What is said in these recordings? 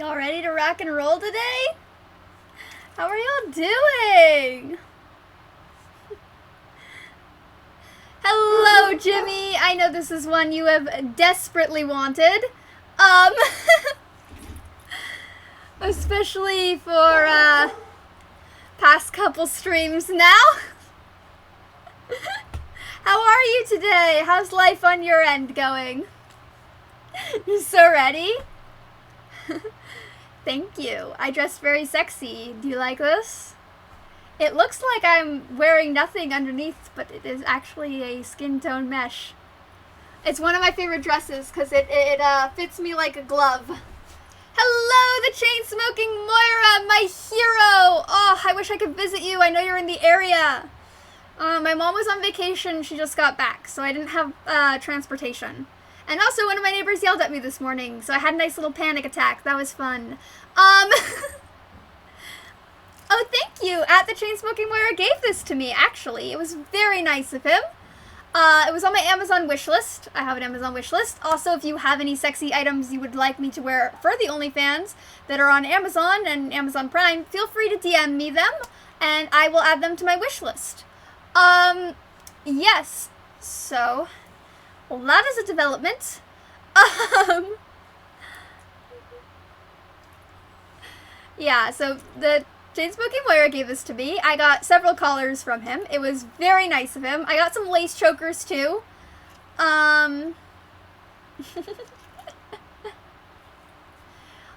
Y'all ready to rock and roll today? How are y'all doing? Hello, Jimmy. I know this is one you have desperately wanted. Especially for, past couple streams now. How are you today? How's life on your end going? You so ready? Thank you. I dressed very sexy. Do you like this? It looks like I'm wearing nothing underneath, but it is actually a skin tone mesh. It's one of my favorite dresses because it fits me like a glove. Hello, the chain-smoking Moira, my hero! Oh, I wish I could visit you. I know you're in the area. My mom was on vacation. She just got back, so I didn't have transportation. And also, one of my neighbors yelled at me this morning, so I had a nice little panic attack. That was fun. Oh, thank you. At the Chain-Smoking Moira gave this to me, actually. It was very nice of him. It was on my Amazon wish list. I have an Amazon wish list. Also, if you have any sexy items you would like me to wear for the OnlyFans that are on Amazon and Amazon Prime, feel free to DM me them, and I will add them to my wish list. Yes. So, well, that is a development. Yeah, so the Chain-Smoking Moira gave this to me. I got several collars from him. It was very nice of him. I got some lace chokers, too. Oh,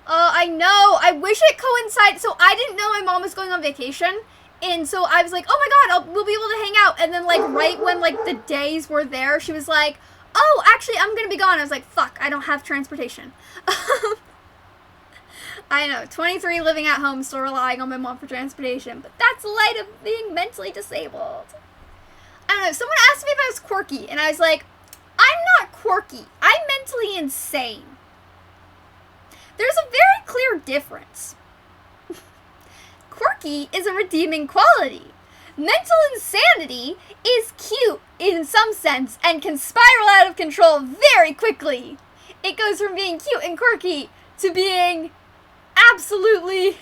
I know. I wish it coincided. So I didn't know my mom was going on vacation. And so I was like, oh my god, we'll be able to hang out. And then, like, right when, like, the days were there, she was like, oh, actually, I'm gonna be gone. I was like, fuck, I don't have transportation. I know, 23, living at home, still relying on my mom for transportation. But that's the light of being mentally disabled. I don't know, someone asked me if I was quirky. And I was like, I'm not quirky. I'm mentally insane. There's a very clear difference. Quirky is a redeeming quality. Mental insanity is cute in some sense and can spiral out of control very quickly. It goes from being cute and quirky to being absolutely...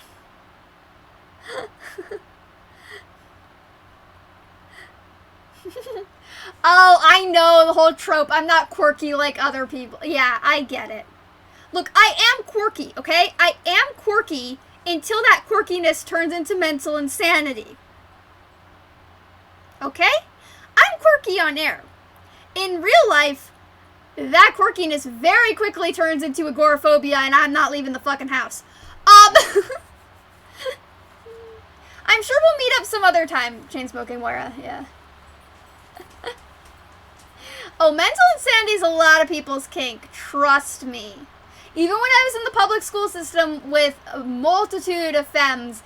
Oh, I know the whole trope. I'm not quirky like other people. Yeah, I get it. Look, I am quirky, okay? I am quirky until that quirkiness turns into mental insanity. Okay? I'm quirky on air. In real life, that quirkiness very quickly turns into agoraphobia and I'm not leaving the fucking house. I'm sure we'll meet up some other time, Chain-Smoking Moira, yeah. Oh, mental insanity is a lot of people's kink, trust me. Even when I was in the public school system with a multitude of femmes,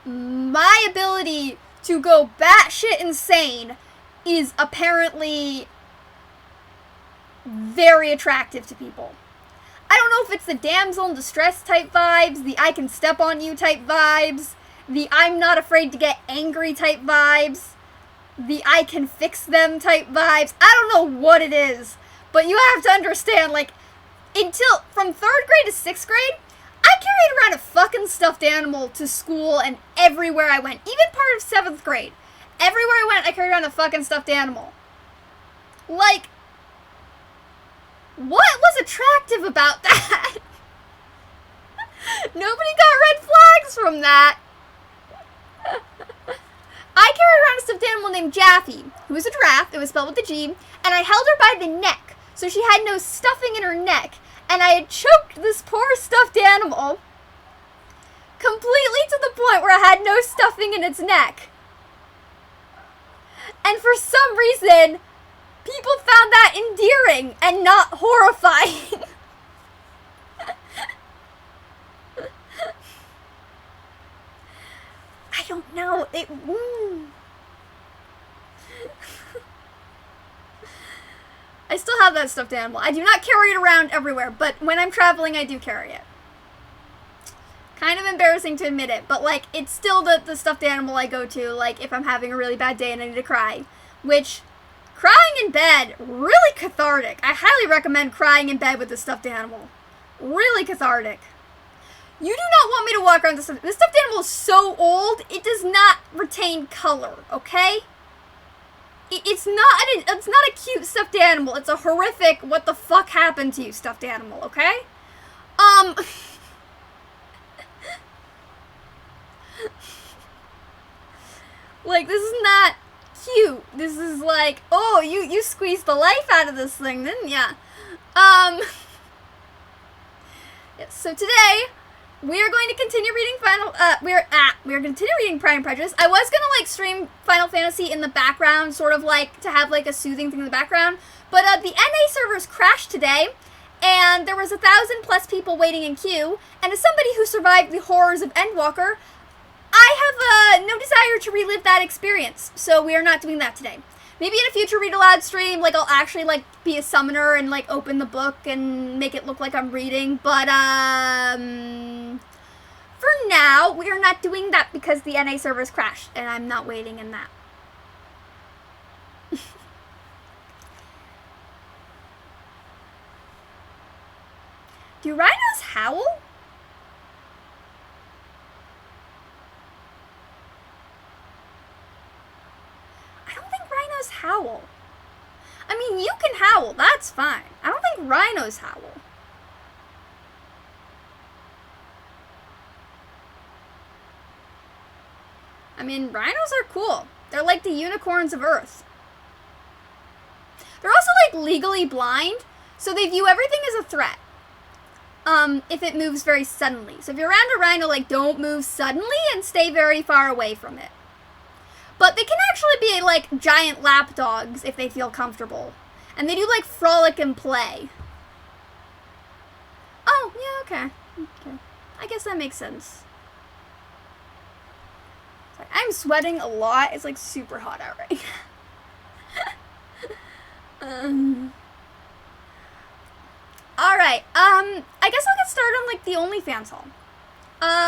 my ability to go batshit insane is apparently very attractive to people. I don't know if it's the damsel in distress type vibes, the I can step on you type vibes, the I'm not afraid to get angry type vibes, the I can fix them type vibes. I don't know what it is, but you have to understand, like, from 3rd grade to 6th grade, I carried around a fucking stuffed animal to school and everywhere I went. Even part of 7th grade. Everywhere I went, I carried around a fucking stuffed animal. Like, what was attractive about that? Nobody got red flags from that. I carried around a stuffed animal named Jaffe, who was a giraffe. It was spelled with a G, and I held her by the neck, so she had no stuffing in her neck. And I had choked this poor stuffed animal completely to the point where I had no stuffing in its neck. And for some reason, people found that endearing and not horrifying. I don't know. I still have that stuffed animal. I do not carry it around everywhere, but when I'm traveling, I do carry it. Kind of embarrassing to admit it, but, like, it's still the stuffed animal I go to, like, if I'm having a really bad day and I need to cry. Which, crying in bed, really cathartic. I highly recommend crying in bed with a stuffed animal. Really cathartic. You do not want me to walk around this stuffed animal is so old, it does not retain color, okay? It's not a cute stuffed animal. It's a horrific, what the fuck happened to you stuffed animal, okay? Like, this is not cute. This is like, oh, you squeezed the life out of this thing, didn't ya? Yes, so today, we are going to continue reading we are continue reading Pride and Prejudice. I was gonna, like, stream Final Fantasy in the background, sort of, like, to have, like, a soothing thing in the background, but, the NA servers crashed today, and there was 1,000+ people waiting in queue, and as somebody who survived the horrors of Endwalker, I have, no desire to relive that experience, so we are not doing that today. Maybe in a future Read Aloud stream, like, I'll actually, like, be a summoner and, like, open the book and make it look like I'm reading, but, for now, we are not doing that because the NA servers crashed, and I'm not waiting in that. Do rhinos howl? I don't think rhinos howl. I mean, you can howl, that's fine. I don't think rhinos howl. I mean, rhinos are cool. They're like the unicorns of Earth. They're also, like, legally blind, so they view everything as a threat. If it moves very suddenly. So if you're around a rhino, like, don't move suddenly and stay very far away from it. But they can actually be, like, giant lap dogs if they feel comfortable. And they do, like, frolic and play. Oh, yeah, okay. I guess that makes sense. Sorry, I'm sweating a lot. It's, like, super hot out right now. Alright, I guess I'll get started on, like, the OnlyFans haul.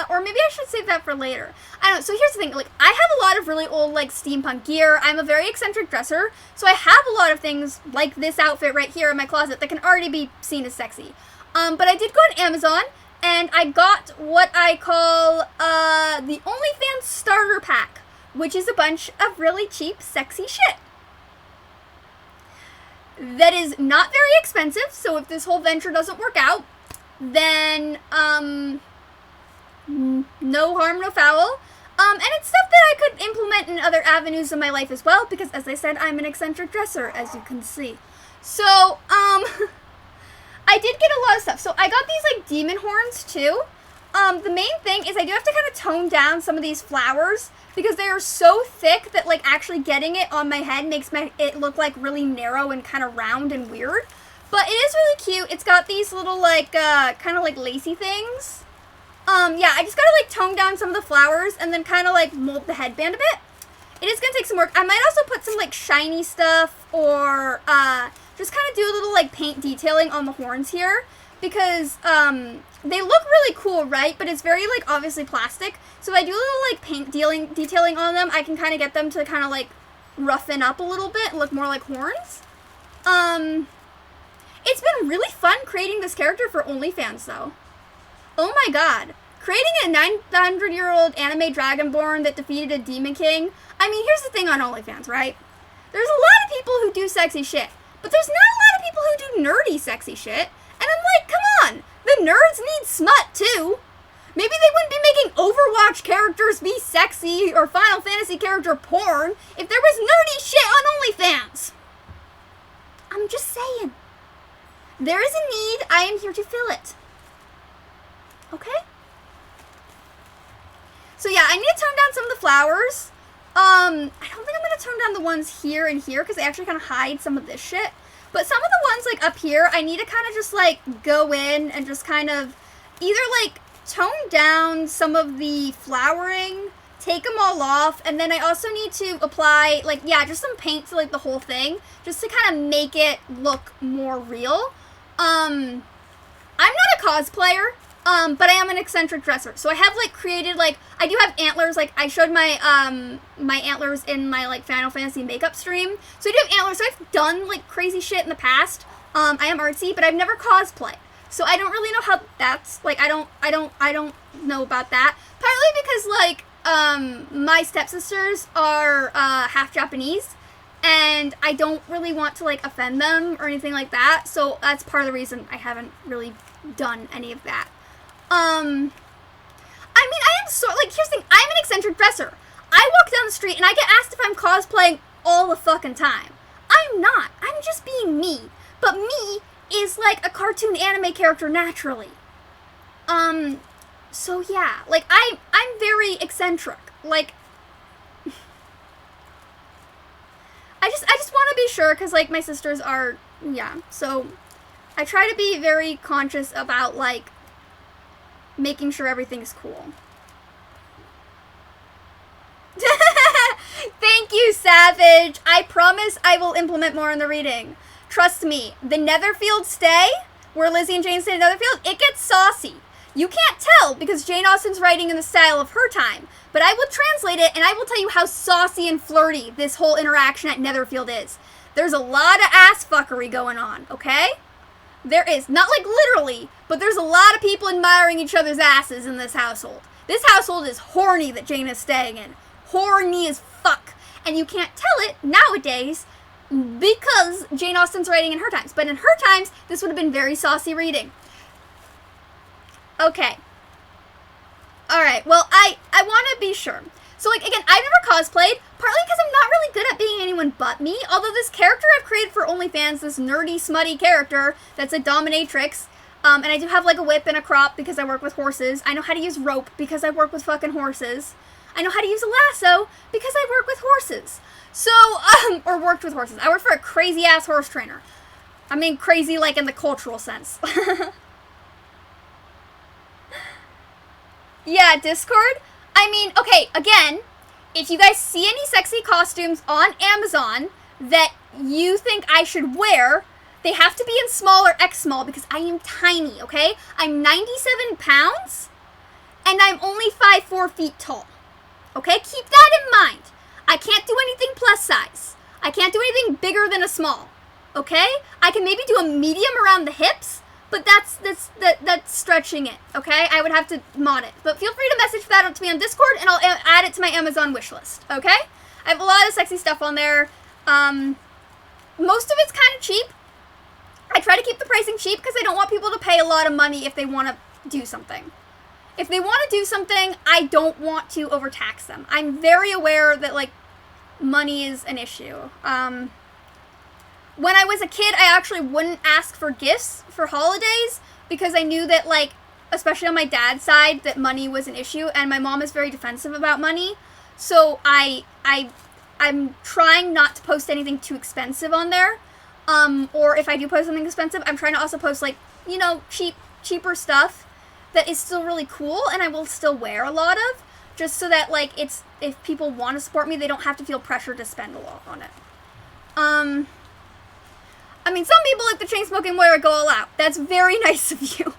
Or maybe I should save that for later. I don't know, so here's the thing, like, I have a lot of really old, like, steampunk gear. I'm a very eccentric dresser, so I have a lot of things, like this outfit right here in my closet, that can already be seen as sexy. But I did go on Amazon, and I got what I call, the OnlyFans Starter Pack, which is a bunch of really cheap, sexy shit. That is not very expensive, so if this whole venture doesn't work out, then, no harm, no foul. And it's stuff that I could implement in other avenues of my life as well, because as I said, I'm an eccentric dresser, as you can see. So, I did get a lot of stuff. So I got these, like, demon horns, too. The main thing is I do have to kind of tone down some of these flowers, because they are so thick that, like, actually getting it on my head makes it look, like, really narrow and kind of round and weird. But it is really cute. It's got these little, like, kind of, like, lacy things. Yeah, I just gotta, like, tone down some of the flowers and then kind of, like, mold the headband a bit. It is gonna take some work. I might also put some, like, shiny stuff or, just kind of do a little, like, paint detailing on the horns here. Because, they look really cool, right? But it's very, like, obviously plastic. So if I do a little, like, paint detailing on them, I can kind of get them to kind of, like, roughen up a little bit and look more like horns. It's been really fun creating this character for OnlyFans, though. Oh my god. Creating a 900-year-old anime dragonborn that defeated a demon king. I mean, here's the thing on OnlyFans, right? There's a lot of people who do sexy shit. But there's not a lot of people who do nerdy sexy shit. And I'm like, come on. The nerds need smut, too. Maybe they wouldn't be making Overwatch characters be sexy or Final Fantasy character porn if there was nerdy shit on OnlyFans. I'm just saying. There is a need. I am here to fill it. Okay? So yeah, I need to tone down some of the flowers. I don't think I'm going to tone down the ones here and here because they actually kind of hide some of this shit. But some of the ones, like, up here, I need to kind of just, like, go in and just kind of either, like, tone down some of the flowering, take them all off, and then I also need to apply, like, yeah, just some paint to, like, the whole thing, just to kind of make it look more real. I'm not a cosplayer, but I am an eccentric dresser. So I have, like, created, like, I do have antlers, like, I showed my, my antlers in my, like, Final Fantasy makeup stream. So I do have antlers, so I've done, like, crazy shit in the past. I am artsy, but I've never cosplayed. So I don't really know how that's, like, I don't know about that. Partly because, like, my stepsisters are half Japanese, and I don't really want to, like, offend them or anything like that, so that's part of the reason I haven't really done any of that. I mean, I am so, like, here's the thing, I'm an eccentric dresser. I walk down the street and I get asked if I'm cosplaying all the fucking time. I'm not. I'm just being me. But me is, like, a cartoon anime character naturally. So yeah, like, I'm very eccentric. Like, I just want to be sure, because, like, my sisters are, yeah, so I try to be very conscious about, like, making sure everything's cool. Thank you, Savage. I promise I will implement more in the reading. Trust me, the Netherfield stay, where Lizzie and Jane stay in Netherfield, it gets saucy. You can't tell because Jane Austen's writing in the style of her time, but I will translate it and I will tell you how saucy and flirty this whole interaction at Netherfield is. There's a lot of ass fuckery going on, okay? There is. Not like literally, but there's a lot of people admiring each other's asses in this household. This household is horny that Jane is staying in. Horny as fuck. And you can't tell it nowadays because Jane Austen's writing in her times. But in her times, this would have been very saucy reading. Okay. Alright, well, I want to be sure. So, like, again, I've never cosplayed, partly because I'm not really good at being anyone but me, although this character I've created for OnlyFans, this nerdy, smutty character that's a dominatrix, and I do have, like, a whip and a crop because I work with horses. I know how to use rope because I work with fucking horses. I know how to use a lasso because I work with horses. So, or worked with horses. I work for a crazy-ass horse trainer. I mean crazy, like, in the cultural sense. Yeah, Discord. I mean, okay, again, if you guys see any sexy costumes on Amazon that you think I should wear, they have to be in small or X small because I am tiny, okay? I'm 97 pounds, and I'm only 5'4" feet tall. Okay, keep that in mind. I can't do anything plus size. I can't do anything bigger than a small. Okay? I can maybe do a medium around the hips, but that's stretching it. Okay? I would have to mod it. But feel free to message that to me on Discord, and I'll add it to my Amazon wish list. Okay? I have a lot of sexy stuff on there. Most of it's kind of cheap. I try to keep the pricing cheap because I don't want people to pay a lot of money if they want to do something. If they want to do something, I don't want to overtax them. I'm very aware that, like, money is an issue. When I was a kid, I actually wouldn't ask for gifts for holidays because I knew that, like, especially on my dad's side, that money was an issue, and my mom is very defensive about money. So I'm trying not to post anything too expensive on there. Or if I do post something expensive, I'm trying to also post, like, you know, cheaper stuff that is still really cool and I will still wear a lot of, just so that, like, it's, if people want to support me, they don't have to feel pressure to spend a lot on it. I mean, some people like the Chainsmoking wear it go all out. That's very nice of you.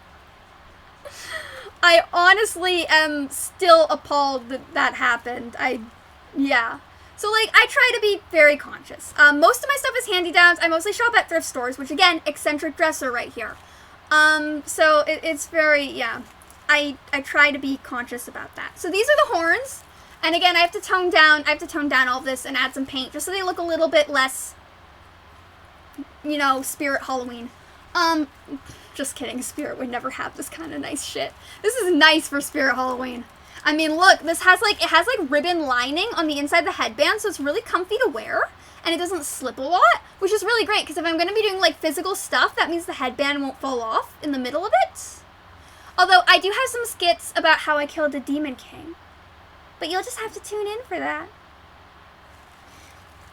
I honestly am still appalled that that happened. Yeah. So, like, I try to be very conscious. Most of my stuff is hand-me-downs. I mostly shop at thrift stores, which, again, eccentric dresser right here. So it's very, yeah, I try to be conscious about that. So these are the horns, and again, I have to tone down all this and add some paint just so they look a little bit less, you know, Spirit Halloween. Just kidding, Spirit would never have this kind of nice shit. This is nice for Spirit Halloween. I mean, look, this has, like, it has, like, ribbon lining on the inside of the headband, so it's really comfy to wear. And it doesn't slip a lot, which is really great, because if I'm going to be doing, like, physical stuff, that means the headband won't fall off in the middle of it. Although, I do have some skits about how I killed a Demon King. But you'll just have to tune in for that.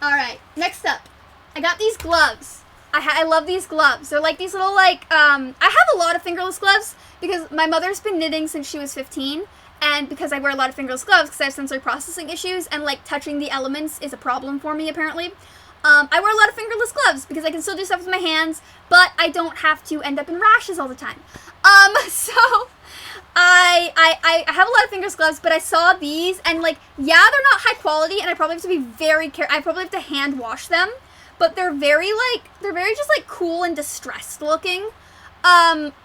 Alright, next up. I got these gloves. I love these gloves. They're, like, these little, like, I have a lot of fingerless gloves, because my mother's been knitting since she was 15, and because I wear a lot of fingerless gloves because I have sensory processing issues and, like, touching the elements is a problem for me, apparently. I wear a lot of fingerless gloves because I can still do stuff with my hands, but I don't have to end up in rashes all the time. So I have a lot of fingerless gloves, but I saw these and, like, yeah, they're not high quality and I probably have to be very careful. I probably have to hand wash them, but they're very just, like, cool and distressed looking,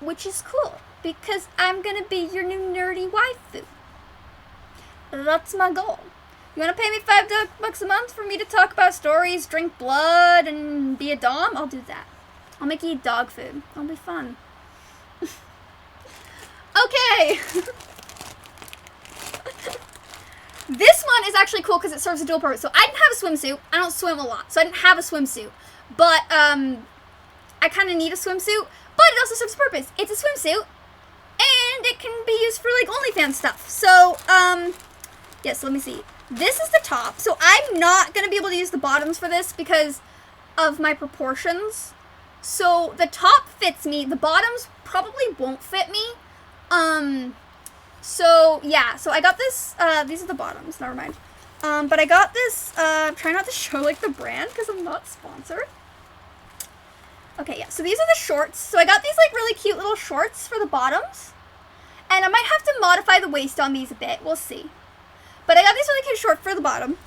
which is cool. because I'm gonna be your new nerdy waifu. That's my goal. You wanna pay me $5 a month for me to talk about stories, drink blood, and be a dom? I'll do that. I'll make you eat dog food. It'll be fun. Okay. This one is actually cool because it serves a dual purpose. So I didn't have a swimsuit. I don't swim a lot, so I didn't have a swimsuit. But I kind of need a swimsuit. But it also serves a purpose. It's a swimsuit, and it can be used for like OnlyFans stuff. So yes, let me see. This is the top. So I'm not gonna be able to use the bottoms for this because of my proportions. So the top fits me. The bottoms probably won't fit me. So yeah, so I got this, these are the bottoms, never mind. But I got this, try not to show like the brand because I'm not sponsored. Okay, yeah, so these are the shorts. So I got these like really cute little shorts for the bottoms. And I might have to modify the waist on these a bit, we'll see. But I got these really cute shorts for the bottom.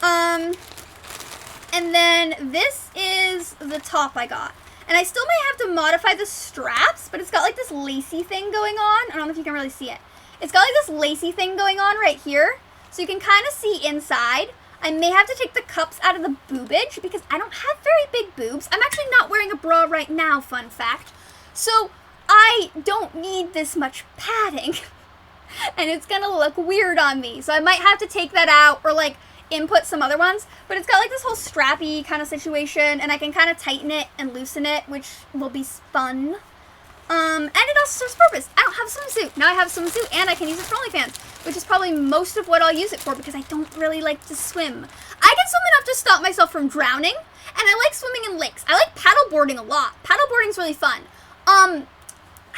And then this is the top I got. And I still might have to modify the straps, but it's got like this lacy thing going on. I don't know if you can really see it. It's got like this lacy thing going on right here. So you can kind of see inside. I may have to take the cups out of the boobage because I don't have very big boobs. I'm actually not wearing a bra right now, fun fact. So I don't need this much padding. And it's gonna look weird on me. So I might have to take that out or like input some other ones, but it's got like this whole strappy kind of situation, and I can kind of tighten it and loosen it, which will be fun. And it also serves purpose. I don't have a swimsuit. Now I have a swimsuit, and I can use it for OnlyFans, which is probably most of what I'll use it for because I don't really like to swim. I can swim enough to stop myself from drowning, and I like swimming in lakes. I like paddleboarding a lot. Paddleboarding's really fun. I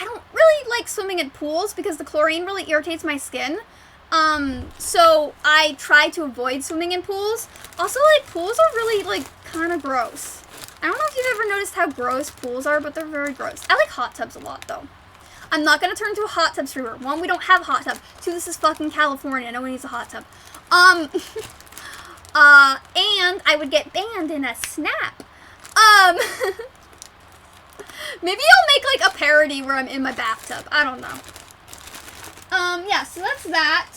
don't really like swimming in pools because the chlorine really irritates my skin. So I try to avoid swimming in pools. Also, like, pools are really, like, kind of gross. I don't know if you've ever noticed how gross pools are, but they're very gross. I like hot tubs a lot, though. I'm not gonna turn into a hot tub streamer. One, we don't have a hot tub. Two, this is fucking California. No one needs a hot tub. And I would get banned in a snap. Maybe I'll make, like, a parody where I'm in my bathtub. I don't know. Yeah, so that's that.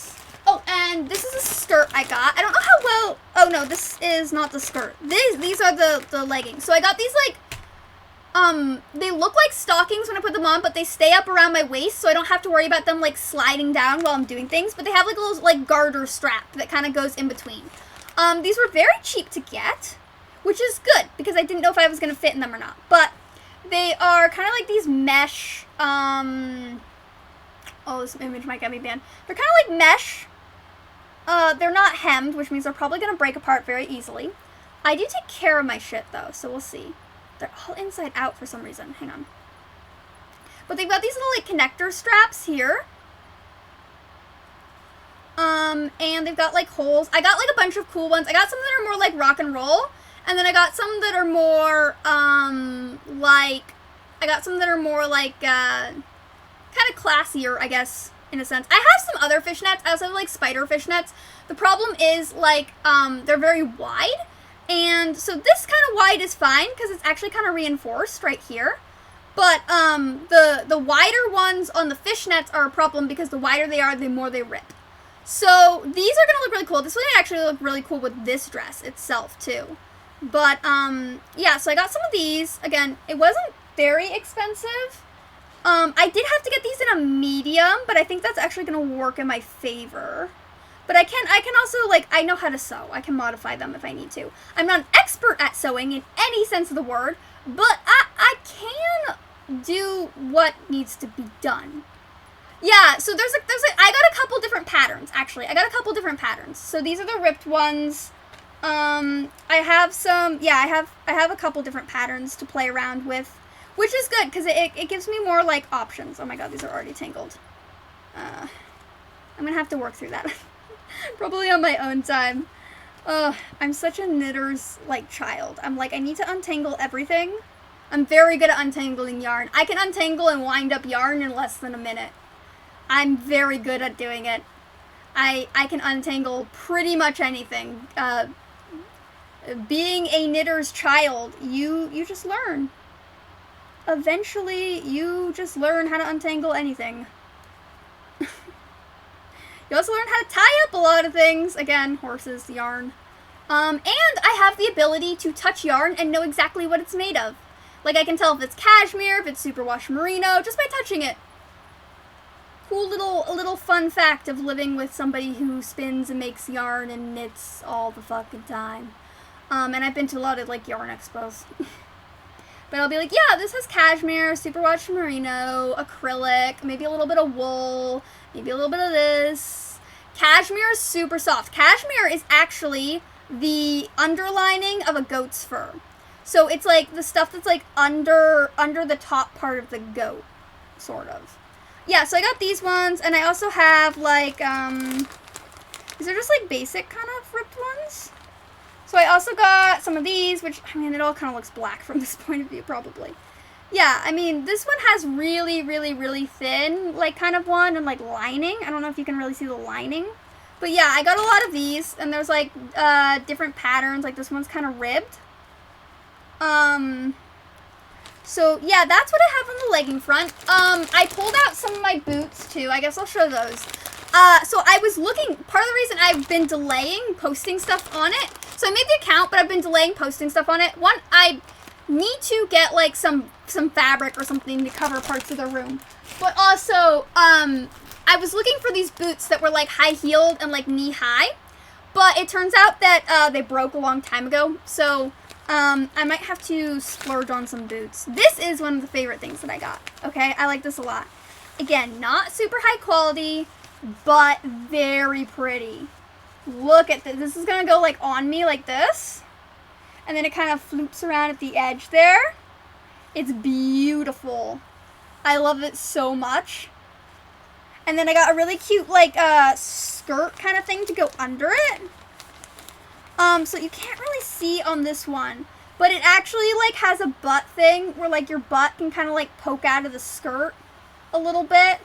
Oh, and this is a skirt I got. I don't know how well... Oh, no, this is not the skirt. These are the leggings. So I got these, like... They look like stockings when I put them on, but they stay up around my waist, so I don't have to worry about them, like, sliding down while I'm doing things. But they have, like, a little, like, garter strap that kind of goes in between. These were very cheap to get, which is good, because I didn't know if I was going to fit in them or not. But they are kind of like these mesh, oh, this image might get me banned. They're kind of like mesh. They're not hemmed, which means they're probably going to break apart very easily. I do take care of my shit, though, so we'll see. They're all inside out for some reason. Hang on. But they've got these little, like, connector straps here. And they've got, like, holes. I got, like, a bunch of cool ones. I got some that are more, like, rock and roll. And then I got some that are more, kind of classier, I guess, in a sense. I have some other fishnets. I also have, like, spider fishnets. The problem is, like, they're very wide. And so this kind of wide is fine because it's actually kind of reinforced right here. But the wider ones on the fishnets are a problem because the wider they are, the more they rip. So these are going to look really cool. This one actually look really cool with this dress itself, too. But, yeah, so I got some of these. Again, it wasn't very expensive. I did have to get these in a medium, but I think that's actually going to work in my favor. But I can also, like, I know how to sew. I can modify them if I need to. I'm not an expert at sewing in any sense of the word, but I can do what needs to be done. Yeah, so I got a couple different patterns, actually. I got a couple different patterns. So these are the ripped ones. I have some, yeah, I have a couple different patterns to play around with, which is good, because it gives me more, like, options. Oh my god, these are already tangled. I'm gonna have to work through that. Probably on my own time. I'm such a knitter's, like, child. I'm like, I need to untangle everything. I'm very good at untangling yarn. I can untangle and wind up yarn in less than a minute. I'm very good at doing it. I can untangle pretty much anything. Being a knitter's child, you just learn. eventually you just learn how to untangle anything. You also learn how to tie up a lot of things. Again, horses, yarn. And I have the ability to touch yarn and know exactly what it's made of. Like, I can tell if it's cashmere, if it's superwash merino, just by touching it. Cool little fun fact of living with somebody who spins and makes yarn and knits all the fucking time. And I've been to a lot of, like, yarn expos. But I'll be like, yeah, this has cashmere, superwash merino, acrylic, maybe a little bit of wool, maybe a little bit of this. Cashmere is super soft. Cashmere is actually the underlining of a goat's fur. So it's like the stuff that's like under the top part of the goat, sort of. Yeah, so I got these ones, and I also have like, these are just like basic kind of ripped ones. So I also got some of these, which, I mean, it all kind of looks black from this point of view, probably. Yeah, I mean, this one has really, really, really thin, like, kind of one, and, like, lining. I don't know if you can really see the lining. But, yeah, I got a lot of these, and there's, like, different patterns. Like, this one's kind of ribbed. So, yeah, that's what I have on the legging front. I pulled out some of my boots, too. I guess I'll show those. So I was looking, part of the reason I've been delaying posting stuff on it, so I made the account, but I've been delaying posting stuff on it. One, I need to get, like, some fabric or something to cover parts of the room. But also, I was looking for these boots that were, like, high-heeled and, like, knee-high. But it turns out that they broke a long time ago. So, I might have to splurge on some boots. This is one of the favorite things that I got, okay? I like this a lot. Again, not super high quality, but very pretty. Look at this. This is going to go, like, on me like this. And then it kind of floops around at the edge there. It's beautiful. I love it so much. And then I got a really cute, like, skirt kind of thing to go under it. So you can't really see on this one. But it actually, like, has a butt thing where, like, your butt can kind of, like, poke out of the skirt a little bit.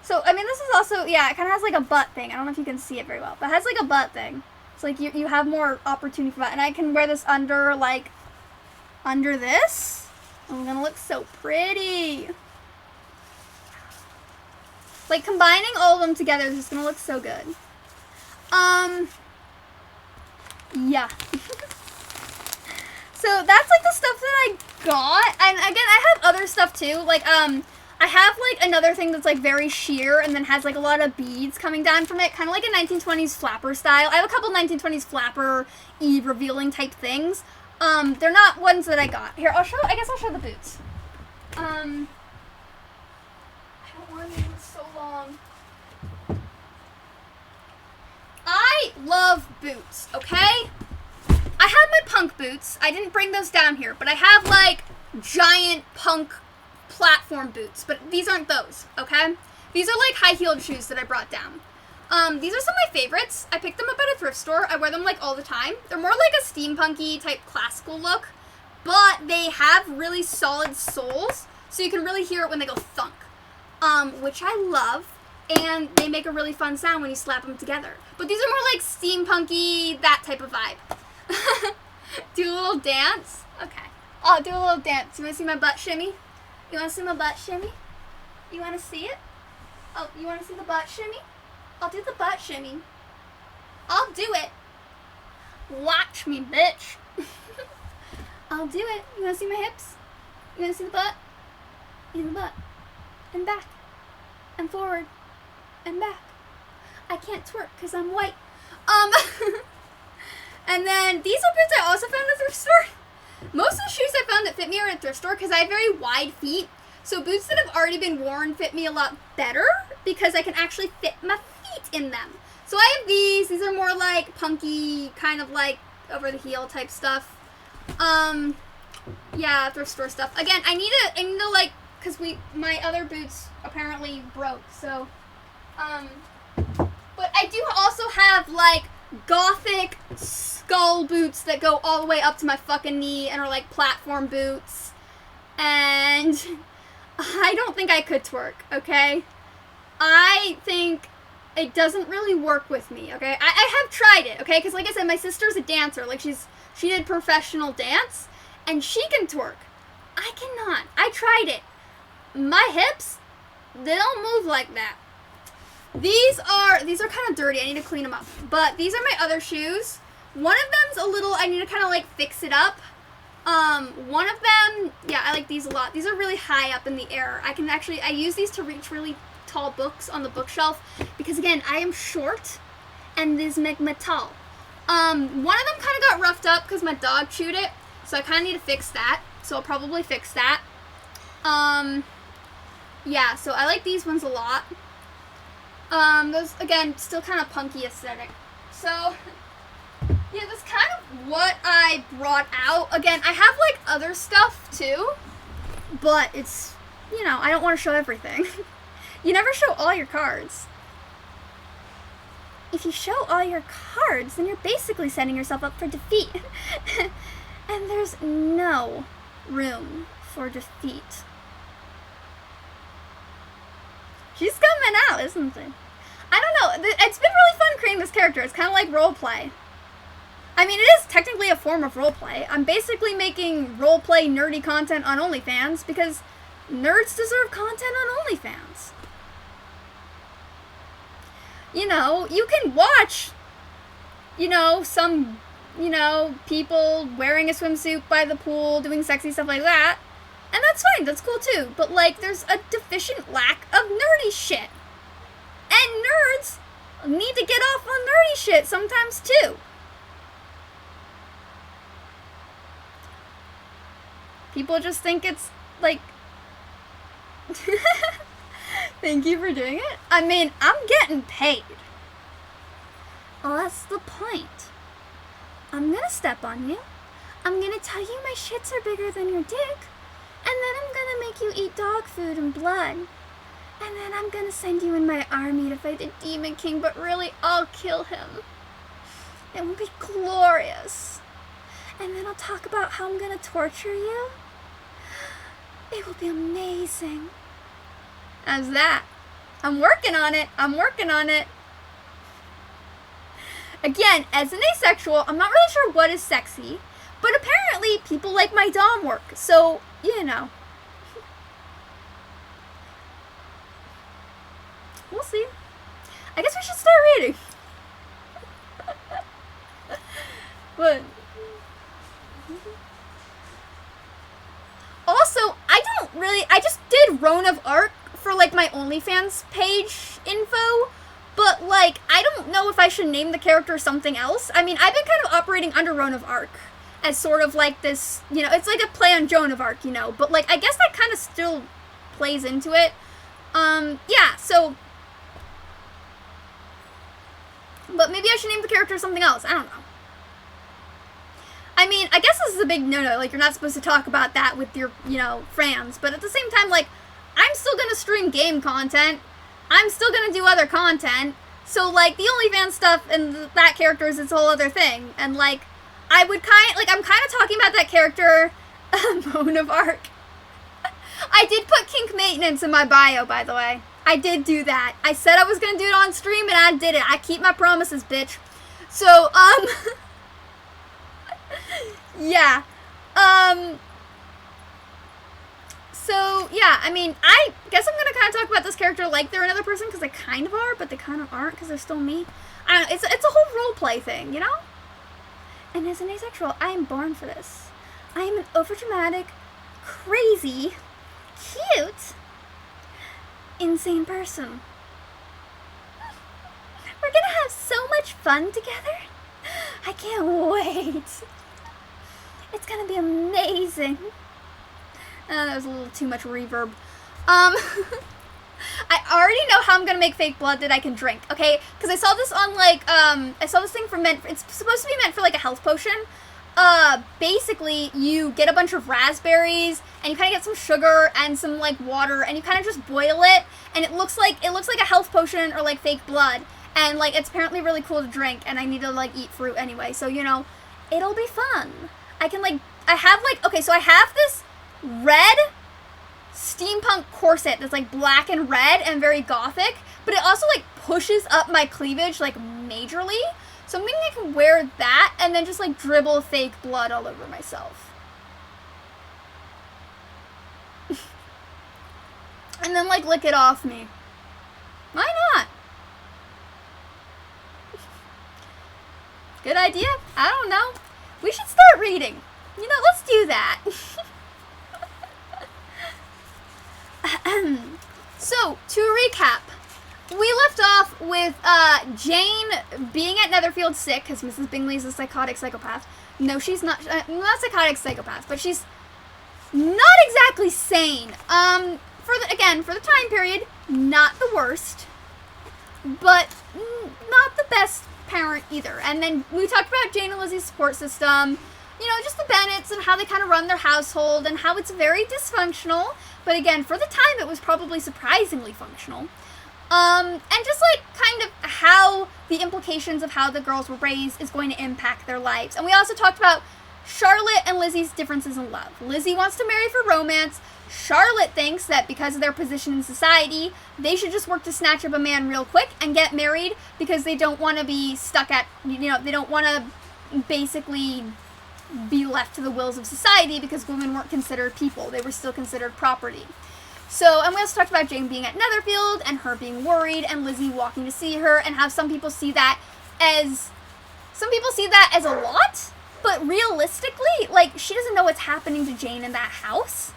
So, I mean, this is also, yeah, it kind of has, like, a butt thing. I don't know if you can see it very well, but it has, like, a butt thing. It's like you have more opportunity for that. And I can wear this under, like, under this. I'm going to look so pretty. Like, combining all of them together is just going to look so good. Yeah. So, that's, like, the stuff that I got. And, again, I have other stuff, too. Like, I have, like, another thing that's, like, very sheer and then has, like, a lot of beads coming down from it. Kind of like a 1920s flapper style. I have a couple 1920s flapper-y revealing type things. They're not ones that I got. Here, I guess I'll show the boots. I don't want to make this so long. I love boots, okay? I have my punk boots. I didn't bring those down here, but I have, like, giant punk platform boots, but these aren't those, okay? These are, like, high-heeled shoes that I brought down. These are some of my favorites. I picked them up at a thrift store. I wear them, like, all the time. They're more like a steampunky type classical look, but they have really solid soles, so you can really hear it when they go thunk, which I love, and they make a really fun sound when you slap them together. But these are more like steampunky, that type of vibe. Do a little dance? Okay. I'll do a little dance. You want to see my butt shimmy? You want to see my butt shimmy? You want to see it? Oh, you want to see the butt shimmy? I'll do the butt shimmy. I'll do it. Watch me, bitch. I'll do it. You want to see my hips? You want to see the butt? In the butt. And back. And forward. And back. I can't twerk because I'm white. And then these are boots I also found at a thrift store. Most of the shoes I found that fit me are at a thrift store because I have very wide feet. So boots that have already been worn fit me a lot better because I can actually fit my feet in them. So I have these. These are more like punky, kind of like over the heel type stuff. Yeah, thrift store stuff. Again, I need to like, because my other boots apparently broke. So, but I do also have like gothic skull boots that go all the way up to my fucking knee and are like platform boots. And I don't think I could twerk, okay? I think it doesn't really work with me, okay? I have tried it, okay? Because like I said, my sister's a dancer. Like she did professional dance, and she can twerk. I cannot. I tried it. My hips, they don't move like that. These are kind of dirty. I need to clean them up. But these are my other shoes. One of them's a little, I need to kind of like fix it up. One of them, yeah, I like these a lot. These are really high up in the air. I use these to reach really tall books on the bookshelf because again, I am short and this make me tall. One of them kind of got roughed up because my dog chewed it. So I kind of need to fix that. So I'll probably fix that. Yeah, so I like these ones a lot. Those, again, still kind of punky aesthetic. So, yeah, that's kind of what I brought out. Again, I have, like, other stuff, too. But it's, you know, I don't want to show everything. You never show all your cards. If you show all your cards, then you're basically setting yourself up for defeat. And there's no room for defeat. She's coming out, isn't she? I don't know. It's been really fun creating this character. It's kind of like roleplay. I mean, it is technically a form of roleplay. I'm basically making roleplay nerdy content on OnlyFans because nerds deserve content on OnlyFans. You know, you can watch, you know, some, you know, people wearing a swimsuit by the pool, doing sexy stuff like that. And that's fine, that's cool too. But, like, there's a deficient lack of nerdy shit. And nerds need to get off on nerdy shit sometimes too. People just think it's, like... Thank you for doing it. I mean, I'm getting paid. Well, that's the point. I'm gonna step on you. I'm gonna tell you my shits are bigger than your dick. And then I'm gonna make you eat dog food and blood. And then I'm gonna send you in my army to fight the Demon King, but really, I'll kill him. It will be glorious. And then I'll talk about how I'm gonna torture you. It will be amazing. How's that? I'm working on it. I'm working on it. Again, as an asexual, I'm not really sure what is sexy, but apparently people like my dom work, so, you know. We'll see. I guess we should start reading. But also, I just did Roan of Arc for, like, my OnlyFans page info, but, like, I don't know if I should name the character something else. I mean, I've been kind of operating under Roan of Arc as sort of, like, this, you know, it's like a play on Joan of Arc, you know, but, like, I guess that kind of still plays into it. Yeah, so, but maybe I should name the character something else. I don't know. I mean, I guess this is a big no-no. Like, you're not supposed to talk about that with your, you know, fans. But at the same time, like, I'm still gonna stream game content. I'm still gonna do other content. So, like, the OnlyFans stuff and that character is its whole other thing. And, like, I'm kind of talking about that character, Roan of Arc. I did put kink maintenance in my bio, by the way. I did do that. I said I was gonna do it on stream, and I did it. I keep my promises, bitch. So, yeah. So, yeah, I mean, I guess I'm gonna kind of talk about this character like they're another person, because they kind of are, but they kind of aren't, because they're still me. I don't know, it's a whole role-play thing, you know? And as an asexual, I am born for this. I am an overdramatic, crazy, cute, insane person. We're gonna have so much fun together. I can't wait. It's gonna be amazing. That was a little too much reverb. I already know how I'm gonna make fake blood that I can drink, okay? Because I saw this on, like, I saw this thing it's supposed to be meant for, like, a health potion. Basically, you get a bunch of raspberries, and you kind of get some sugar and some, like, water, and you kind of just boil it, and it looks like a health potion or, like, fake blood. And, like, it's apparently really cool to drink, and I need to, like, eat fruit anyway, so, you know, it'll be fun. I can, like, I have this red steampunk corset that's, like, black and red and very gothic, but it also, like, pushes up my cleavage, like, majorly, so I'm thinking I can wear that and then just, like, dribble fake blood all over myself. And then, like, lick it off me. Why not? Good idea? I don't know. We should start reading. You know, let's do that. So, to recap, we left off with Jane being at Netherfield sick, because Mrs. Bingley is a psychotic psychopath. No, she's not psychotic psychopath, but she's not exactly sane. For the time period, not the worst, but not the best parent either. And then we talked about Jane and Lizzie's support system, you know, just the Bennets and how they kind of run their household and how it's very dysfunctional. But again, for the time, it was probably surprisingly functional. And just like kind of how the implications of how the girls were raised is going to impact their lives. And we also talked about Charlotte and Lizzie's differences in love. Lizzie wants to marry for romance. Charlotte thinks that because of their position in society, they should just work to snatch up a man real quick and get married because they don't want to be stuck at, you know, they don't want to basically be left to the wills of society because women weren't considered people. They were still considered property. So, and we also talked about Jane being at Netherfield and her being worried and Lizzie walking to see her and how some people see that as a lot, but realistically, like, she doesn't know what's happening to Jane in that house.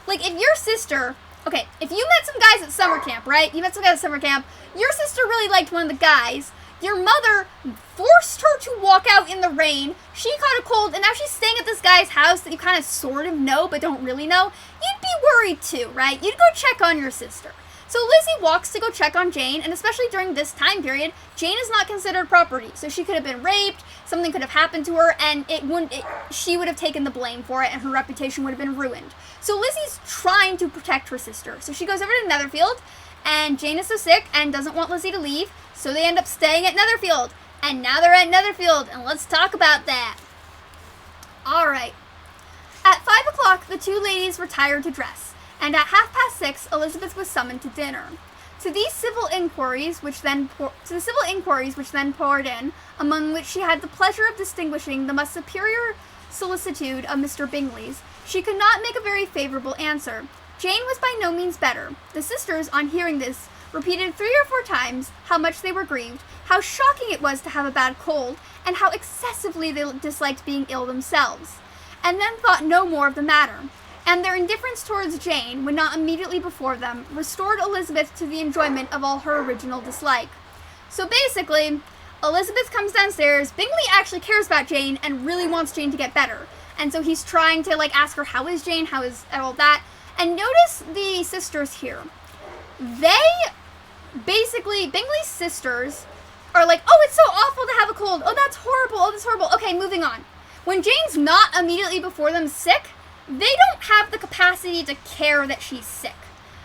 Like, if your sister, okay, if you met some guys at summer camp, right? You met some guys at summer camp, your sister really liked one of the guys, your mother forced her to walk out in the rain, she caught a cold, and now she's staying at this guy's house that you kind of sort of know but don't really know, you'd be worried too, right? You'd go check on your sister. So Lizzie walks to go check on Jane, and especially during this time period, Jane is not considered property. So she could have been raped, something could have happened to her, and she would have taken the blame for it, and her reputation would have been ruined. So Lizzie's trying to protect her sister. So she goes over to Netherfield, and Jane is so sick and doesn't want Lizzie to leave, so they end up staying at Netherfield. And now they're at Netherfield, and let's talk about that. Alright. At 5 o'clock, the two ladies retired to dress, and at 6:30, Elizabeth was summoned to dinner. To the civil inquiries which then poured in, among which she had the pleasure of distinguishing the most superior solicitude of Mr. Bingley's, she could not make a very favorable answer. Jane was by no means better. The sisters, on hearing this, repeated 3 or 4 times how much they were grieved, how shocking it was to have a bad cold, and how excessively they disliked being ill themselves, and then thought no more of the matter. And their indifference towards Jane, when not immediately before them, restored Elizabeth to the enjoyment of all her original dislike. So basically, Elizabeth comes downstairs, Bingley actually cares about Jane and really wants Jane to get better. And so he's trying to ask her, how is Jane, how is all that? And notice the sisters here. They, basically, Bingley's sisters are like, oh, it's so awful to have a cold. Oh, that's horrible. Oh, that's horrible. Okay, moving on. When Jane's not immediately before them sick, they don't have the capacity to care that she's sick.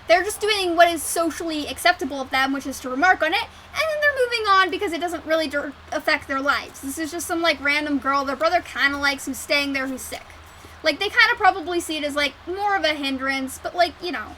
They're just doing what is socially acceptable of them, which is to remark on it, and then they're moving on because it doesn't really affect their lives. This is just some, random girl their brother kind of likes who's staying there who's sick. They kind of probably see it as, more of a hindrance, but, yeah.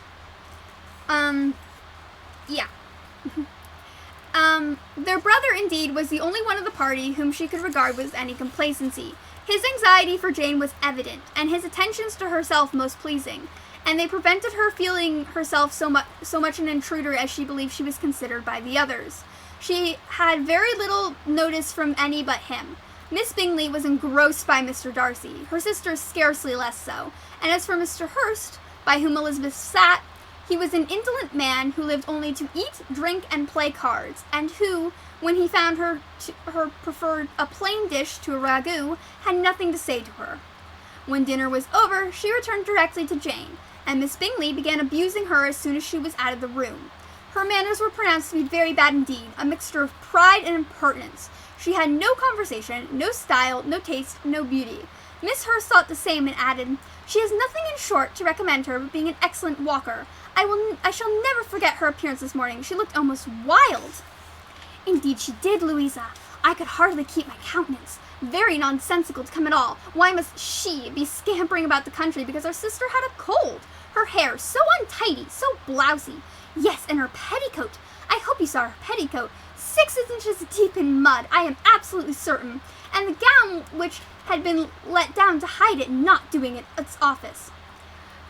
Their brother, indeed, was the only one of the party whom she could regard with any complacency. His anxiety for Jane was evident, and his attentions to herself most pleasing, and they prevented her feeling herself so much an intruder as she believed she was considered by the others. She had very little notice from any but him. Miss Bingley was engrossed by Mr. Darcy, her sister scarcely less so, and as for Mr. Hurst, by whom Elizabeth sat, he was an indolent man who lived only to eat, drink, and play cards, and who, when he found her preferred a plain dish to a ragout, had nothing to say to her. When dinner was over, she returned directly to Jane, and Miss Bingley began abusing her as soon as she was out of the room. Her manners were pronounced to be very bad indeed, a mixture of pride and impertinence. She had no conversation, no style, no taste, no beauty. Miss Hurst thought the same and added, "She has nothing in short to recommend her but being an excellent walker. I shall never forget her appearance this morning. She looked almost wild." "Indeed she did, Louisa. I could hardly keep my countenance. Very nonsensical to come at all. Why must she be scampering about the country because her sister had a cold? Her hair so untidy, so blousy. Yes, and her petticoat. I hope you saw her petticoat. 6 inches deep in mud, I am absolutely certain. And the gown which had been let down to hide it not doing its office.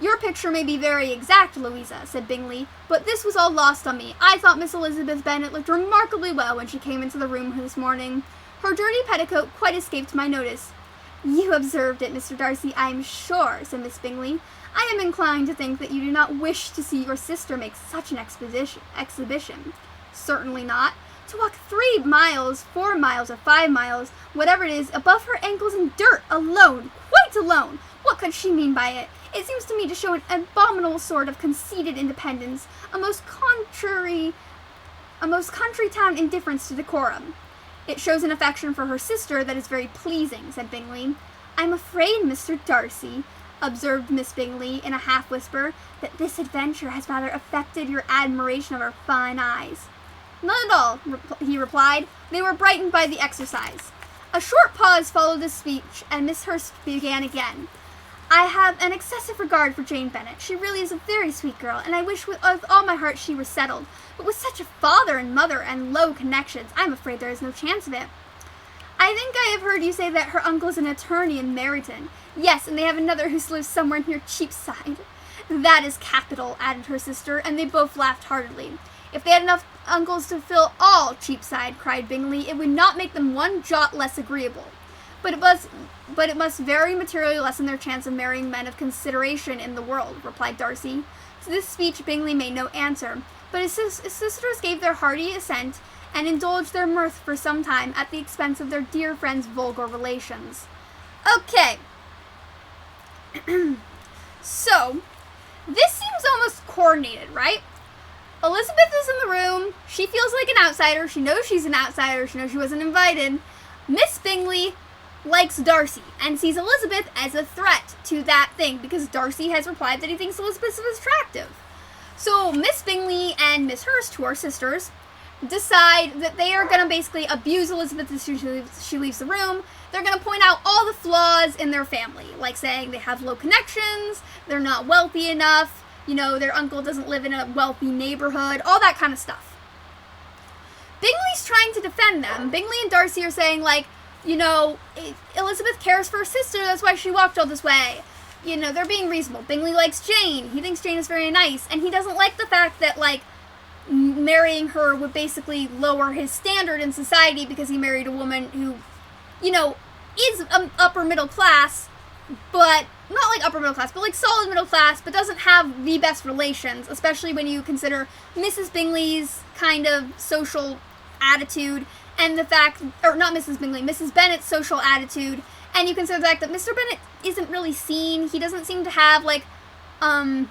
Your picture may be very exact, Louisa, said Bingley, but this was all lost on me. I thought Miss Elizabeth Bennet looked remarkably well when she came into the room this morning. Her dirty petticoat quite escaped my notice. You observed it, Mr. Darcy, I am sure, said Miss Bingley. I am inclined to think that you do not wish to see your sister make such an exhibition. Certainly not. To walk 3 miles, 4 miles, or 5 miles, whatever it is, above her ankles in dirt, alone, quite alone. What could she mean by it? It seems to me to show an abominable sort of conceited independence, a most country town indifference to decorum. It shows an affection for her sister that is very pleasing, said Bingley. I'm afraid, Mr. Darcy, observed Miss Bingley in a half-whisper, that this adventure has rather affected your admiration of her fine eyes. Not at all, he replied. They were brightened by the exercise. A short pause followed this speech, and Miss Hurst began again. I have an excessive regard for Jane Bennet. She really is a very sweet girl, and I wish with all my heart she were settled. But with such a father and mother and low connections, I am afraid there is no chance of it. I think I have heard you say that her uncle is an attorney in Meryton. Yes, and they have another who lives somewhere near Cheapside. That is capital, added her sister, and they both laughed heartily. If they had enough uncles to fill all Cheapside, cried Bingley, it would not make them one jot less agreeable. But it must very materially lessen their chance of marrying men of consideration in the world, replied Darcy. To this speech Bingley made no answer, but his sisters gave their hearty assent, and indulged their mirth for some time at the expense of their dear friend's vulgar relations. Okay. So, this seems almost coordinated, right? Elizabeth is in the room. She feels like an outsider. She knows she's an outsider. She knows she wasn't invited. Miss Bingley likes Darcy and sees Elizabeth as a threat to that thing because Darcy has replied that he thinks Elizabeth is attractive. So Miss Bingley and Miss Hurst, who are sisters, decide that they are going to basically abuse Elizabeth as she leaves the room. They're going to point out all the flaws in their family, like saying they have low connections, they're not wealthy enough, you know, their uncle doesn't live in a wealthy neighborhood, all that kind of stuff. Bingley's trying to defend them. Bingley and Darcy are saying, like, you know, Elizabeth cares for her sister, that's why she walked all this way. You know, they're being reasonable. Bingley likes Jane. He thinks Jane is very nice, and he doesn't like the fact that, like, marrying her would basically lower his standard in society because he married a woman who, you know, is upper middle class, but not like upper middle class, but like solid middle class, but doesn't have the best relations, especially when you consider Mrs. Bingley's kind of social attitude and the fact, or not Mrs. Bingley, Mrs. Bennet's social attitude, and you consider the fact that Mr. Bennet isn't really seen. He doesn't seem to have, like, a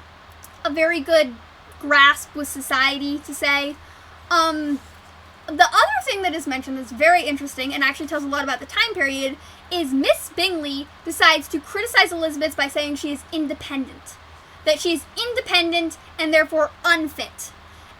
very good grasp with society, to say. The other thing that is mentioned that's very interesting and actually tells a lot about the time period is Miss Bingley decides to criticize Elizabeth by saying she is independent. That she's independent and therefore unfit.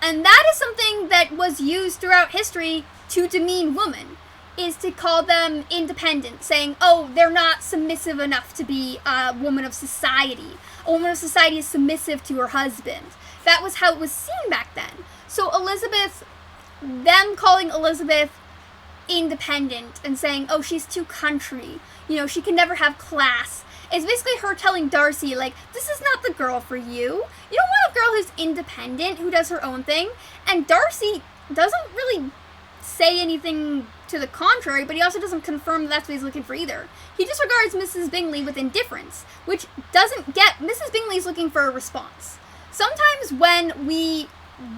And that is something that was used throughout history to demean women, is to call them independent, saying, oh, they're not submissive enough to be a woman of society. A woman of society is submissive to her husband. That was how it was seen back then. So them calling Elizabeth independent and saying, oh, she's too country, you know, she can never have class, is basically her telling Darcy, like, this is not the girl for you. You don't want a girl who's independent, who does her own thing. And Darcy doesn't really say anything to the contrary, but he also doesn't confirm that's what he's looking for either. He just regards Mrs. Bingley with indifference, which doesn't get, Mrs. Bingley's looking for a response. Sometimes when we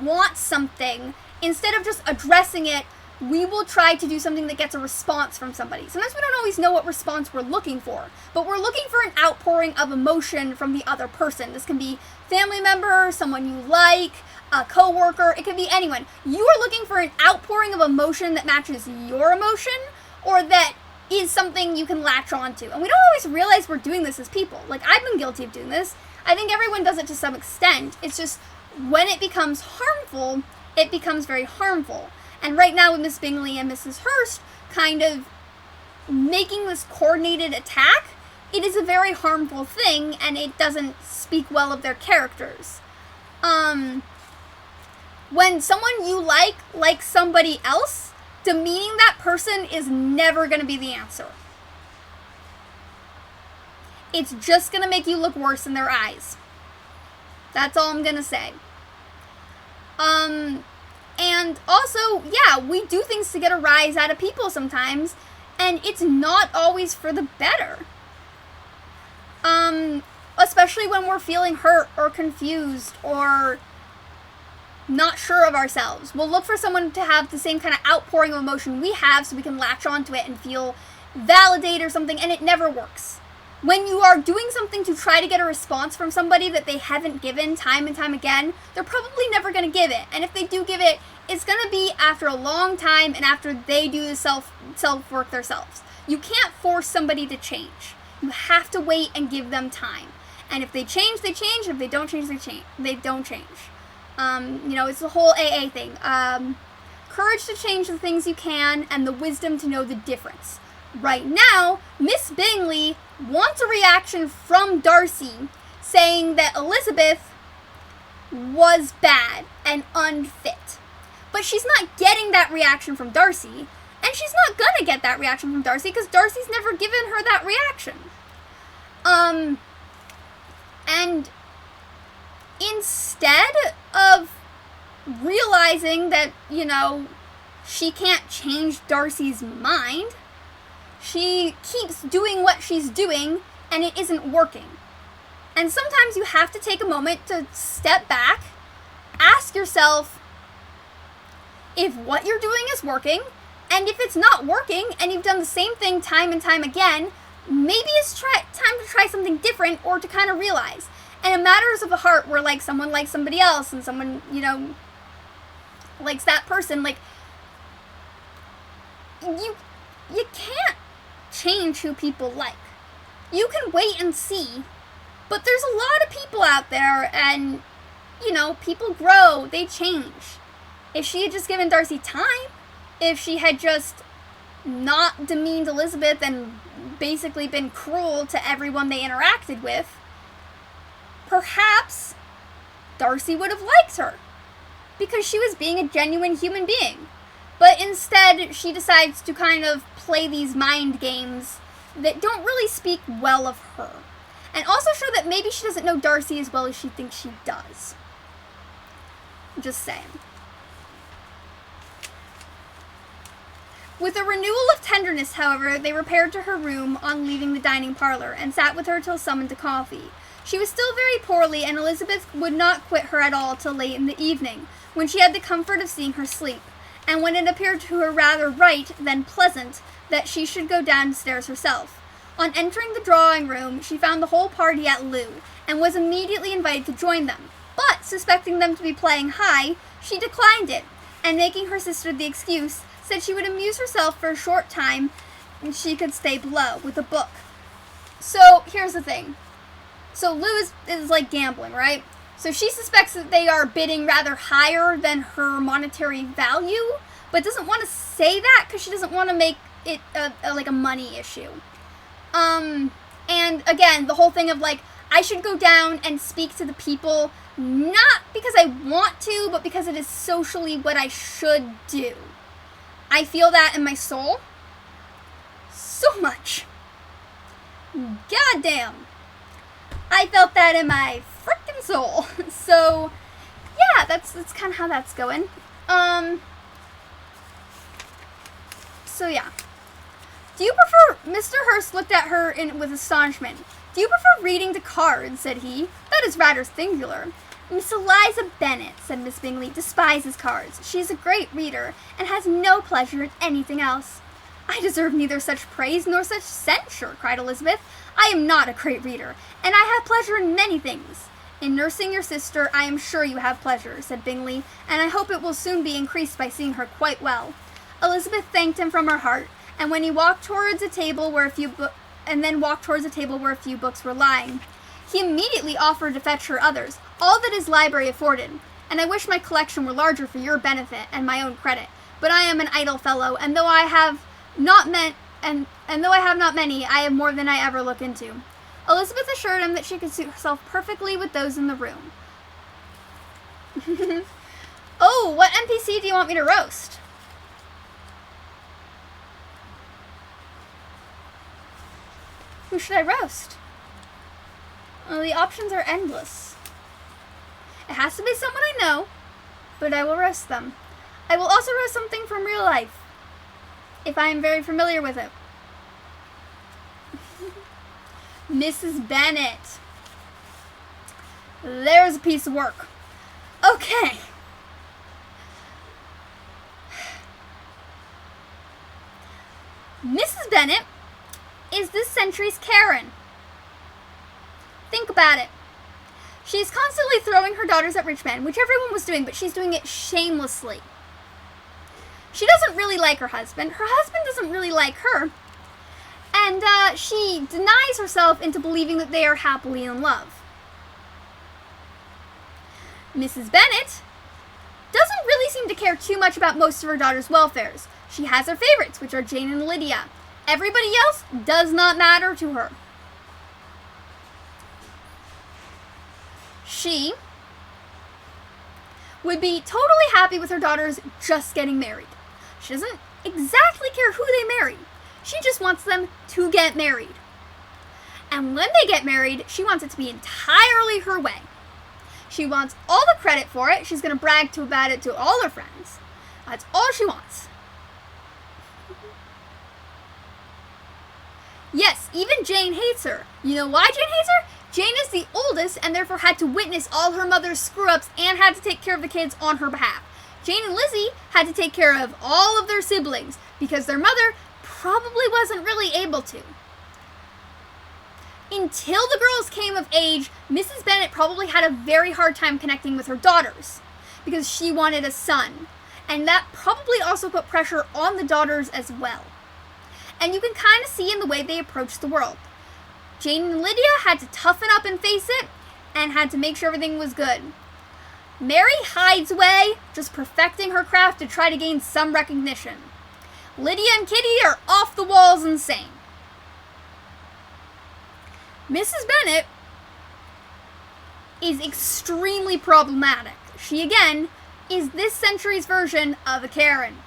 want something, instead of just addressing it, we will try to do something that gets a response from somebody. Sometimes we don't always know what response we're looking for, but we're looking for an outpouring of emotion from the other person. This can be family member, someone you like, a coworker, it could be anyone. You are looking for an outpouring of emotion that matches your emotion, or that is something you can latch onto. And we don't always realize we're doing this as people. Like, I've been guilty of doing this. I think everyone does it to some extent. It's just, when it becomes harmful, it becomes very harmful. And right now with Miss Bingley and Mrs. Hurst kind of making this coordinated attack, it is a very harmful thing, and it doesn't speak well of their characters. When someone you like somebody else, demeaning that person is never going to be the answer. It's just going to make you look worse in their eyes. That's all I'm gonna say. And also, yeah, we do things to get a rise out of people sometimes, and it's not always for the better. Especially when we're feeling hurt or confused or not sure of ourselves. We'll look for someone to have the same kind of outpouring of emotion we have so we can latch onto it and feel validated or something, and it never works. When you are doing something to try to get a response from somebody that they haven't given time and time again, they're probably never going to give it. And if they do give it, it's going to be after a long time and after they do the self-work themselves. You can't force somebody to change. You have to wait and give them time. And if they change, they change. If they don't change, they don't change. It's the whole AA thing. Courage to change the things you can and the wisdom to know the difference. Right now, Miss Bingley wants a reaction from Darcy saying that Elizabeth was bad and unfit. But she's not getting that reaction from Darcy, and she's not gonna get that reaction from Darcy because Darcy's never given her that reaction. And instead of realizing that, she can't change Darcy's mind, she keeps doing what she's doing, and it isn't working. And sometimes you have to take a moment to step back, ask yourself if what you're doing is working, and if it's not working, and you've done the same thing time and time again, maybe it's time to try something different or to kind of realize. And in matters of the heart where, someone likes somebody else and someone, likes that person, you can't change who people like. You can wait and see, but there's a lot of people out there, and people grow, they change. If she had just given Darcy time, if she had just not demeaned Elizabeth and basically been cruel to everyone they interacted with, perhaps Darcy would have liked her because she was being a genuine human being. But instead, she decides to kind of play these mind games that don't really speak well of her. And also show that maybe she doesn't know Darcy as well as she thinks she does. Just saying. With a renewal of tenderness, however, they repaired to her room on leaving the dining parlor, and sat with her till summoned to coffee. She was still very poorly, and Elizabeth would not quit her at all till late in the evening, when she had the comfort of seeing her sleep, and when it appeared to her rather right than pleasant that she should go downstairs herself. On entering the drawing-room, she found the whole party at loo, and was immediately invited to join them, but, suspecting them to be playing high, she declined it, and making her sister the excuse, said she would amuse herself for a short time, and she could stay below with a book. So, here's the thing. So, Lou is like gambling, right? So she suspects that they are bidding rather higher than her monetary value, but doesn't want to say that because she doesn't want to make it a money issue. And again, the whole thing of I should go down and speak to the people, not because I want to, but because it is socially what I should do. I feel that in my soul so much. Goddamn. I felt that in my frickin' soul. So, yeah, that's kind of how that's going. So yeah. Do you prefer... Mr. Hurst looked at her with astonishment. Do you prefer reading to cards, said he. That is rather singular. Miss Eliza Bennet, said Miss Bingley, despises cards. She is a great reader, and has no pleasure in anything else. I deserve neither such praise nor such censure, cried Elizabeth. I am not a great reader, and I have pleasure in many things. In nursing your sister, I am sure you have pleasure, said Bingley, and I hope it will soon be increased by seeing her quite well. Elizabeth thanked him from her heart, and when he walked towards a table where a few books were lying, he immediately offered to fetch her others, all that his library afforded, and I wish my collection were larger for your benefit and my own credit. But I am an idle fellow, and though I have not many, I have more than I ever look into. Elizabeth assured him that she could suit herself perfectly with those in the room. Oh, what NPC do you want me to roast? Who should I roast? Well, the options are endless. It has to be someone I know, but I will roast them. I will also roast something from real life, if I am very familiar with it. Mrs. Bennet. There's a piece of work. Okay. Mrs. Bennet is this century's Karen. Think about it. She's constantly throwing her daughters at rich men, which everyone was doing, but she's doing it shamelessly. She doesn't really like her husband. Her husband doesn't really like her. And she denies herself into believing that they are happily in love. Mrs. Bennet doesn't really seem to care too much about most of her daughters' welfares. She has her favorites, which are Jane and Lydia. Everybody else does not matter to her. She would be totally happy with her daughters just getting married. She doesn't exactly care who they marry. She just wants them to get married. And when they get married, she wants it to be entirely her way. She wants all the credit for it. She's going to brag about it to all her friends. That's all she wants. Yes, even Jane hates her. You know why Jane hates her? Jane is the oldest and therefore had to witness all her mother's screw-ups and had to take care of the kids on her behalf. Jane and Lizzie had to take care of all of their siblings because their mother probably wasn't really able to. Until the girls came of age, Mrs. Bennet probably had a very hard time connecting with her daughters because she wanted a son. And that probably also put pressure on the daughters as well. And you can kind of see in the way they approached the world. Jane and Lydia had to toughen up and face it and had to make sure everything was good. Mary hides away, just perfecting her craft to try to gain some recognition. Lydia and Kitty are off the walls insane. Mrs. Bennet is extremely problematic. She, again, is this century's version of a Karen.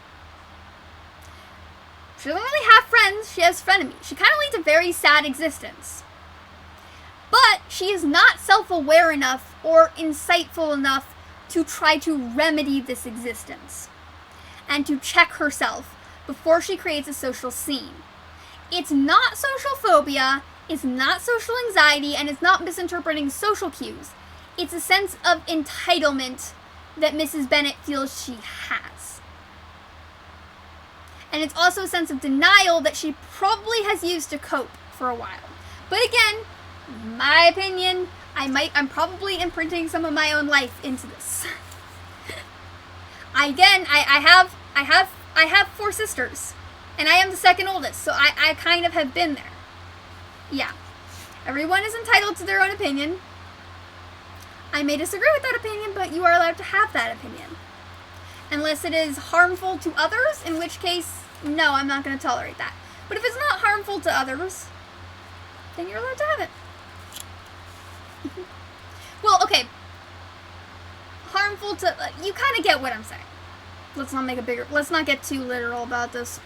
She doesn't really have friends, she has frenemies. She kind of leads a very sad existence. But she is not self-aware enough or insightful enough to try to remedy this existence and to check herself before she creates a social scene. It's not social phobia, it's not social anxiety, and it's not misinterpreting social cues. It's a sense of entitlement that Mrs. Bennet feels she has. And it's also a sense of denial that she probably has used to cope for a while. But again, my opinion, I'm probably imprinting some of my own life into this. I have 4 sisters, and I am the second oldest, so I kind of have been there. Yeah. Everyone is entitled to their own opinion. I may disagree with that opinion, but you are allowed to have that opinion. Unless it is harmful to others, in which case, no, I'm not going to tolerate that. But if it's not harmful to others, then you're allowed to have it. Well, okay. Harmful to, you kind of get what I'm saying. Let's not get too literal about this.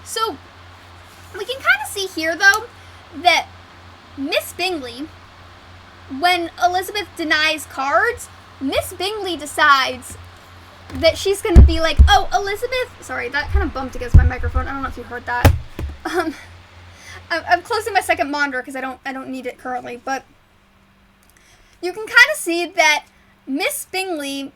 So, we can kind of see here, though, that Miss Bingley, when Elizabeth denies cards, Miss Bingley decides that she's going to be like, oh, Elizabeth, sorry, that kind of bumped against my microphone. I don't know if you heard that. I'm closing my second monitor because I don't need it currently, but you can kind of see that Miss Bingley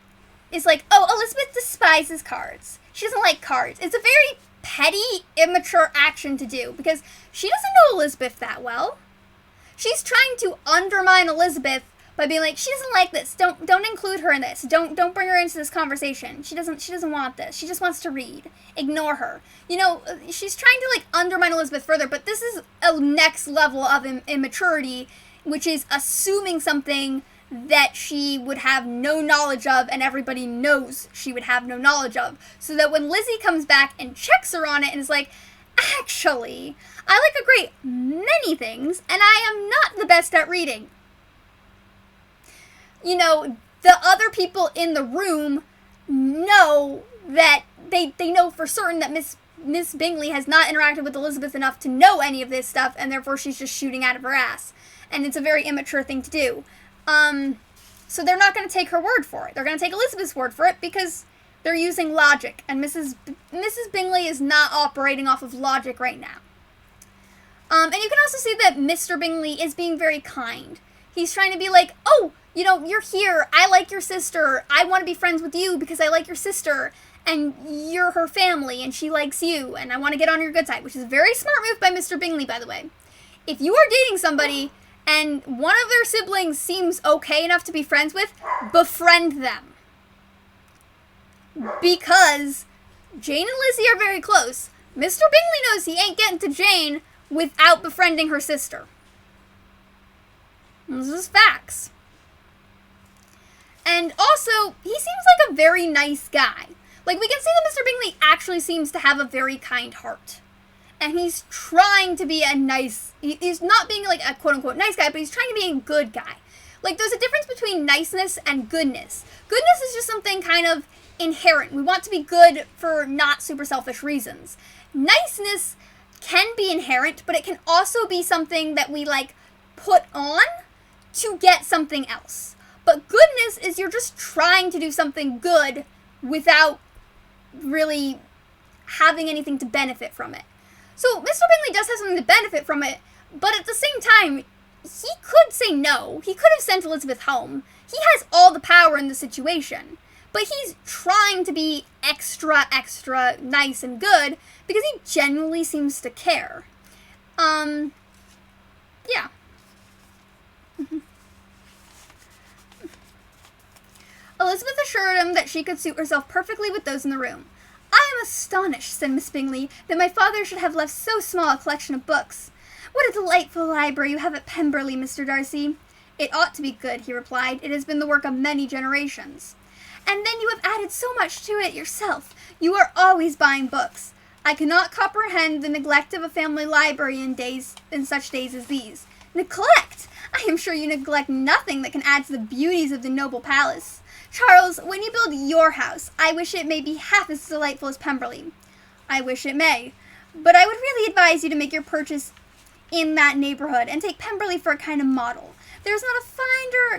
is like, oh, Elizabeth despises cards. She doesn't like cards. It's a very petty, immature action to do because she doesn't know Elizabeth that well. She's trying to undermine Elizabeth by being like, she doesn't like this. Don't include her in this. Don't bring her into this conversation. She doesn't want this. She just wants to read. Ignore her. You know, she's trying to like undermine Elizabeth further, but this is a next level of immaturity, which is assuming something that she would have no knowledge of and everybody knows she would have no knowledge of. So that when Lizzie comes back and checks her on it and is like, actually, I like a great many things and I am not the best at reading. You know, the other people in the room know that they know for certain that Miss Bingley has not interacted with Elizabeth enough to know any of this stuff, and therefore she's just shooting out of her ass. And it's a very immature thing to do. So they're not going to take her word for it. They're going to take Elizabeth's word for it because they're using logic, and Mrs. Bingley is not operating off of logic right now. And you can also see that Mr. Bingley is being very kind. He's trying to be like, oh, you're here. I like your sister. I want to be friends with you because I like your sister, and you're her family, and she likes you, and I want to get on your good side, which is a very smart move by Mr. Bingley, by the way. If you are dating somebody and one of their siblings seems okay enough to be friends with, befriend them. Because Jane and Lizzie are very close. Mr. Bingley knows he ain't getting to Jane without befriending her sister. This is facts. And also, he seems like a very nice guy. Like, we can see that Mr. Bingley actually seems to have a very kind heart. And he's trying to be a nice... He's not being, like, a quote-unquote nice guy, but he's trying to be a good guy. Like, there's a difference between niceness and goodness. Goodness is just something kind of inherent. We want to be good for not super selfish reasons. Niceness can be inherent, but it can also be something that we, like, put on to get something else. But goodness is you're just trying to do something good without really having anything to benefit from it. So Mr. Bingley does have something to benefit from it, but at the same time, he could say no. He could have sent Elizabeth home. He has all the power in the situation. But he's trying to be extra nice and good because he genuinely seems to care. Yeah. Elizabeth assured him that she could suit herself perfectly with those in the room. I am astonished, said Miss Bingley, that my father should have left so small a collection of books. What a delightful library you have at Pemberley, Mr. Darcy. It ought to be good, he replied. It has been the work of many generations. And then you have added so much to it yourself. You are always buying books. I cannot comprehend the neglect of a family library in such days as these. Neglect! I am sure you neglect nothing that can add to the beauties of the noble palace. Charles, when you build your house, I wish it may be half as delightful as Pemberley. I wish it may. But I would really advise you to make your purchase in that neighborhood and take Pemberley for a kind of model. There is not a finer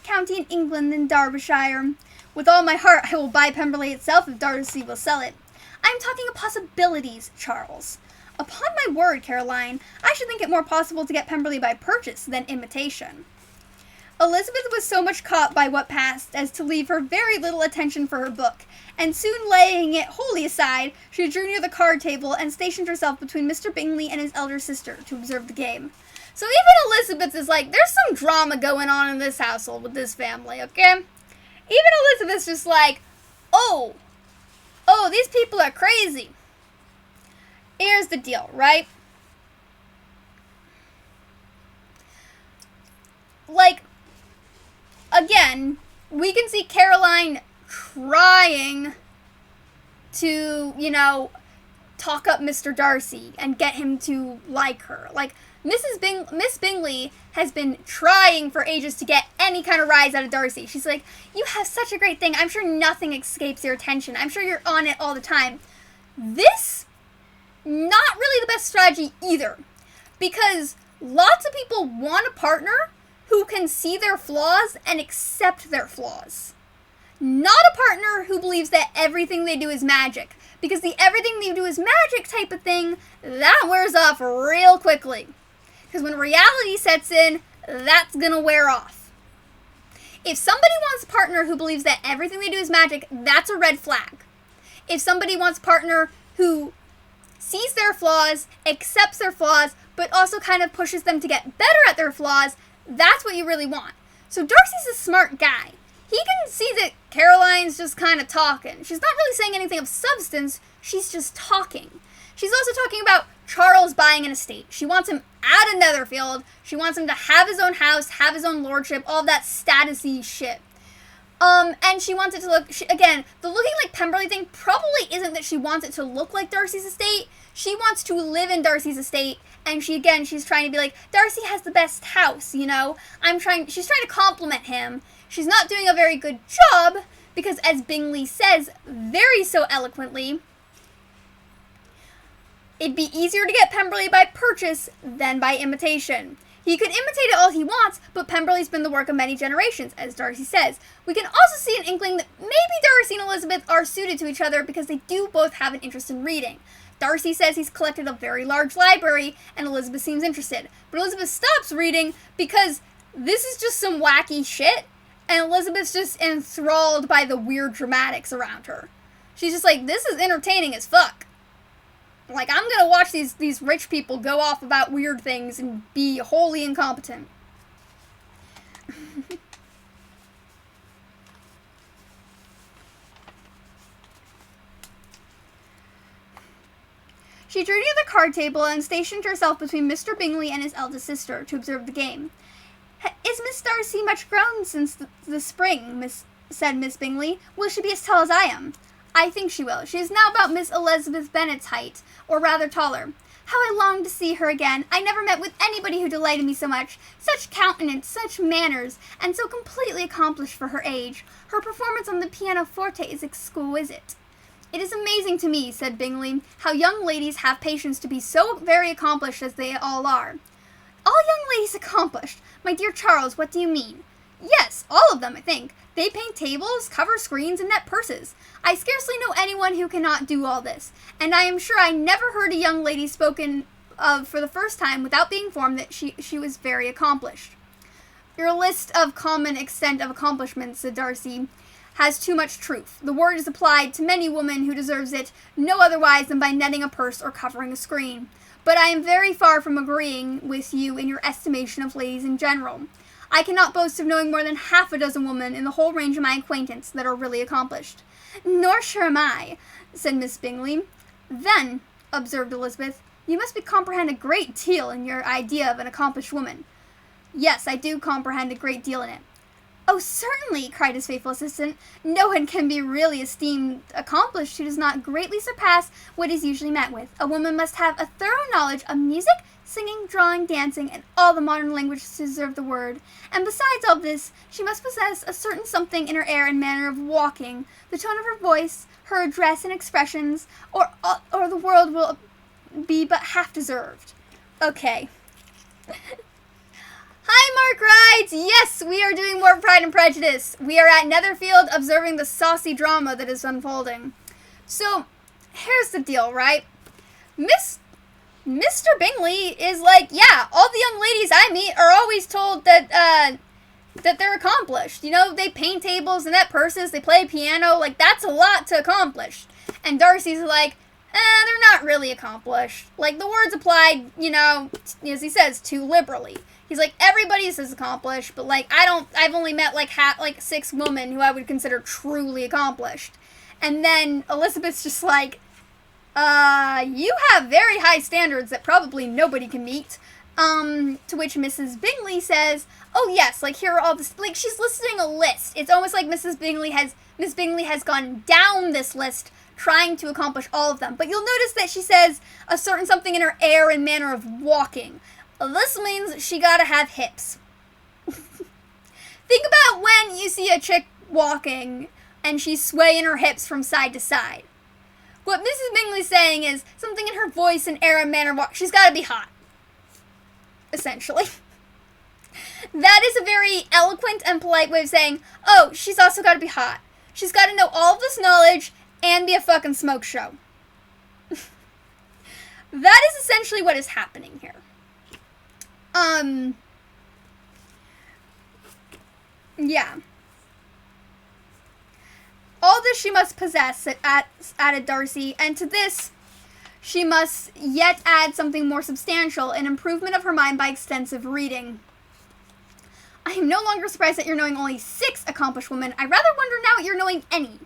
county in England than Derbyshire. With all my heart, I will buy Pemberley itself if Darcy will sell it. I am talking of possibilities, Charles. Upon my word, Caroline, I should think it more possible to get Pemberley by purchase than imitation. Elizabeth was so much caught by what passed as to leave her very little attention for her book, and soon laying it wholly aside, she drew near the card table and stationed herself between Mr. Bingley and his elder sister to observe the game. So even Elizabeth is like, there's some drama going on in this household with this family, okay? Even Elizabeth's just like, oh, these people are crazy. Here's the deal, right? Like, again, we can see Caroline trying to, talk up Mr. Darcy and get him to like her. Like, Miss Bingley has been trying for ages to get any kind of rise out of Darcy. She's like, you have such a great thing. I'm sure nothing escapes your attention. I'm sure you're on it all the time. This, not really the best strategy either. Because lots of people want a partner who can see their flaws and accept their flaws. Not a partner who believes that everything they do is magic. Because the everything they do is magic type of thing, that wears off real quickly. Because when reality sets in, that's gonna wear off. If somebody wants a partner who believes that everything they do is magic, that's a red flag. If somebody wants a partner who sees their flaws, accepts their flaws, but also kind of pushes them to get better at their flaws, that's what you really want. So Darcy's a smart guy. He can see that Caroline's just kind of talking. She's not really saying anything of substance, she's just talking. She's also talking about Charles buying an estate. She wants him out of Netherfield. She wants him to have his own house, have his own lordship, all that statusy shit. And she wants it to look, again, the looking like Pemberley thing probably isn't that she wants it to look like Darcy's estate. She wants to live in Darcy's estate, and she's trying to be like, Darcy has the best house, she's trying to compliment him. She's not doing a very good job, because as Bingley says very so eloquently, it'd be easier to get Pemberley by purchase than by imitation. He could imitate it all he wants, but Pemberley's been the work of many generations, as Darcy says. We can also see an inkling that maybe Darcy and Elizabeth are suited to each other because they do both have an interest in reading. Darcy says he's collected a very large library, and Elizabeth seems interested. But Elizabeth stops reading because this is just some wacky shit, and Elizabeth's just enthralled by the weird dramatics around her. She's just like, this is entertaining as fuck. Like, I'm gonna watch these rich people go off about weird things and be wholly incompetent. She drew near the card table and stationed herself between Mr. Bingley and his eldest sister to observe the game. "Is Miss Darcy much grown since the spring?" said Miss Bingley. "Will she be as tall as I am?" "I think she will. She is now about Miss Elizabeth Bennet's height, or rather taller. How I long to see her again. I never met with anybody who delighted me so much. Such countenance, such manners, and so completely accomplished for her age. Her performance on the pianoforte is exquisite." "It is amazing to me," said Bingley, "how young ladies have patience to be so very accomplished as they all are." "All young ladies accomplished? My dear Charles, what do you mean?" "Yes, all of them, I think. They paint tables, cover screens, and net purses. I scarcely know anyone who cannot do all this, and I am sure I never heard a young lady spoken of for the first time without being informed that she was very accomplished." "Your list of common extent of accomplishments," said Darcy, "has too much truth. The word is applied to many women who deserves it no otherwise than by netting a purse or covering a screen. But I am very far from agreeing with you in your estimation of ladies in general. I cannot boast of knowing more than half a dozen women in the whole range of my acquaintance that are really accomplished." "Nor sure am I," said Miss Bingley. "Then," observed Elizabeth, "you must comprehend a great deal in your idea of an accomplished woman." "Yes, I do comprehend a great deal in it." "Oh, certainly," cried his faithful assistant. "No one can be really esteemed accomplished who does not greatly surpass what is usually met with. A woman must have a thorough knowledge of music, singing, drawing, dancing, and all the modern languages to deserve the word. And besides all this, she must possess a certain something in her air and manner of walking, the tone of her voice, her address and expressions, or the world will be but half deserved." Okay. Hi, Mark Rides! Yes, we are doing more Pride and Prejudice. We are at Netherfield observing the saucy drama that is unfolding. So, here's the deal, right? Mr. Bingley is like, yeah, all the young ladies I meet are always told that they're accomplished. You know, they paint tables and net purses, they play piano, like, that's a lot to accomplish. And Darcy's like, they're not really accomplished. Like, the word's applied, you know, as he says, too liberally. He's like, everybody says accomplished, but, like, I've only met, like, 6 women who I would consider truly accomplished. And then Elizabeth's just like, you have very high standards that probably nobody can meet. To which Mrs. Bingley says, oh, yes, like, here are all this, like, she's listing a list. It's almost like Miss Bingley has gone down this list trying to accomplish all of them. But you'll notice that she says a certain something in her air and manner of walking. This means she gotta have hips. Think about when you see a chick walking and she's swaying her hips from side to side. What Mrs. Bingley's saying is something in her voice and air and manner of walk. She's gotta be hot. Essentially. That is a very eloquent and polite way of saying, oh, she's also gotta be hot. She's gotta know all of this knowledge and be a fucking smoke show. That is essentially what is happening here. Yeah. All this she must possess, added Darcy, and to this she must yet add something more substantial, an improvement of her mind by extensive reading. I am no longer surprised that you're knowing only 6 accomplished women. I rather wonder now that you're knowing any.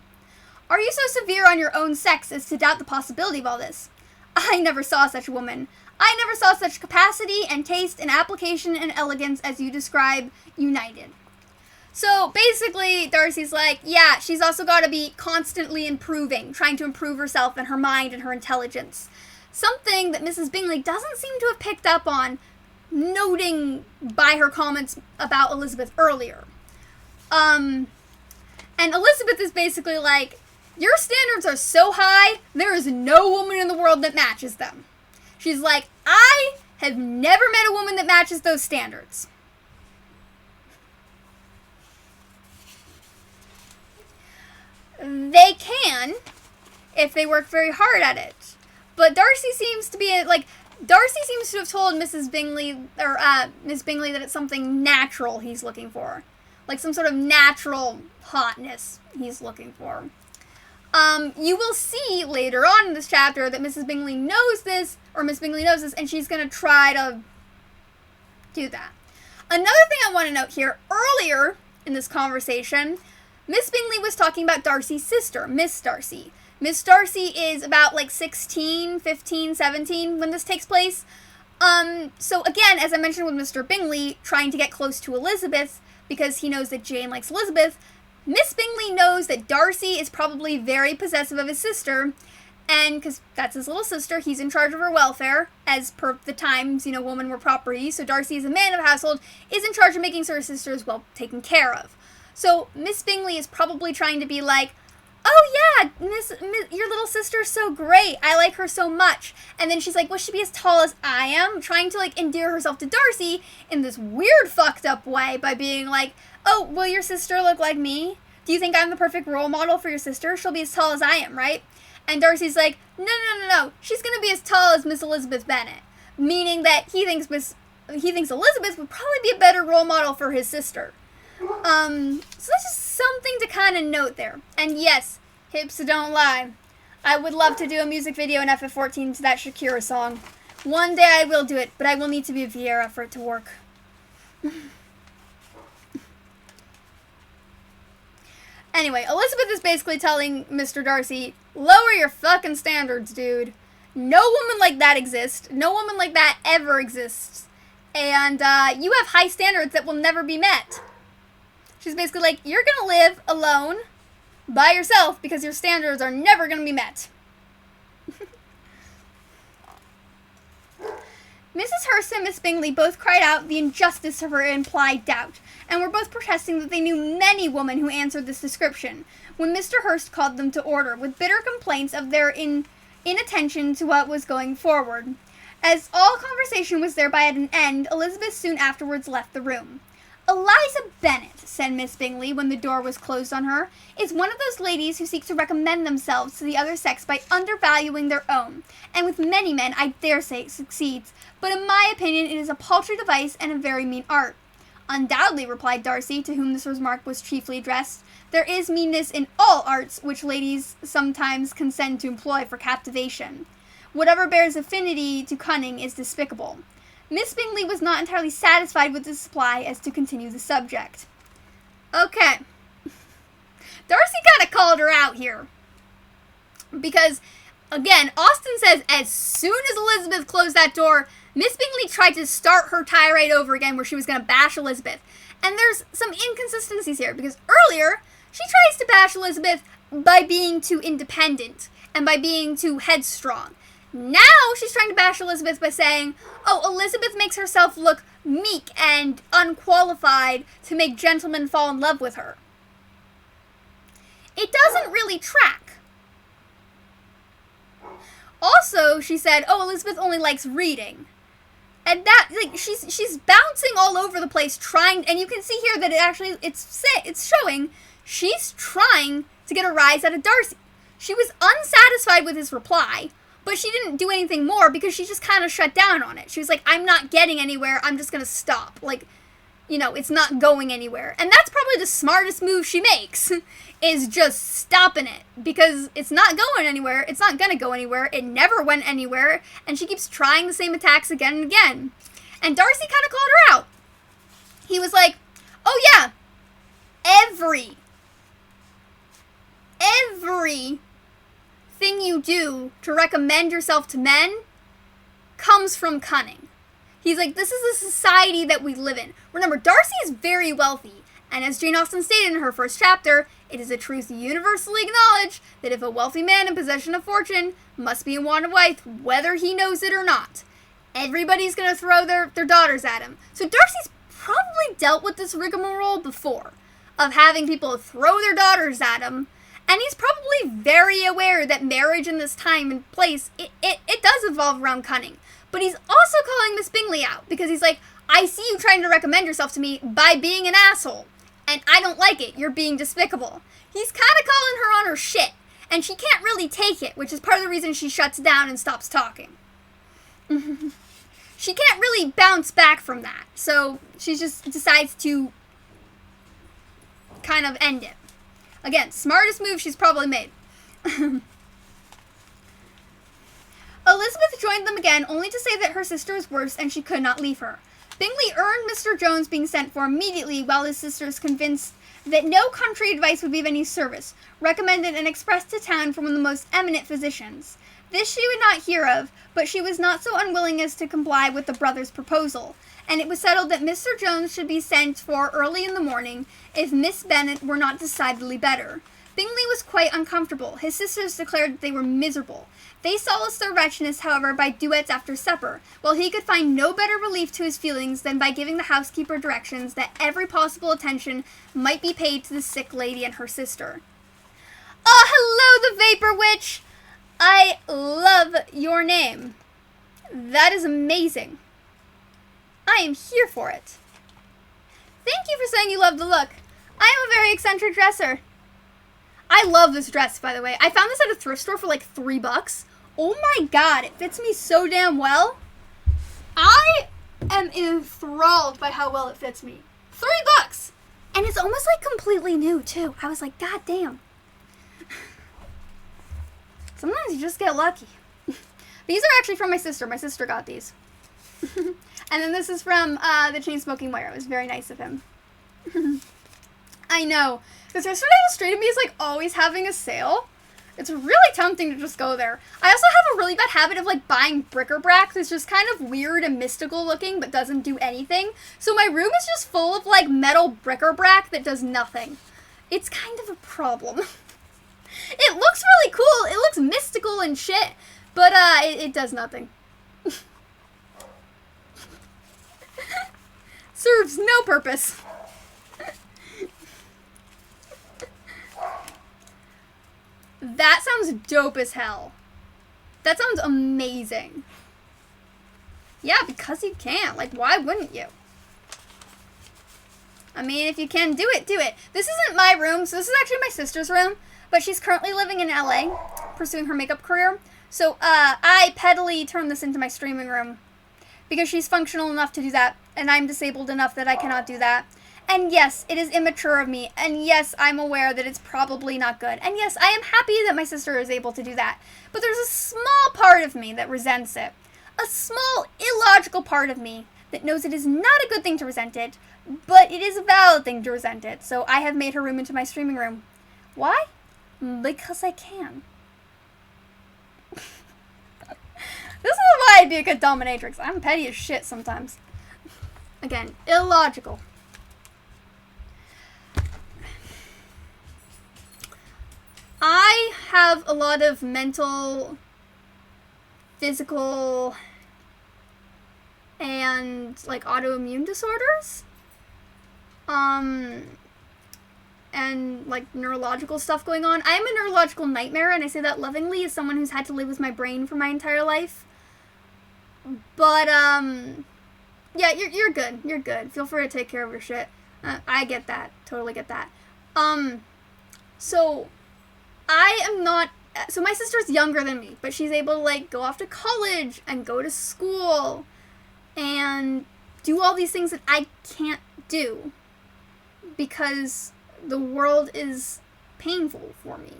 Are you so severe on your own sex as to doubt the possibility of all this? I never saw such a woman. I never saw such capacity and taste and application and elegance as you describe united. So basically, Darcy's like, yeah, she's also got to be constantly improving, trying to improve herself and her mind and her intelligence. Something that Mrs. Bingley doesn't seem to have picked up on, noting by her comments about Elizabeth earlier. And Elizabeth is basically like, your standards are so high, there is no woman in the world that matches them. She's like, I have never met a woman that matches those standards. They can, if they work very hard at it. But Darcy seems to have told Mrs. Bingley, or Miss Bingley, that it's something natural he's looking for. Like some sort of natural hotness he's looking for. You will see later on in this chapter that Mrs. Bingley knows this, or Miss Bingley knows this, and she's going to try to do that. Another thing I want to note here, earlier in this conversation, Miss Bingley was talking about Darcy's sister, Miss Darcy. Miss Darcy is about like 16, 15, 17 when this takes place. So again, as I mentioned with Mr. Bingley, trying to get close to Elizabeth because he knows that Jane likes Elizabeth, Miss Bingley knows that Darcy is probably very possessive of his sister, and because that's his little sister, he's in charge of her welfare, as per the times, women were property, so Darcy, as a man of household, is in charge of making sure her sister is well taken care of. So Miss Bingley is probably trying to be like, oh yeah, Miss, your little sister's so great, I like her so much. And then she's like, will she be as tall as I am? Trying to endear herself to Darcy in this weird fucked up way by being like, oh, will your sister look like me? Do you think I'm the perfect role model for your sister? She'll be as tall as I am, right? And Darcy's like, no, she's gonna be as tall as Miss Elizabeth Bennet. Meaning that he thinks Elizabeth would probably be a better role model for his sister. So that's just something to kind of note there. And yes, hips don't lie. I would love to do a music video in FF14 to that Shakira song. One day I will do it, but I will need to be a Vieira for it to work. Anyway, Elizabeth is basically telling Mr. Darcy, lower your fucking standards, dude. No woman like that exists. No woman like that ever exists. And you have high standards that will never be met. She's basically like, you're going to live alone by yourself because your standards are never going to be met. Mrs. Hurst and Miss Bingley both cried out the injustice of her implied doubt, and were both protesting that they knew many women who answered this description, when Mr. Hurst called them to order, with bitter complaints of their inattention to what was going forward. As all conversation was thereby at an end, Elizabeth soon afterwards left the room. Eliza Bennet, said Miss Bingley when the door was closed on her, is one of those ladies who seek to recommend themselves to the other sex by undervaluing their own, and with many men I dare say succeeds, but in my opinion it is a paltry device and a very mean art. Undoubtedly, replied Darcy, to whom this remark was chiefly addressed, there is meanness in all arts which ladies sometimes consent to employ for captivation. Whatever bears affinity to cunning is despicable. Miss Bingley was not entirely satisfied with this reply as to continue the subject. Okay. Darcy kind of called her out here. Because, again, Austen says as soon as Elizabeth closed that door, Miss Bingley tried to start her tirade over again where she was going to bash Elizabeth. And there's some inconsistencies here, because earlier, she tries to bash Elizabeth by being too independent and by being too headstrong. Now she's trying to bash Elizabeth by saying, oh, Elizabeth makes herself look meek and unqualified to make gentlemen fall in love with her. It doesn't really track. Also, she said, oh, Elizabeth only likes reading. And that, she's bouncing all over the place trying, and you can see here that it's showing she's trying to get a rise out of Darcy. She was unsatisfied with his reply, but she didn't do anything more because she just kind of shut down on it. She was like, I'm not getting anywhere. I'm just going to stop. It's not going anywhere. And that's probably the smartest move she makes, is just stopping it. Because it's not going anywhere. It's not going to go anywhere. It never went anywhere. And she keeps trying the same attacks again and again. And Darcy kind of called her out. He was like, oh yeah, every thing you do to recommend yourself to men comes from cunning. He's like, this is the society that we live in. Remember, Darcy is very wealthy, and as Jane Austen stated in her first chapter, it is a truth universally acknowledged that if a wealthy man in possession of fortune must be in want of wife, whether he knows it or not, everybody's going to throw their daughters at him. So Darcy's probably dealt with this rigmarole before, of having people throw their daughters at him. And he's probably very aware that marriage in this time and place, it does evolve around cunning. But he's also calling Miss Bingley out because he's like, I see you trying to recommend yourself to me by being an asshole, and I don't like it. You're being despicable. He's kind of calling her on her shit, and she can't really take it, which is part of the reason she shuts down and stops talking. She can't really bounce back from that, so she just decides to kind of end it. Again, smartest move she's probably made. Elizabeth joined them again, only to say that her sister was worse and she could not leave her. Bingley earned Mr. Jones being sent for immediately, while his sisters, convinced that no country advice would be of any service, recommended and expressed to town from one of the most eminent physicians. This she would not hear of, but she was not so unwilling as to comply with the brothers' proposal, and it was settled that Mr. Jones should be sent for early in the morning, if Miss Bennet were not decidedly better. Bingley was quite uncomfortable. His sisters declared that they were miserable. They solaced their wretchedness, however, by duets after supper, while he could find no better relief to his feelings than by giving the housekeeper directions that every possible attention might be paid to the sick lady and her sister. Oh, hello, the Vapor Witch! I love your name. That is amazing. I am here for it. Thank you for saying you love the look. I am a very eccentric dresser. I love this dress, by the way. I found this at a thrift store for like $3. Oh my god, it fits me so damn well. I am enthralled by how well it fits me. $3! And it's almost like completely new, too. I was like, god damn. Sometimes you just get lucky. These are actually from my sister. My sister got these. And then this is from the Chainsmoking Wire. It was very nice of him. I know. This restaurant down the street of me is like always having a sale. It's really tempting to just go there. I also have a really bad habit of like buying bric-a-brac that's just kind of weird and mystical looking but doesn't do anything. So my room is just full of like metal bric-a-brac that does nothing. It's kind of a problem. It looks really cool. It looks mystical and shit, but it does nothing. Serves no purpose. That sounds dope as hell. That sounds amazing. Yeah, because you can. Like, why wouldn't you? I mean, if you can do it, do it. This isn't my room, so this is actually my sister's room, but she's currently living in LA, pursuing her makeup career. So, I pettily turned this into my streaming room because she's functional enough to do that, and I'm disabled enough that I cannot do that. And yes, it is immature of me, and yes, I'm aware that it's probably not good. And yes, I am happy that my sister is able to do that. But there's a small part of me that resents it. A small, illogical part of me that knows it is not a good thing to resent it, but it is a valid thing to resent it. So I have made her room into my streaming room. Why? Because I can. This is why I'd be a good dominatrix. I'm petty as shit sometimes. Again, illogical. I have a lot of mental, physical, and like autoimmune disorders. And like neurological stuff going on. I am a neurological nightmare, and I say that lovingly as someone who's had to live with my brain for my entire life. But yeah, you're good. You're good. Feel free to take care of your shit. I get that. Totally get that. So I am not, so my sister's younger than me, but she's able to like go off to college and go to school and do all these things that I can't do because the world is painful for me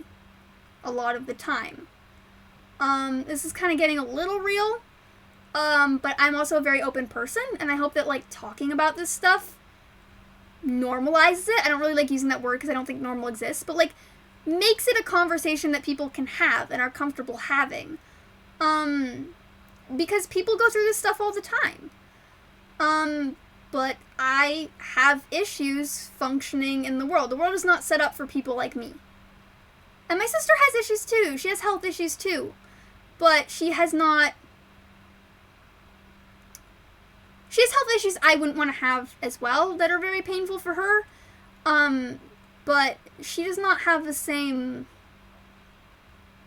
a lot of the time. This is kind of getting a little real, but I'm also a very open person, and I hope that like talking about this stuff normalizes it. I don't really like using that word because I don't think normal exists, but like makes it a conversation that people can have and are comfortable having. Because people go through this stuff all the time. But I have issues functioning in the world. The world is not set up for people like me. And my sister has issues too. She has health issues too. But she has not... She has health issues I wouldn't want to have as well that are very painful for her. But she does not have the same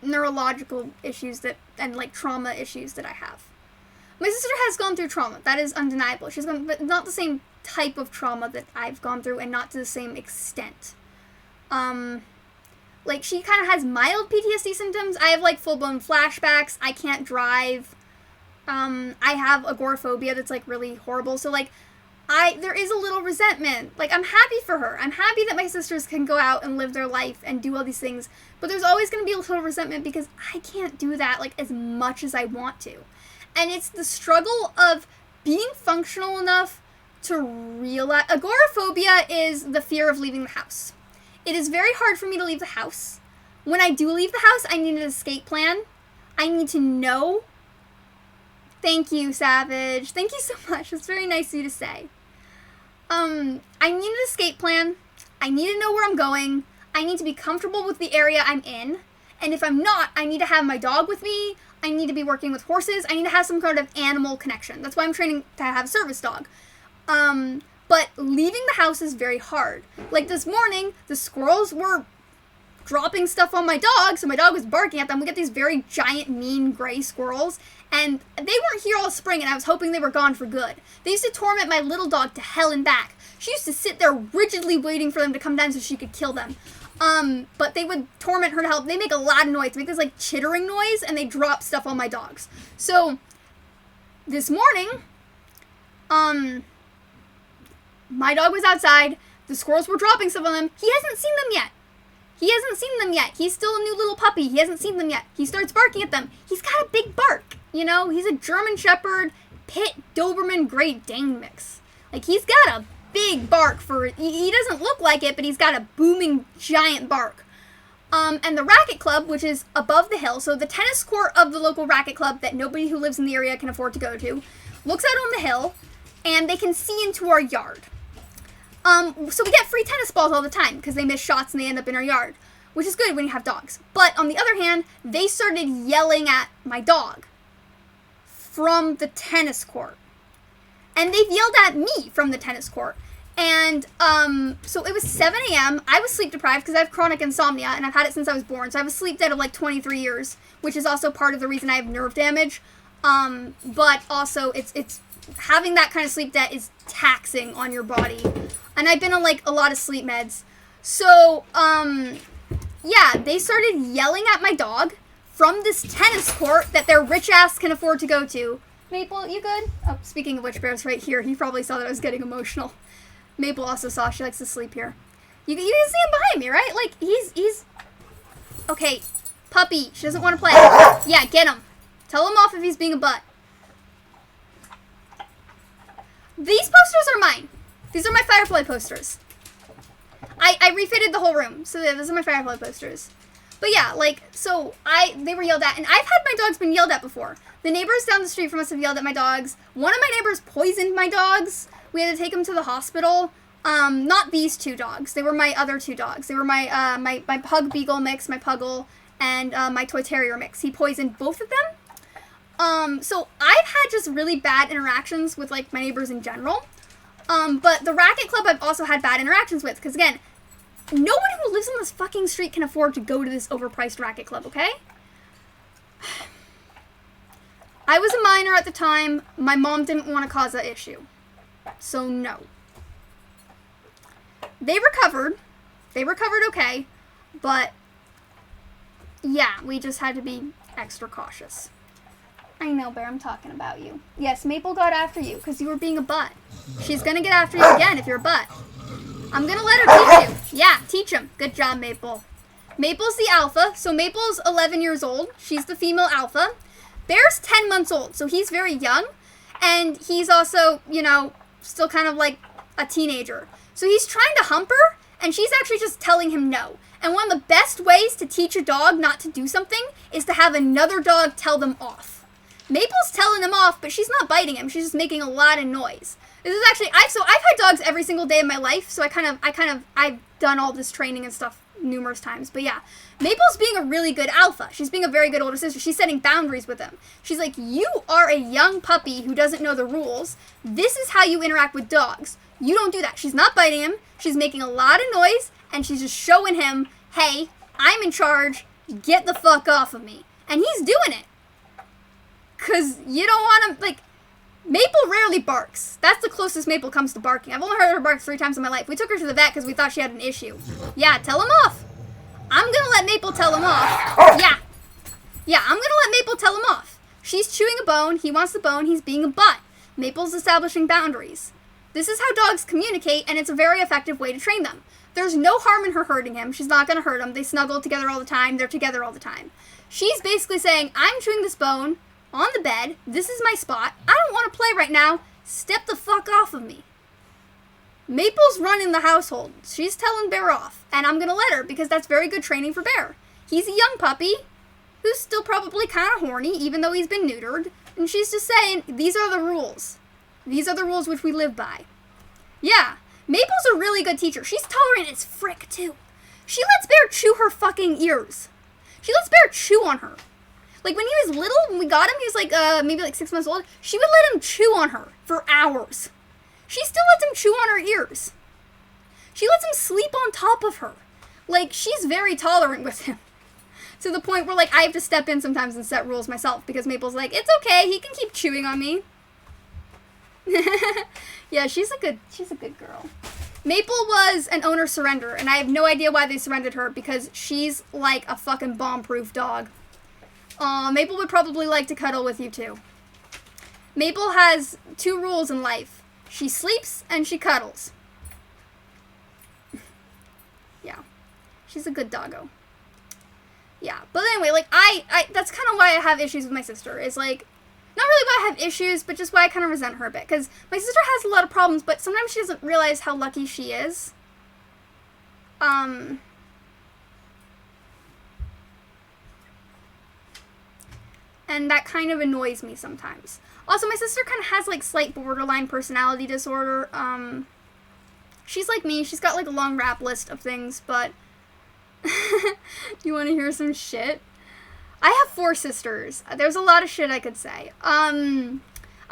neurological issues that, and like trauma issues that I have. My sister has gone through trauma. That is undeniable. She's gone, but not the same type of trauma that I've gone through, and not to the same extent. Like, she kind of has mild PTSD symptoms. I have, like, full-blown flashbacks. I can't drive. I have agoraphobia that's, like, really horrible. So, like, there is a little resentment. Like, I'm happy for her. I'm happy that my sisters can go out and live their life and do all these things. But there's always going to be a little resentment because I can't do that, like, as much as I want to. And it's the struggle of being functional enough to realize... Agoraphobia is the fear of leaving the house. It is very hard for me to leave the house. When I do leave the house, I need an escape plan. I need to know. Thank you, Savage. Thank you so much. It's very nice of you to say. I need an escape plan. I need to know where I'm going. I need to be comfortable with the area I'm in. And if I'm not, I need to have my dog with me. I need to be working with horses. I need to have some kind of animal connection. That's why I'm training to have a service dog. But leaving the house is very hard. Like this morning, the squirrels were dropping stuff on my dog, so my dog was barking at them. We get these very giant, mean, gray squirrels, and they weren't here all spring, and I was hoping they were gone for good. They used to torment my little dog to hell and back. She used to sit there rigidly waiting for them to come down so she could kill them. But they would torment her to hell. They make a lot of noise. They make this, like, chittering noise, and they drop stuff on my dogs. So, this morning, my dog was outside. The squirrels were dropping stuff on him. He hasn't seen them yet. He's still a new little puppy. He hasn't seen them yet. He starts barking at them. He's got a big bark, you know? He's a German Shepherd, Pit, Doberman, Great Dane mix. Like, he's got a big bark for... He doesn't look like it, but he's got a booming, giant bark. And the racket club, which is above the hill, so the tennis court of the local racket club that nobody who lives in the area can afford to go to, looks out on the hill, and they can see into our yard. So we get free tennis balls all the time because they miss shots and they end up in our yard, which is good when you have dogs. But on the other hand, they started yelling at my dog from the tennis court. And they've yelled at me from the tennis court. And so it was 7 a.m. I was sleep deprived because I have chronic insomnia and I've had it since I was born. So I have a sleep debt of like 23 years, which is also part of the reason I have nerve damage. But also it's having that kind of sleep debt is taxing on your body. And I've been on, like, a lot of sleep meds. So, yeah, they started yelling at my dog from this tennis court that their rich ass can afford to go to. Maple, you good? Oh, speaking of which, Bear's right here. He probably saw that I was getting emotional. Maple also saw she likes to sleep here. You can see him behind me, right? Like, he's... Okay, puppy. She doesn't want to play. Yeah, get him. Tell him off if he's being a butt. These posters are mine. These are my Firefly posters. I refitted the whole room, so yeah, those are my Firefly posters. But yeah, like, so they were yelled at, and I've had my dogs been yelled at before. The neighbors down the street from us have yelled at my dogs. One of my neighbors poisoned my dogs. We had to take them to the hospital. Not these two dogs. They were my other two dogs. They were my my pug beagle mix, my puggle, and my toy terrier mix. He poisoned both of them. So I've had just really bad interactions with, like, my neighbors in general. But the racket club I've also had bad interactions with, because again, nobody who lives on this fucking street can afford to go to this overpriced racket club, okay? I was a minor at the time. My mom didn't want to cause that issue. So no. They recovered. They recovered okay. But, yeah, we just had to be extra cautious. I know, Bear, I'm talking about you. Yes, Maple got after you because you were being a butt. She's going to get after you again if you're a butt. I'm going to let her teach you. Yeah, teach him. Good job, Maple. Maple's the alpha, so Maple's 11 years old. She's the female alpha. Bear's 10 months old, so he's very young. And he's also, you know, still kind of like a teenager. So he's trying to hump her, and she's actually just telling him no. And one of the best ways to teach a dog not to do something is to have another dog tell them off. Maple's telling him off, but she's not biting him. She's just making a lot of noise. This is actually, I've had dogs every single day of my life, so I've done all this training and stuff numerous times. But yeah, Maple's being a really good alpha. She's being a very good older sister. She's setting boundaries with him. She's like, you are a young puppy who doesn't know the rules. This is how you interact with dogs. You don't do that. She's not biting him. She's making a lot of noise, and she's just showing him, hey, I'm in charge. Get the fuck off of me. And he's doing it. Because you don't want him, like, Maple rarely barks. That's the closest Maple comes to barking. I've only heard her bark 3 times in my life. We took her to the vet because we thought she had an issue. Yeah, tell him off. I'm gonna let Maple tell him off. Yeah, I'm gonna let Maple tell him off. She's chewing a bone. He wants the bone. He's being a butt. Maple's establishing boundaries. This is how dogs communicate, and it's a very effective way to train them. There's no harm in her hurting him. She's not gonna hurt him. They snuggle together all the time. They're together all the time. She's basically saying, I'm chewing this bone on the bed. This is my spot. I don't want to play right now. Step the fuck off of me. Maple's running the household. She's telling Bear off, and I'm gonna let her because that's very good training for Bear. He's a young puppy who's still probably kind of horny, even though he's been neutered, and she's just saying, these are the rules. These are the rules which we live by. Yeah, Maple's a really good teacher. She's tolerant as frick, too. She lets Bear chew her fucking ears. She lets Bear chew on her. Like, when he was little, when we got him, he was like, maybe like 6 months old, she would let him chew on her for hours. She still lets him chew on her ears. She lets him sleep on top of her. Like, she's very tolerant with him. To the point where, like, I have to step in sometimes and set rules myself, because Maple's like, it's okay, he can keep chewing on me. Yeah, she's a good girl. Maple was an owner surrender, and I have no idea why they surrendered her, because she's like a fucking bomb-proof dog. Maple would probably like to cuddle with you, too. Maple has 2 rules in life. She sleeps and she cuddles. Yeah. She's a good doggo. Yeah. But anyway, like, I that's kind of why I have issues with my sister. Is, like, not really why I have issues, but just why I kind of resent her a bit. Because my sister has a lot of problems, but sometimes she doesn't realize how lucky she is. And that kind of annoys me sometimes. Also, my sister kind of has, like, slight borderline personality disorder. She's like me. She's got, like, a long rap list of things, but... You want to hear some shit? I have 4 sisters. There's a lot of shit I could say. Right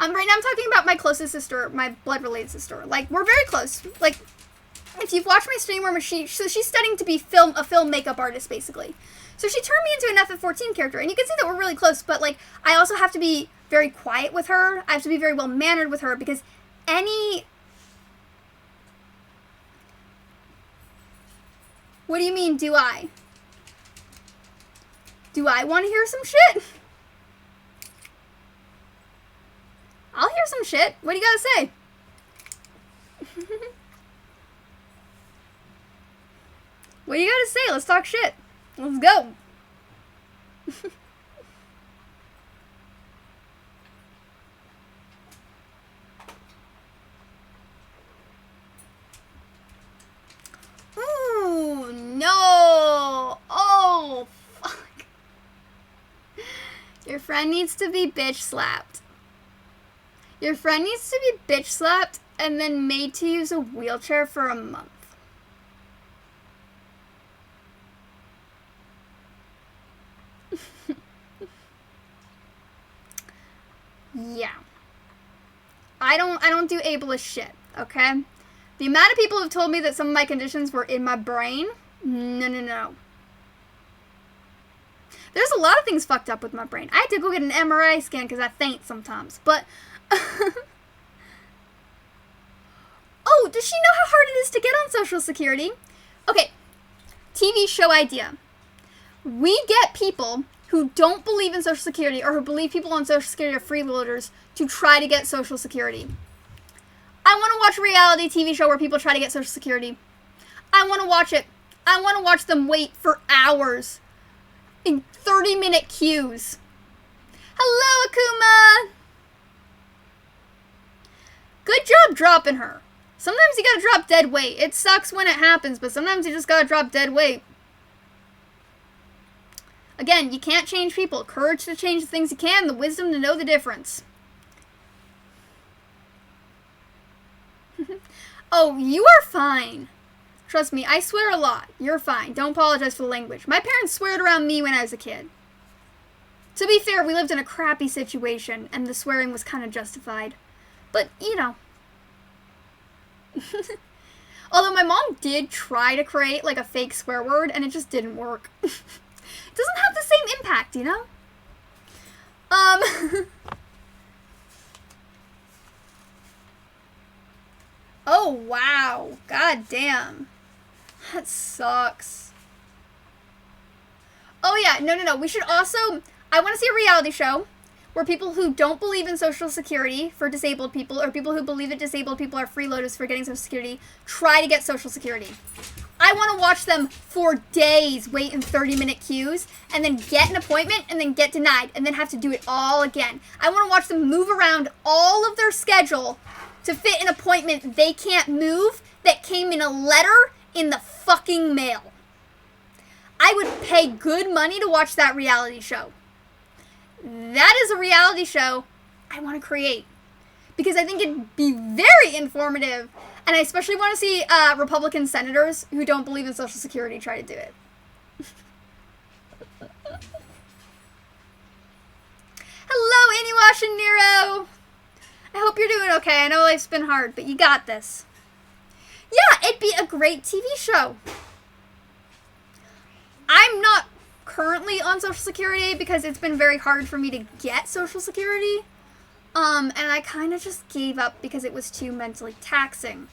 now I'm talking about my closest sister, my blood-related sister. Like, we're very close. Like, if you've watched my stream where so she's studying to be a film makeup artist, basically. So she turned me into an FF14 character, and you can see that we're really close, but, like, I also have to be very quiet with her. I have to be very well-mannered with her, because What do you mean, do I? Do I want to hear some shit? I'll hear some shit. What do you gotta say? What do you gotta say? Let's talk shit. Let's go. Ooh, no. Oh, fuck. Your friend needs to be bitch slapped. Your friend needs to be bitch slapped and then made to use a wheelchair for a month. Yeah. I don't do ableist shit, okay? The amount of people who have told me that some of my conditions were in my brain, no. There's a lot of things fucked up with my brain. I had to go get an MRI scan because I faint sometimes, but... Oh, does she know how hard it is to get on Social Security? Okay, TV show idea. We get people who don't believe in Social Security or who believe people on Social Security are freeloaders to try to get Social Security. I want to watch a reality TV show where people try to get Social Security. I want to watch it. I want to watch them wait for hours in 30-minute queues. Hello, Akuma! Good job dropping her. Sometimes you gotta drop dead weight. It sucks when it happens, but sometimes you just gotta drop dead weight. Again, you can't change people. Courage to change the things you can, the wisdom to know the difference. Oh, you are fine. Trust me, I swear a lot. You're fine. Don't apologize for the language. My parents sweared around me when I was a kid. To be fair, we lived in a crappy situation, and the swearing was kind of justified. But, you know. Although my mom did try to create, like, a fake swear word, and it just didn't work. It doesn't have the same impact, you know? Oh, wow. God damn. That sucks. Oh, yeah. No. We should also... I want to see a reality show where people who don't believe in Social Security for disabled people, or people who believe that disabled people are freeloaders for getting Social Security, try to get Social Security. I want to watch them for days wait in 30-minute queues, and then get an appointment, and then get denied, and then have to do it all again. I want to watch them move around all of their schedule to fit an appointment they can't move that came in a letter in the fucking mail. I would pay good money to watch that reality show. That is a reality show I want to create. Because I think it'd be very informative. And I especially want to see Republican senators who don't believe in Social Security try to do it. Hello, Annie Wash and Nero. I hope you're doing okay. I know life's been hard, but you got this. Yeah, it'd be a great TV show. I'm not currently on Social Security because it's been very hard for me to get Social Security. And I kind of just gave up because it was too mentally taxing.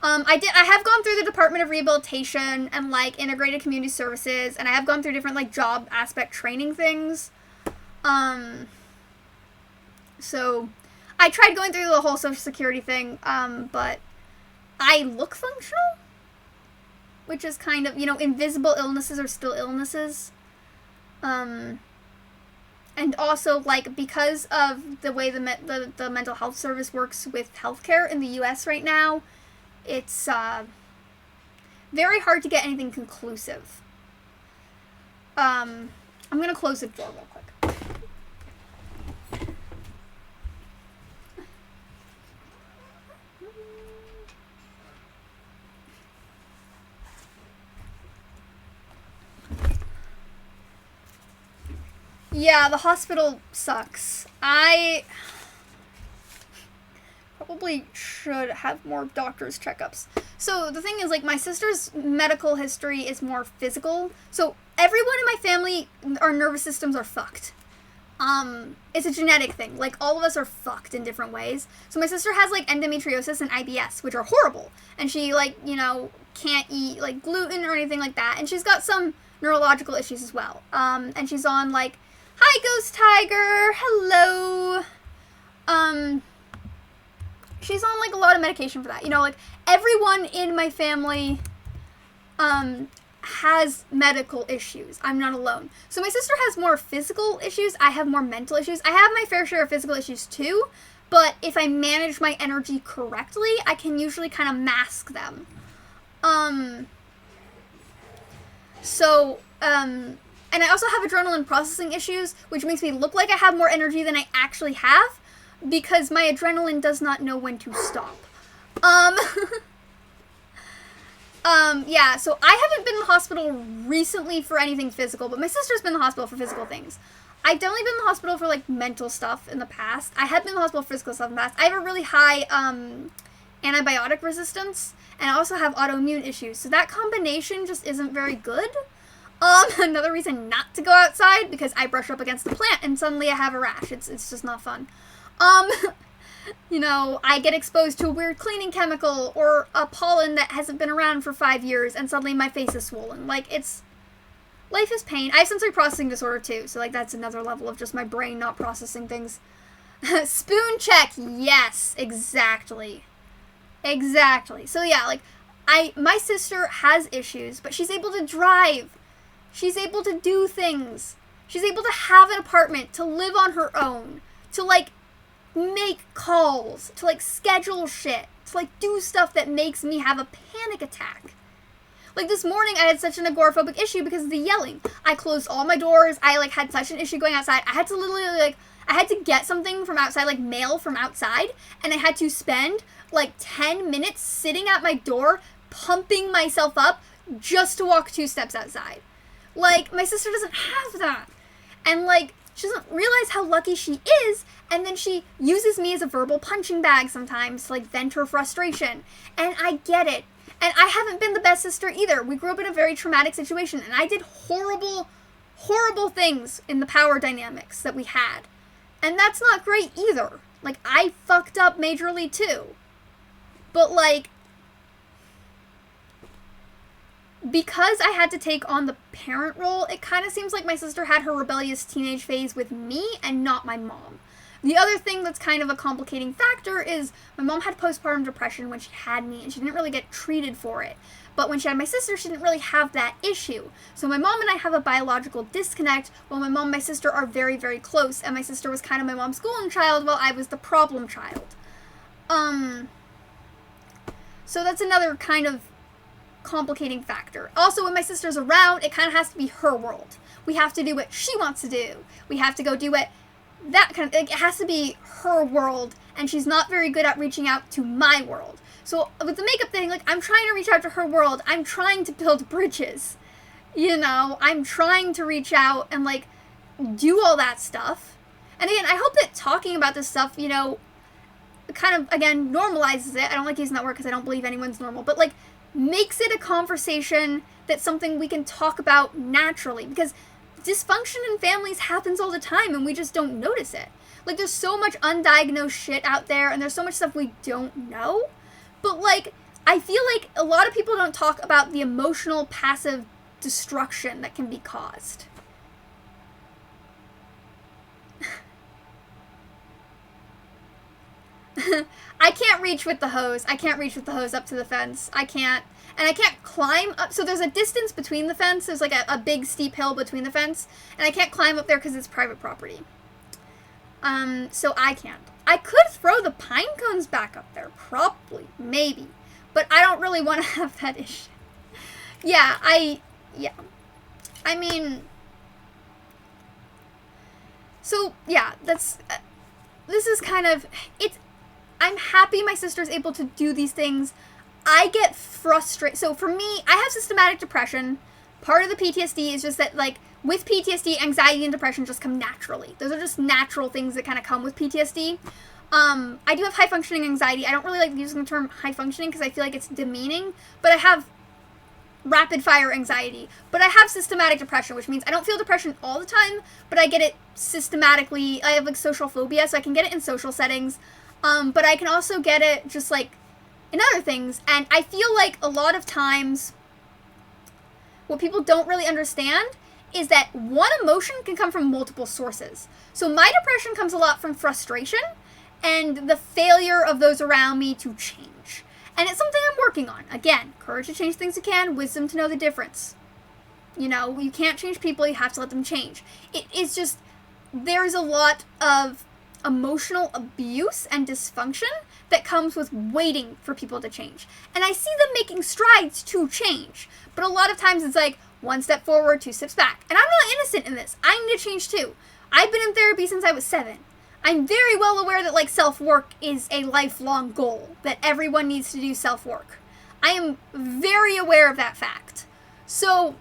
I have gone through the Department of Rehabilitation and, like, Integrated Community Services, and I have gone through different, like, job aspect training things. So I tried going through the whole Social Security thing, but I look functional, which is kind of, you know, invisible illnesses are still illnesses. And also, like, because of the way the mental health service works with healthcare in the U.S. right now, it's very hard to get anything conclusive. I'm going to close the door real quick. Yeah, the hospital sucks. I probably should have more doctor's checkups. So the thing is, like, my sister's medical history is more physical. So everyone in my family, our nervous systems are fucked. It's a genetic thing. Like, all of us are fucked in different ways. So my sister has, like, endometriosis and IBS, which are horrible. And she, like, you know, can't eat, like, gluten or anything like that. And she's got some neurological issues as well. And she's on, like, hi, Ghost Tiger. Hello. She's on, like, a lot of medication for that. You know, like, everyone in my family, has medical issues. I'm not alone. So my sister has more physical issues. I have more mental issues. I have my fair share of physical issues, too. But if I manage my energy correctly, I can usually kind of mask them. And I also have adrenaline processing issues, which makes me look like I have more energy than I actually have, because my adrenaline does not know when to stop. Yeah, so I haven't been in the hospital recently for anything physical, but my sister's been in the hospital for physical things. I've definitely been in the hospital for, like, mental stuff in the past. I have been in the hospital for physical stuff in the past. I have a really high, antibiotic resistance, and I also have autoimmune issues, so that combination just isn't very good. Another reason not to go outside, because I brush up against the plant and suddenly I have a rash. It's just not fun. You know, I get exposed to a weird cleaning chemical or a pollen that hasn't been around for 5 years and suddenly my face is swollen. Like, life is pain. I have sensory processing disorder too, so, like, that's another level of just my brain not processing things. Spoon check. Yes, exactly. Exactly. So yeah, like, my sister has issues, but she's able to drive. She's able to do things. She's able to have an apartment, to live on her own, to, like, make calls, to, like, schedule shit, to, like, do stuff that makes me have a panic attack. Like, this morning I had such an agoraphobic issue because of the yelling. I closed all my doors. I, like, had such an issue going outside. I had to literally, like, I had to get something from outside, like, mail from outside, and I had to spend, like, 10 minutes sitting at my door, pumping myself up just to walk 2 steps outside. Like, my sister doesn't have that. And, like, she doesn't realize how lucky she is, and then she uses me as a verbal punching bag sometimes to, like, vent her frustration. And I get it. And I haven't been the best sister either. We grew up in a very traumatic situation, and I did horrible, horrible things in the power dynamics that we had. And that's not great either. Like, I fucked up majorly too. But, like, because I had to take on the parent role, it kind of seems like my sister had her rebellious teenage phase with me and not my mom. The other thing that's kind of a complicating factor is my mom had postpartum depression when she had me, and she didn't really get treated for it. But when she had my sister, she didn't really have that issue. So my mom and I have a biological disconnect, while my mom and my sister are very, very close, and my sister was kind of my mom's golden child, while I was the problem child. So that's another kind of complicating factor. Also, when my sister's around, it kind of has to be her world. We have to do what she wants to do. We have to go do what that kind of, like, it has to be her world, and she's not very good at reaching out to my world. So with the makeup thing, like, I'm trying to reach out to her world. I'm trying to build bridges. You know, I'm trying to reach out and, like, do all that stuff. And again, I hope that talking about this stuff, you know, kind of, again, normalizes it. I don't like using that word because I don't believe anyone's normal, but, like, makes it a conversation that's something we can talk about naturally, because dysfunction in families happens all the time and we just don't notice it. Like, there's so much undiagnosed shit out there, and there's so much stuff we don't know, but, like, I feel like a lot of people don't talk about the emotional passive destruction that can be caused. I can't reach with the hose. I can't reach with the hose up to the fence. I can't. And I can't climb up. So there's a distance between the fence. There's like a big steep hill between the fence. And I can't climb up there because it's private property. So I can't. I could throw the pine cones back up there. Probably. Maybe. But I don't really want to have that issue. Yeah. I mean. So, yeah. That's. This is kind of. I'm happy my sister's able to do these things. I get frustrated. So for me, I have systematic depression. Part of the PTSD is just that, like, with PTSD, anxiety and depression just come naturally. Those are just natural things that kind of come with PTSD. I do have high-functioning anxiety. I don't really like using the term high-functioning because I feel like it's demeaning. But I have rapid-fire anxiety. But I have systematic depression, which means I don't feel depression all the time, but I get it systematically. I have, like, social phobia, so I can get it in social settings. But I can also get it just, like, in other things. And I feel like a lot of times what people don't really understand is that one emotion can come from multiple sources. So my depression comes a lot from frustration and the failure of those around me to change. And it's something I'm working on. Again, courage to change things you can, wisdom to know the difference. You know, you can't change people, you have to let them change. It is just, there's a lot of emotional abuse and dysfunction that comes with waiting for people to change. And I see them making strides to change. But a lot of times it's like, one step forward, two steps back. And I'm not innocent in this. I need to change too. I've been in therapy since I was 7. I'm very well aware that, like, self-work is a lifelong goal. That everyone needs to do self-work. I am very aware of that fact. So,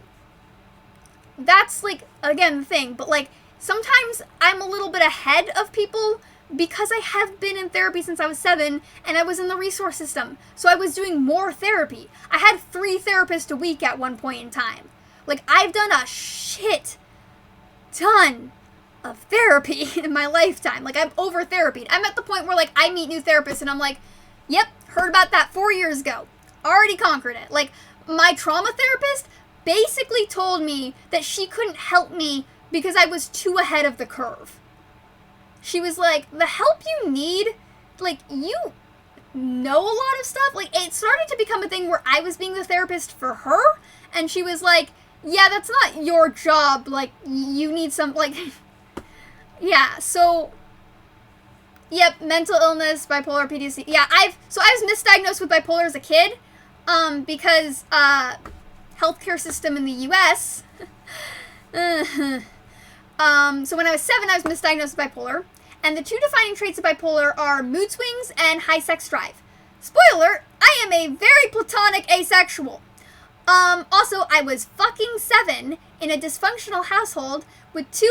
that's, like, again, the thing. But, like, sometimes I'm a little bit ahead of people because I have been in therapy since I was 7 and I was in the resource system. So I was doing more therapy. I had 3 therapists a week at one point in time. Like, I've done a shit ton of therapy in my lifetime. Like, I'm over therapied. I'm at the point where, like, I meet new therapists and I'm like, yep, heard about that 4 years ago. Already conquered it. Like, my trauma therapist basically told me that she couldn't help me because I was too ahead of the curve. She was like, the help you need, like, you know a lot of stuff. Like, it started to become a thing where I was being the therapist for her, and she was like, yeah, that's not your job. Like, you need some, like, yeah, so, yep, mental illness, bipolar, PTSD. Yeah, I was misdiagnosed with bipolar as a kid, because, healthcare system in the U.S., so when I was 7, I was misdiagnosed with bipolar, and the 2 defining traits of bipolar are mood swings and high sex drive. Spoiler, I am a very platonic asexual. Also, I was fucking 7 in a dysfunctional household with 3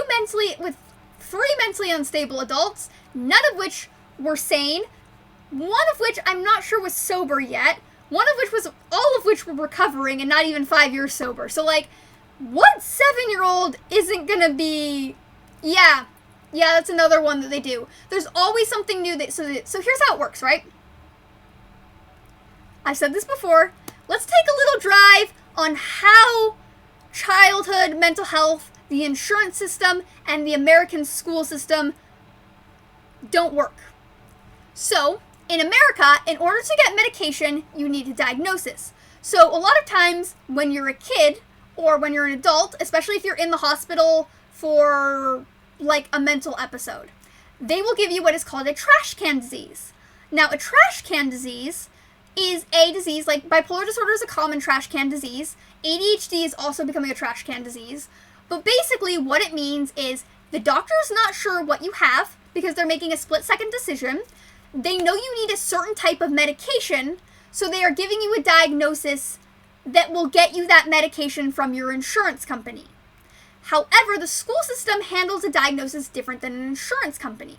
mentally unstable adults, none of which were sane, one of which I'm not sure was sober yet, all of which were recovering and not even 5 years sober. So, like, what 7-year-old isn't gonna be, yeah, Yeah, that's another one that they do. There's always something new. So here's how it works, right? I've said this before. Let's take a little drive on how childhood mental health, the insurance system, and the American school system don't work. So, in America, in order to get medication, you need a diagnosis. So, a lot of times when you're a kid or when you're an adult, especially if you're in the hospital for like a mental episode, they will give you what is called a trash can disease. Now, a trash can disease is a disease, like bipolar disorder is a common trash can disease. ADHD is also becoming a trash can disease. But basically what it means is the doctor is not sure what you have because they're making a split-second decision. They know you need a certain type of medication, so they are giving you a diagnosis that will get you that medication from your insurance company. However, the school system handles a diagnosis different than an insurance company.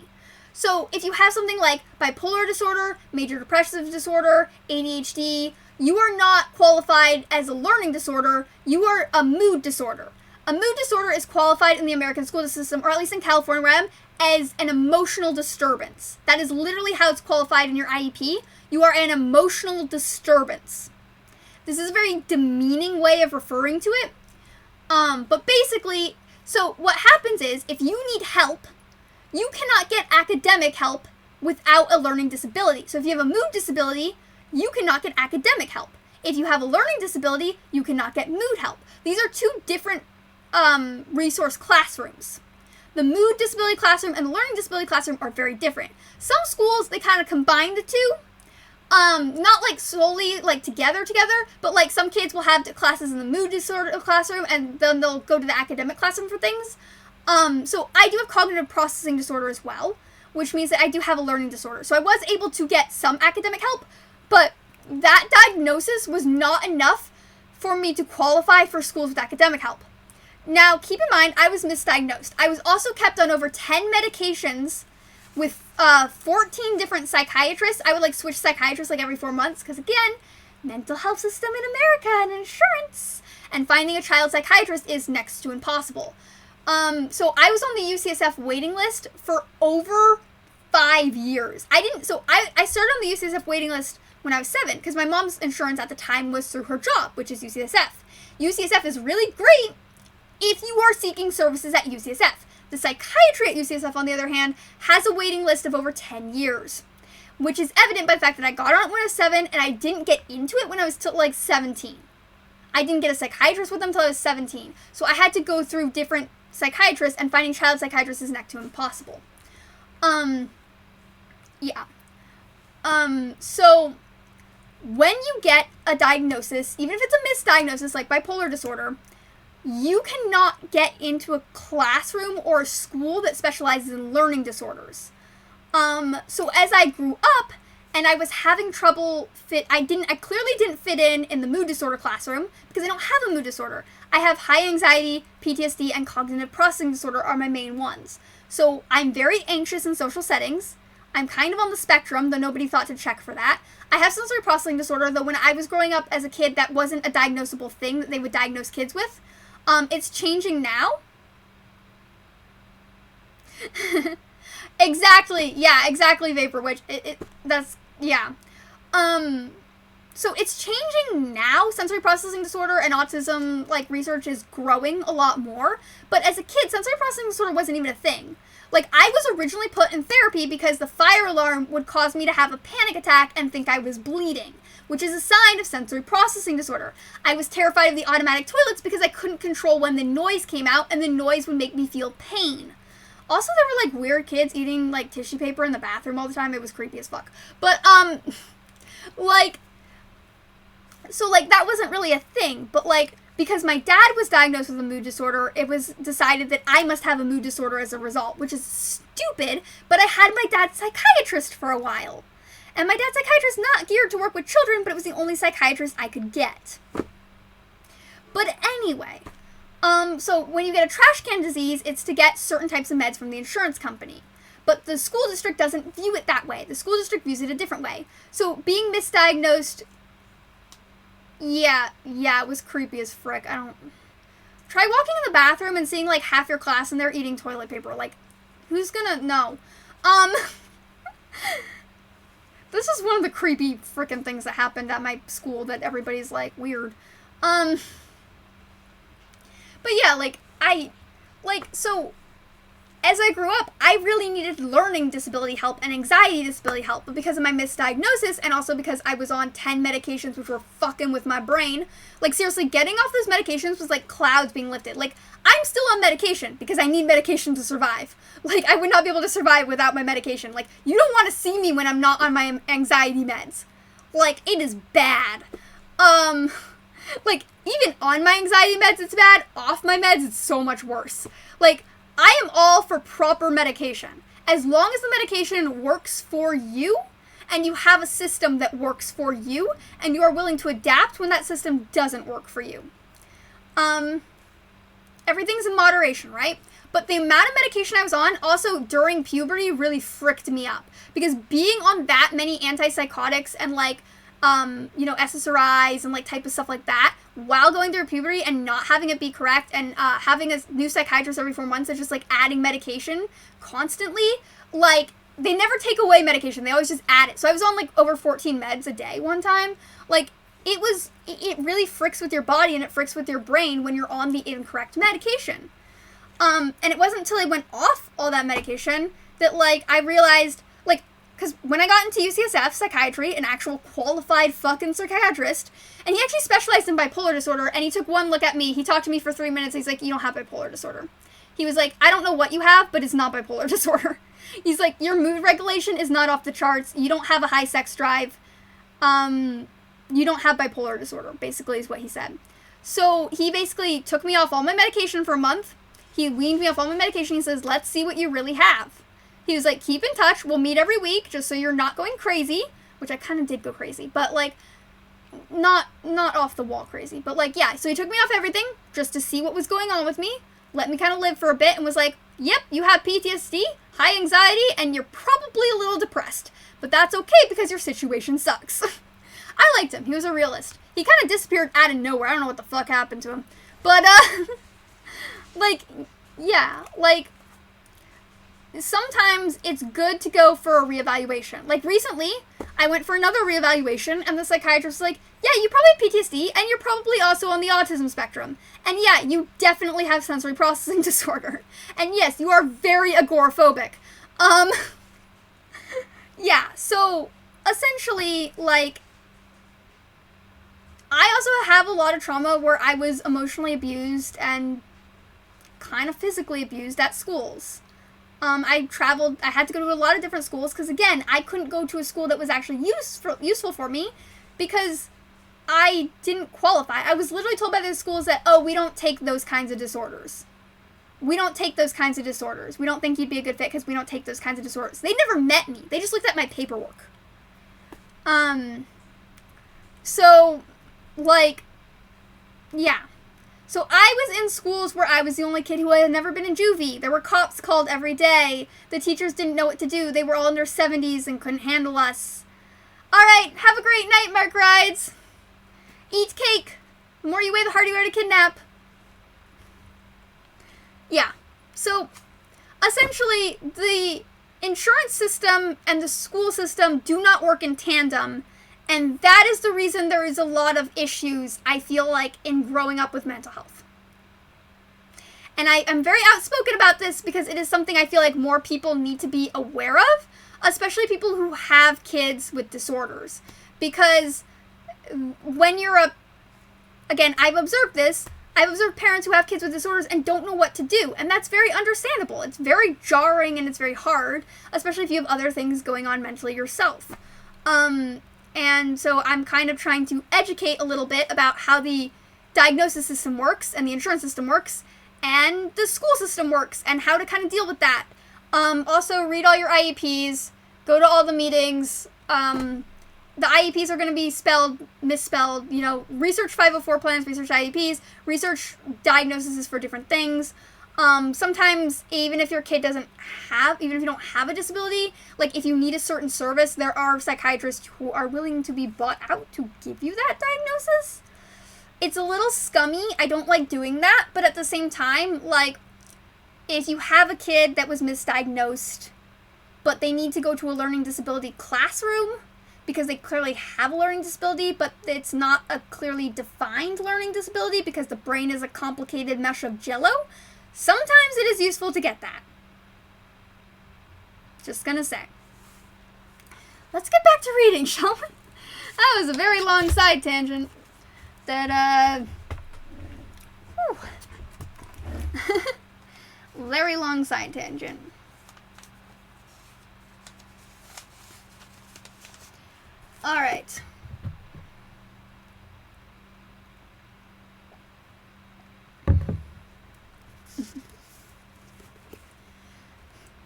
So if you have something like bipolar disorder, major depressive disorder, ADHD, you are not qualified as a learning disorder, you are a mood disorder. A mood disorder is qualified in the American school system, or at least in California where I am, as an emotional disturbance. That is literally how it's qualified in your IEP. You are an emotional disturbance. This is a very demeaning way of referring to it. But basically, so what happens is, if you need help, you cannot get academic help without a learning disability. So if you have a mood disability, you cannot get academic help. If you have a learning disability, you cannot get mood help. These are two different resource classrooms. The mood disability classroom and the learning disability classroom are very different. Some schools, they kind of combine the two. Not like solely like together, but like some kids will have classes in the mood disorder classroom and then they'll go to the academic classroom for things. So I do have cognitive processing disorder as well, which means that I do have a learning disorder. So I was able to get some academic help, but that diagnosis was not enough for me to qualify for schools with academic help. Now, keep in mind, I was misdiagnosed. I was also kept on over 10 medications with 14 different psychiatrists. I would like switch psychiatrists like every 4 months because, again, mental health system in America and insurance. And finding a child psychiatrist is next to impossible. So I was on the UCSF waiting list for over 5 years. I started on the UCSF waiting list when I was 7 because my mom's insurance at the time was through her job, which is UCSF. UCSF is really great if you are seeking services at UCSF. The psychiatry at UCSF, on the other hand, has a waiting list of over 10 years, which is evident by the fact that I got on it when I was 7 and I didn't get into it when I was till like 17. I didn't get a psychiatrist with them until I was 17. So I had to go through different psychiatrists, and finding child psychiatrists is next to impossible. So when you get a diagnosis, even if it's a misdiagnosis like bipolar disorder, you cannot get into a classroom or a school that specializes in learning disorders. So as I grew up and I was having trouble I clearly didn't fit in the mood disorder classroom because I don't have a mood disorder. I have high anxiety, PTSD, and cognitive processing disorder are my main ones. So I'm very anxious in social settings. I'm kind of on the spectrum, though nobody thought to check for that. I have sensory processing disorder, though when I was growing up as a kid, that wasn't a diagnosable thing that they would diagnose kids with. It's changing now. Exactly, Vapor Witch. So it's changing now. Sensory processing disorder and autism, like, research is growing a lot more. But as a kid, sensory processing disorder wasn't even a thing. Like, I was originally put in therapy because the fire alarm would cause me to have a panic attack and think I was bleeding, which is a sign of sensory processing disorder. I was terrified of the automatic toilets because I couldn't control when the noise came out, and the noise would make me feel pain. Also, there were, like, weird kids eating, like, tissue paper in the bathroom all the time. It was creepy as fuck. But, that wasn't really a thing. But, because my dad was diagnosed with a mood disorder, it was decided that I must have a mood disorder as a result, which is stupid, but I had my dad's psychiatrist for a while. And my dad's psychiatrist is not geared to work with children, but it was the only psychiatrist I could get. But anyway, so when you get a trash can disease, it's to get certain types of meds from the insurance company. But the school district doesn't view it that way. The school district views it a different way. So being misdiagnosed, yeah, it was creepy as frick. Try walking in the bathroom and seeing, like, half your class and they're eating toilet paper. Like, Who's gonna... No. This is one of the creepy freaking things that happened at my school that everybody's like, weird. But yeah, so as I grew up, I really needed learning disability help and anxiety disability help, but because of my misdiagnosis and also because I was on 10 medications which were fucking with my brain, like seriously, getting off those medications was like clouds being lifted. Like, I'm still on medication because I need medication to survive. Like, I would not be able to survive without my medication. Like, you don't want to see me when I'm not on my anxiety meds. Like, it is bad. Like, even on my anxiety meds, it's bad. Off my meds, it's so much worse. Like, I am all for proper medication. As long as the medication works for you, and you have a system that works for you, and you are willing to adapt when that system doesn't work for you. Everything's in moderation, right? But the amount of medication I was on, also during puberty, really fricked me up. Because being on that many antipsychotics and, like, SSRIs and, like, type of stuff like that, while going through puberty and not having it be correct, and having a new psychiatrist every 4 months that's just, like, adding medication constantly, like, they never take away medication. They always just add it. So I was on, like, over 14 meds a day one time. Like, it really fricks with your body and it fricks with your brain when you're on the incorrect medication. And it wasn't until I went off all that medication that, like, I realized, like, because when I got into UCSF psychiatry, an actual qualified fucking psychiatrist, and he actually specialized in bipolar disorder, and he took one look at me, he talked to me for 3 minutes, he's like, you don't have bipolar disorder. He was like, I don't know what you have, but it's not bipolar disorder. He's like, your mood regulation is not off the charts, you don't have a high sex drive, you don't have bipolar disorder, basically is what he said. So he basically took me off all my medication for a month. He weaned me off all my medication. He says, let's see what you really have. He was like, keep in touch. We'll meet every week just so you're not going crazy, which I kind of did go crazy, but, like, not off the wall crazy. But, like, yeah, so he took me off everything just to see what was going on with me, let me kind of live for a bit, and was like, yep, you have PTSD, high anxiety, and you're probably a little depressed. But that's okay because your situation sucks. I liked him. He was a realist. He kind of disappeared out of nowhere. I don't know what the fuck happened to him. But, like, yeah, like, sometimes it's good to go for a reevaluation. Like, recently, I went for another reevaluation, and the psychiatrist was like, yeah, you probably have PTSD, and you're probably also on the autism spectrum. And yeah, you definitely have sensory processing disorder. And yes, you are very agoraphobic. Yeah, so, essentially, like, I also have a lot of trauma where I was emotionally abused and kind of physically abused at schools. I had to go to a lot of different schools because, again, I couldn't go to a school that was actually useful for me because I didn't qualify. I was literally told by the schools that, oh, we don't take those kinds of disorders. We don't take those kinds of disorders. We don't think you'd be a good fit because we don't take those kinds of disorders. They never met me. They just looked at my paperwork. So, like, yeah. So I was in schools where I was the only kid who had never been in juvie. There were cops called every day. The teachers didn't know what to do. They were all in their 70s and couldn't handle us. Alright, have a great night, Mark Rides. Eat cake. The more you weigh, the harder you are to kidnap. Yeah. So, essentially, the insurance system and the school system do not work in tandem. And that is the reason there is a lot of issues, I feel like, in growing up with mental health. And I am very outspoken about this because it is something I feel like more people need to be aware of, especially people who have kids with disorders. Because when you're again, I've observed this, I've observed parents who have kids with disorders and don't know what to do, and that's very understandable. It's very jarring and it's very hard, especially if you have other things going on mentally yourself. And so I'm kind of trying to educate a little bit about how the diagnosis system works and the insurance system works and the school system works and how to kind of deal with that. Also, read all your IEPs, go to all the meetings. The IEPs are going to be misspelled, research 504 plans, research IEPs, research diagnoses for different things. Sometimes, even if your kid even if you don't have a disability, like if you need a certain service, there are psychiatrists who are willing to be bought out to give you that diagnosis. It's a little scummy. I don't like doing that, but at the same time, like, if you have a kid that was misdiagnosed, but they need to go to a learning disability classroom because they clearly have a learning disability, but it's not a clearly defined learning disability because the brain is a complicated mesh of jello, sometimes it is useful to get that. Just gonna say. Let's get back to reading, shall we? That was a very long side tangent that, very long side tangent. Alright.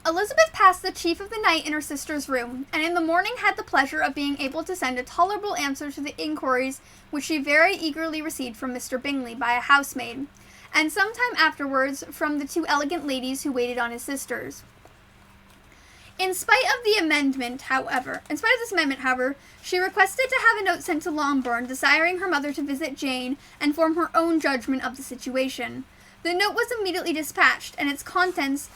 Elizabeth passed the chief of the night in her sister's room, and in the morning had the pleasure of being able to send a tolerable answer to the inquiries which she very eagerly received from Mr. Bingley by a housemaid, and some time afterwards from the 2 elegant ladies who waited on his sisters. In spite of this amendment, however, she requested to have a note sent to Longbourn, desiring her mother to visit Jane and form her own judgment of the situation. The note was immediately dispatched, and its contents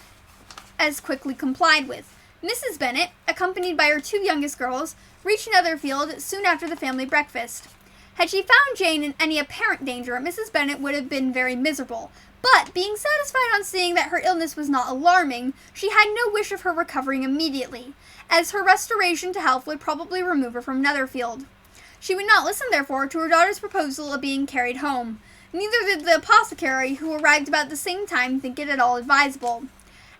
as quickly complied with. Mrs. Bennet, accompanied by her 2 youngest girls, reached Netherfield soon after the family breakfast. Had she found Jane in any apparent danger, Mrs. Bennet would have been very miserable, but, being satisfied on seeing that her illness was not alarming, she had no wish of her recovering immediately, as her restoration to health would probably remove her from Netherfield. She would not listen, therefore, to her daughter's proposal of being carried home. Neither did the apothecary, who arrived about the same time, think it at all advisable.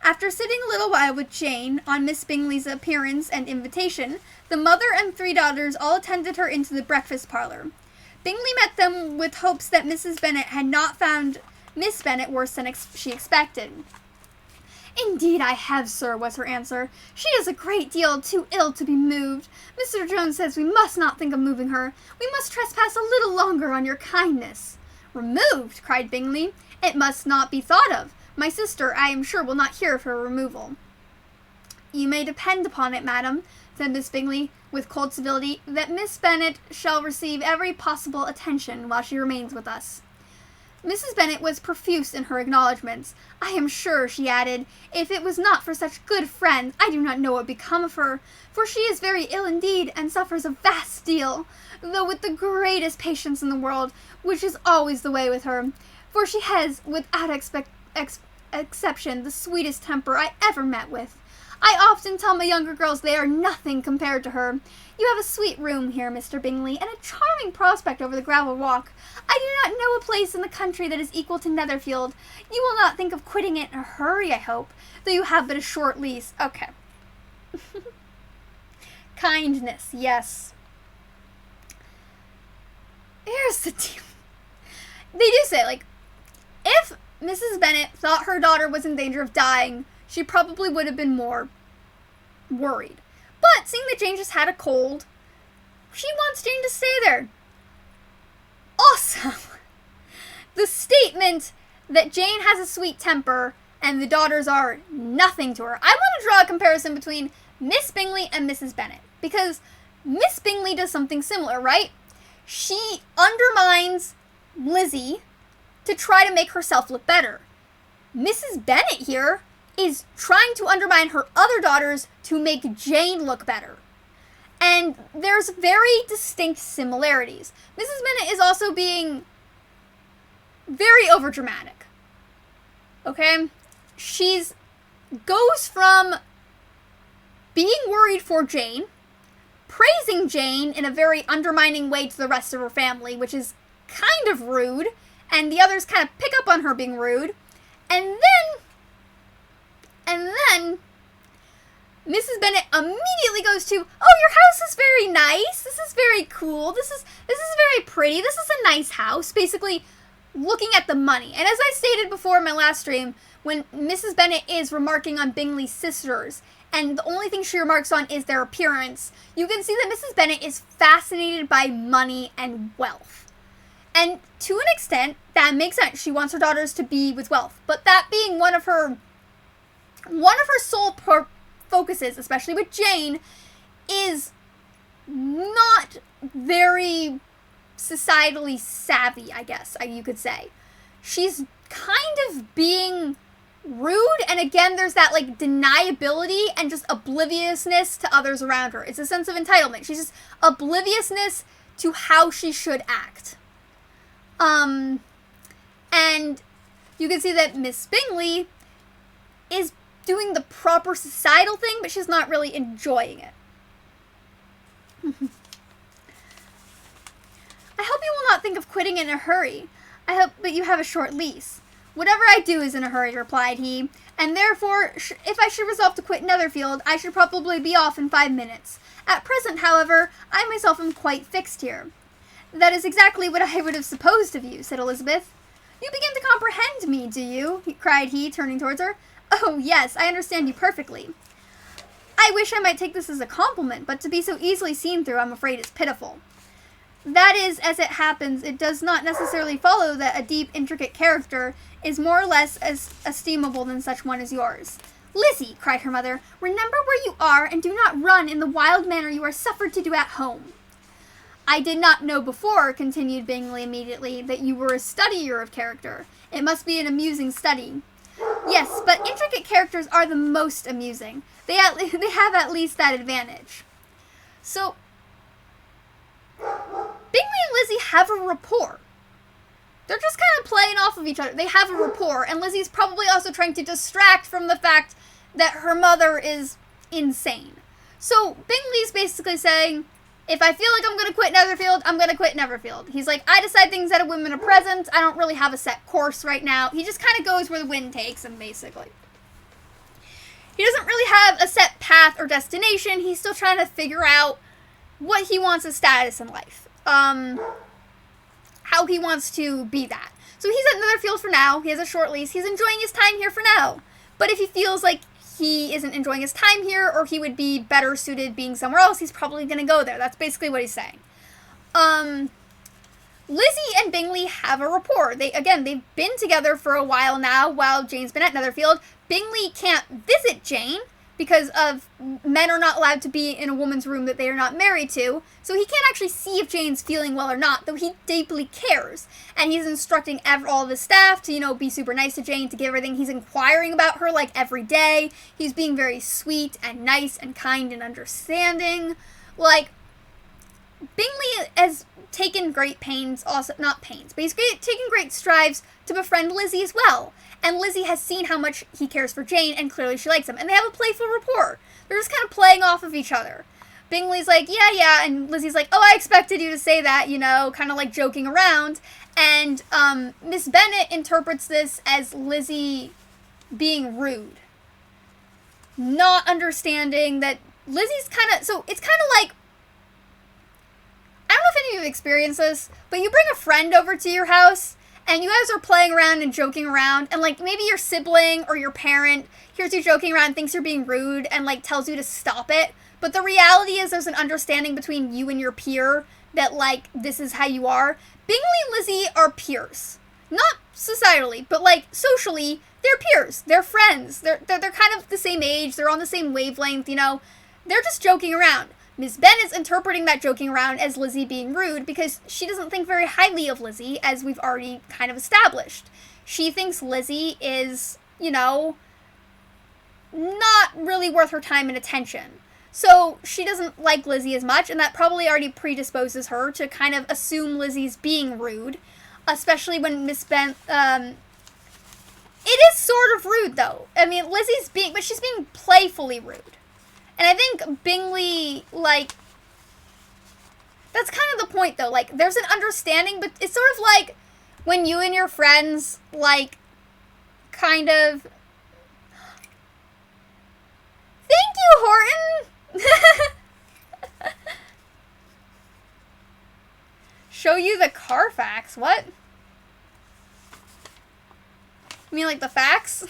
After sitting a little while with Jane, on Miss Bingley's appearance and invitation, the mother and 3 daughters all attended her into the breakfast parlour. Bingley met them with hopes that Mrs. Bennet had not found Miss Bennet worse than she expected. "Indeed I have, sir," was her answer. "She is a great deal too ill to be moved. Mr. Jones says we must not think of moving her. We must trespass a little longer on your kindness." "Removed?" cried Bingley. "It must not be thought of. My sister, I am sure, will not hear of her removal." "You may depend upon it, madam," said Miss Bingley, with cold civility, "that Miss Bennet shall receive every possible attention while she remains with us." Mrs. Bennet was profuse in her acknowledgments. "I am sure," she added, "if it was not for such good friends, I do not know what would become of her, for she is very ill indeed, and suffers a vast deal, though with the greatest patience in the world, which is always the way with her, for she has, without exception, the sweetest temper I ever met with. I often tell my younger girls they are nothing compared to her. You have a sweet room here, Mr. Bingley, and a charming prospect over the gravel walk. I do not know a place in the country that is equal to Netherfield. You will not think of quitting it in a hurry, I hope, though you have but a short lease." Okay. Kindness, yes. Here's the deal. They do say, like, if Mrs. Bennet thought her daughter was in danger of dying, she probably would have been more worried. But seeing that Jane just had a cold, she wants Jane to stay there. Also, the statement that Jane has a sweet temper and the daughters are nothing to her. I want to draw a comparison between Miss Bingley and Mrs. Bennet, because Miss Bingley does something similar, right? She undermines Lizzie to try to make herself look better. Mrs. Bennet here is trying to undermine her other daughters to make Jane look better. And there's very distinct similarities. Mrs. Bennet is also being very overdramatic. Okay? She's goes from being worried for Jane, praising Jane in a very undermining way to the rest of her family, which is kind of rude, and the others kind of pick up on her being rude, and then Mrs. Bennet immediately goes to, "Oh, your house is very nice. This is very cool. This is very pretty. This is a nice house." Basically, looking at the money. And as I stated before in my last stream, when Mrs. Bennet is remarking on Bingley's sisters, and the only thing she remarks on is their appearance, you can see that Mrs. Bennet is fascinated by money and wealth. And to an extent, that makes sense. She wants her daughters to be with wealth. But that being one of her sole focuses, especially with Jane, is not very societally savvy, I guess you could say. She's kind of being rude, and again, there's that, like, deniability and just obliviousness to others around her. It's a sense of entitlement. She's just obliviousness to how she should act. And you can see that Miss Bingley is doing the proper societal thing, but she's not really enjoying it. I hope you will not think of quitting in a hurry. I hope that you have a short lease. Whatever I do is in a hurry, replied he, and therefore, if I should resolve to quit Netherfield, I should probably be off in 5 minutes. At present, however, I myself am quite fixed here. That is exactly what I would have supposed of you, said Elizabeth. You begin to comprehend me, do you? Cried he, turning towards her. Oh, yes, I understand you perfectly. I wish I might take this as a compliment, but to be so easily seen through, I'm afraid is pitiful. That is, as it happens, it does not necessarily follow that a deep, intricate character is more or less as estimable than such one as yours. Lizzie, cried her mother, remember where you are, and do not run in the wild manner you are suffered to do at home. I did not know before, continued Bingley immediately, that you were a studier of character. It must be an amusing study. Yes, but intricate characters are the most amusing. They have at least that advantage. So, Bingley and Lizzie have a rapport. They're just kind of playing off of each other. They have a rapport, and Lizzie's probably also trying to distract from the fact that her mother is insane. So, Bingley's basically saying, if I feel like I'm going to quit Netherfield, I'm going to quit Netherfield. He's like, I decide things out of women are present. I don't really have a set course right now. He just kind of goes where the wind takes him, basically. He doesn't really have a set path or destination. He's still trying to figure out what he wants as status in life. How he wants to be that. So he's at Netherfield for now. He has a short lease. He's enjoying his time here for now. But if he feels like he isn't enjoying his time here, or he would be better suited being somewhere else, he's probably going to go there. That's basically what he's saying. Lizzie and Bingley have a rapport. They've been together for a while now while Jane's been at Netherfield. Bingley can't visit Jane because of men are not allowed to be in a woman's room that they are not married to. So he can't actually see if Jane's feeling well or not, though he deeply cares. And he's instructing all of his staff to, be super nice to Jane, to give everything. He's inquiring about her, like, every day. He's being very sweet and nice and kind and understanding. Like, Bingley has taken great pains, also, not pains, but he's taken great strides to befriend Lizzie as well. And Lizzie has seen how much he cares for Jane, and clearly she likes him. And they have a playful rapport. They're just kind of playing off of each other. Bingley's like, yeah, and Lizzie's like, oh, I expected you to say that, kind of like joking around. And Miss Bennet interprets this as Lizzie being rude. Not understanding that Lizzie's so it's kind of like, I don't know if any of you have experienced this, but you bring a friend over to your house, and you guys are playing around and joking around, and, like, maybe your sibling or your parent hears you joking around, thinks you're being rude, and, like, tells you to stop it. But the reality is there's an understanding between you and your peer that, like, this is how you are. Bingley and Lizzie are peers. Not societally, but, like, socially, they're peers. They're friends. They're kind of the same age. They're on the same wavelength, They're just joking around. Miss Bennet's interpreting that joking around as Lizzie being rude because she doesn't think very highly of Lizzie, as we've already kind of established. She thinks Lizzie is, not really worth her time and attention. So she doesn't like Lizzie as much, and that probably already predisposes her to kind of assume Lizzie's being rude, especially when Miss Bennet, it is sort of rude, though. I mean, but she's being playfully rude. And I think Bingley, that's kind of the point, though. Like, there's an understanding, but it's sort of like when you and your friends, kind of... Thank you, Horton! Show you the Carfax. What? You mean, like, the facts?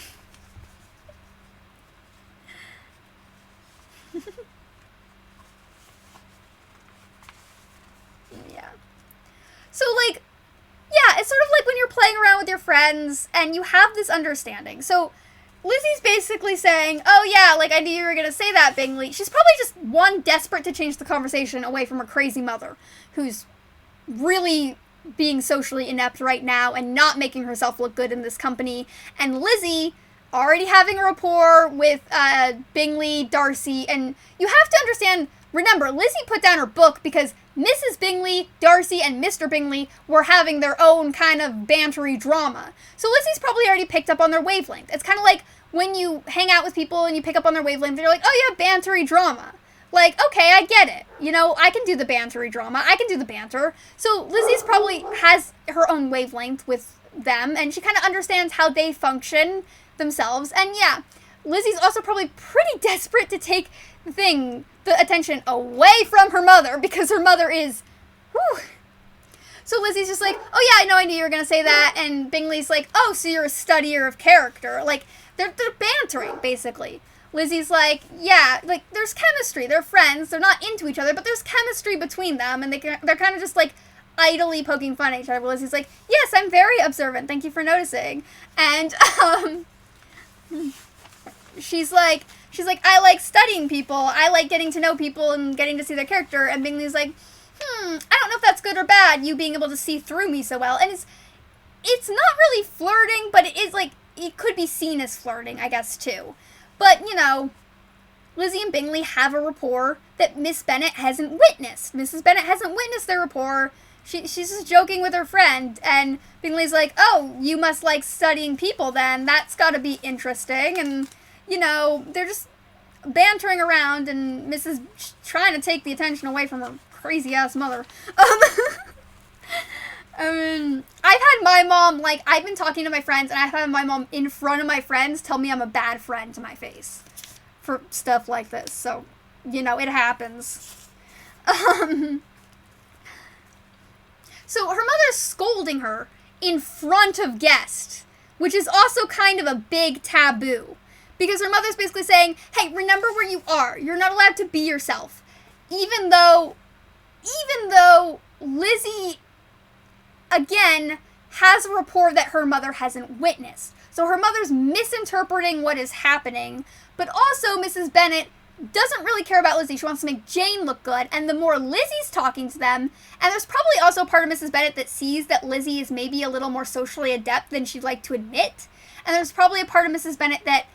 Yeah. So, it's sort of like when you're playing around with your friends and you have this understanding. So, Lizzie's basically saying, oh yeah, I knew you were going to say that, Bingley. She's probably just, desperate to change the conversation away from her crazy mother, who's really being socially inept right now and not making herself look good in this company. And Lizzie, already having a rapport with Bingley, Darcy, and you have to understand, remember, Lizzie put down her book because Mrs. Bingley, Darcy, and Mr. Bingley were having their own kind of bantery drama. So Lizzie's probably already picked up on their wavelength. It's kind of like when you hang out with people and you pick up on their wavelength, and you're like, oh yeah, bantery drama. Like, okay, I get it. You know, I can do the bantery drama. I can do the banter. So Lizzie's probably has her own wavelength with them, and she kind of understands how they function themselves. And yeah, Lizzie's also probably pretty desperate to take the attention away from her mother, because her mother is, whew. So Lizzie's just like, oh yeah, I knew you were going to say that. And Bingley's like, oh, so you're a studier of character. Like, they're bantering, basically. Lizzie's like, yeah, like, there's chemistry. They're friends. They're not into each other, but there's chemistry between them. And they're kind of just, like, idly poking fun at each other. Lizzie's like, yes, I'm very observant. Thank you for noticing. And, she's like, I like studying people. I like getting to know people and getting to see their character. And Bingley's like, I don't know if that's good or bad, you being able to see through me so well. And it's not really flirting, but it is, like, it could be seen as flirting, I guess, too. But, you know, Lizzie and Bingley have a rapport that Miss Bennet hasn't witnessed. Mrs. Bennet hasn't witnessed their rapport. She's just joking with her friend, and Bingley's like, oh, you must like studying people then. That's gotta be interesting. And, you know, they're just bantering around, and Mrs. trying to take the attention away from her crazy-ass mother. I mean, I've had my mom, like, I've been talking to my friends, and I've had my mom in front of my friends tell me I'm a bad friend to my face for stuff like this. So, you know, it happens. So her mother's scolding her in front of guests, which is also kind of a big taboo. Because her mother's basically saying, hey, remember where you are. You're not allowed to be yourself. Even though Lizzie, again, has a rapport that her mother hasn't witnessed. So her mother's misinterpreting what is happening, but also Mrs. Bennet doesn't really care about Lizzie. She wants to make Jane look good, and the more Lizzie's talking to them, and there's probably also part of Mrs. Bennet that sees that Lizzie is maybe a little more socially adept than she'd like to admit, and there's probably a part of Mrs. Bennet that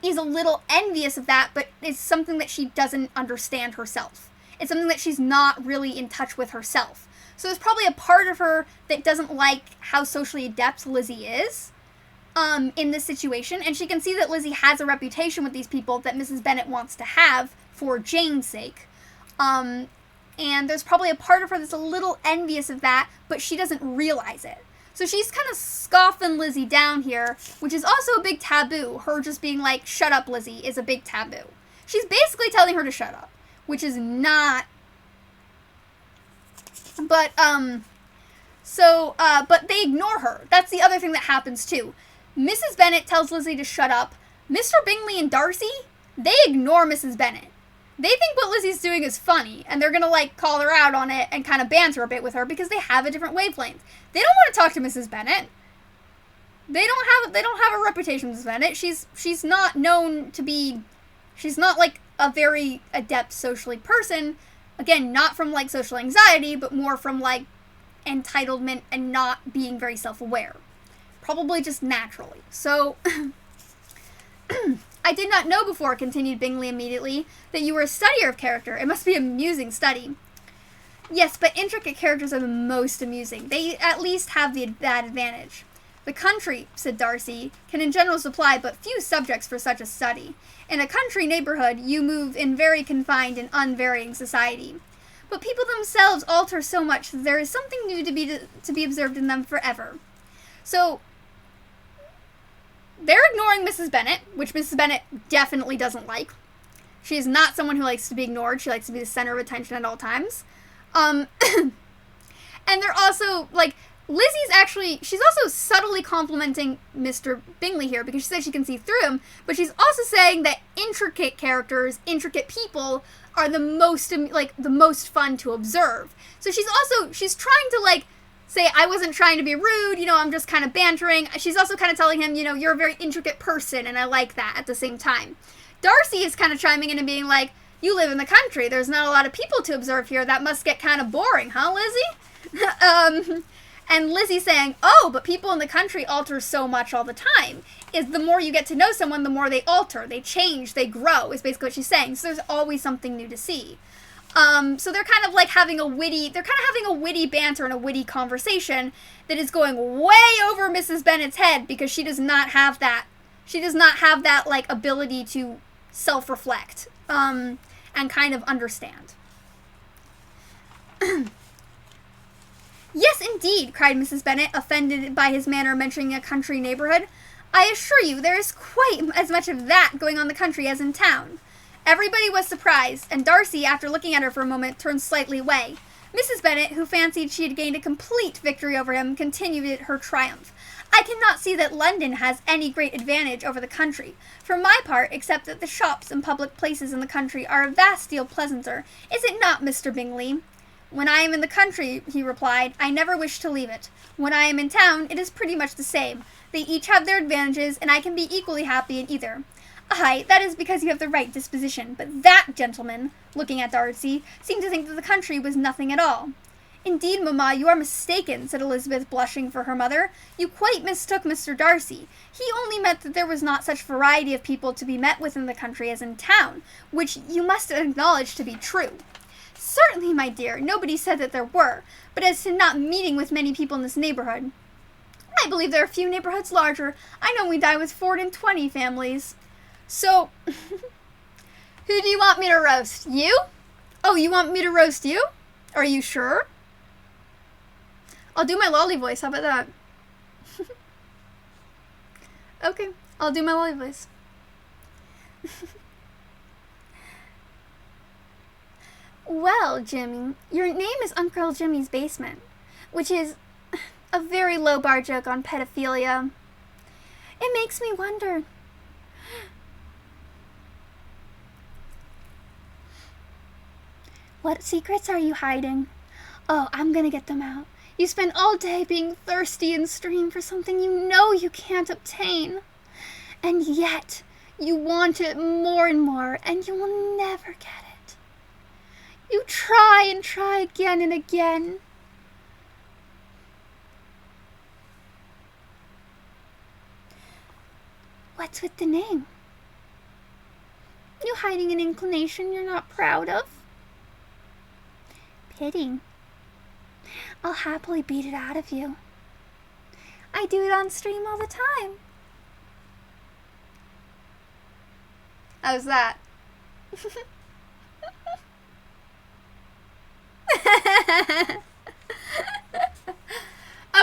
is a little envious of that, but it's something that she doesn't understand herself. It's something that she's not really in touch with herself. So there's probably a part of her that doesn't like how socially adept Lizzie is in this situation. And she can see that Lizzie has a reputation with these people that Mrs. Bennet wants to have for Jane's sake. And there's probably a part of her that's a little envious of that, but she doesn't realize it. So she's kind of scoffing Lizzie down here, which is also a big taboo. Her just being like, shut up, Lizzie, is a big taboo. She's basically telling her to shut up, which is not... But, but they ignore her. That's the other thing that happens, too. Mrs. Bennet tells Lizzie to shut up. Mr. Bingley and Darcy, they ignore Mrs. Bennet. They think what Lizzie's doing is funny, and they're gonna, like, call her out on it and kind of banter a bit with her because they have a different wavelength. They don't want to talk to Mrs. Bennet. They don't have a reputation, Mrs. Bennet. She's not known to be... She's not, like, a very adept socially person. Again, not from, like, social anxiety, but more from, like, entitlement and not being very self-aware. Probably just naturally. So, I did not know before, continued Bingley immediately, that you were a studier of character. It must be an amusing study. Yes, but intricate characters are the most amusing. They at least have that advantage. The country, said Darcy, can in general supply but few subjects for such a study. In a country neighborhood, you move in very confined and unvarying society. But people themselves alter so much that there is something new to be observed in them forever. So, they're ignoring Mrs. Bennet, which Mrs. Bennet definitely doesn't like. She is not someone who likes to be ignored. She likes to be the center of attention at all times. And they're also, like, she's also subtly complimenting Mr. Bingley here because she says she can see through him, but she's also saying that intricate characters, intricate people are the most fun to observe. So she's trying to, like, say, I wasn't trying to be rude, you know, I'm just kind of bantering. She's also kind of telling him, you know, you're a very intricate person, and I like that at the same time. Darcy is kind of chiming in and being like, you live in the country, there's not a lot of people to observe here, that must get kind of boring, huh, Lizzie? And Lizzie saying, oh, but people in the country alter so much all the time. Is the more you get to know someone, the more they alter, they change, they grow, is basically what she's saying. So there's always something new to see. So they're kind of like having a witty banter and a witty conversation that is going way over Mrs. Bennet's head because she does not have that. She does not have that, like, ability to self-reflect, and kind of understand. Yes, indeed, cried Mrs. Bennet, offended by his manner of mentioning a country neighborhood. I assure you there is quite as much of that going on in the country as in town. Everybody was surprised, and Darcy, after looking at her for a moment, turned slightly away. Mrs. Bennet, who fancied she had gained a complete victory over him, continued her triumph. I cannot see that London has any great advantage over the country, for my part, except that the shops and public places in the country are a vast deal pleasanter. Is it not, Mr. Bingley? When I am in the country, he replied, I never wish to leave it. When I am in town, it is pretty much the same. They each have their advantages, and I can be equally happy in either. Aye, that is because you have the right disposition, but that gentleman, looking at Darcy, seemed to think that the country was nothing at all. Indeed, mamma, you are mistaken, said Elizabeth, blushing for her mother. You quite mistook Mr. Darcy. He only meant that there was not such variety of people to be met with in the country as in town, which you must acknowledge to be true. Certainly, my dear, nobody said that there were, but as to not meeting with many people in this neighborhood, I believe there are few neighborhoods larger. I know we die with 420 families. So, who do you want me to roast? You? Oh, you want me to roast you? Are you sure? I'll do my lolly voice. How about that? Okay, I'll do my lolly voice. Well, Jimmy, your name is Uncle Jimmy's Basement, which is a very low bar joke on pedophilia. It makes me wonder. What secrets are you hiding? Oh, I'm gonna get them out. You spend all day being thirsty and straining for something you know you can't obtain. And yet, you want it more and more, and you will never get it. You try and try again and again. What's with the name? You hiding an inclination you're not proud of? Pity. I'll happily beat it out of you. I do it on stream all the time. How's that?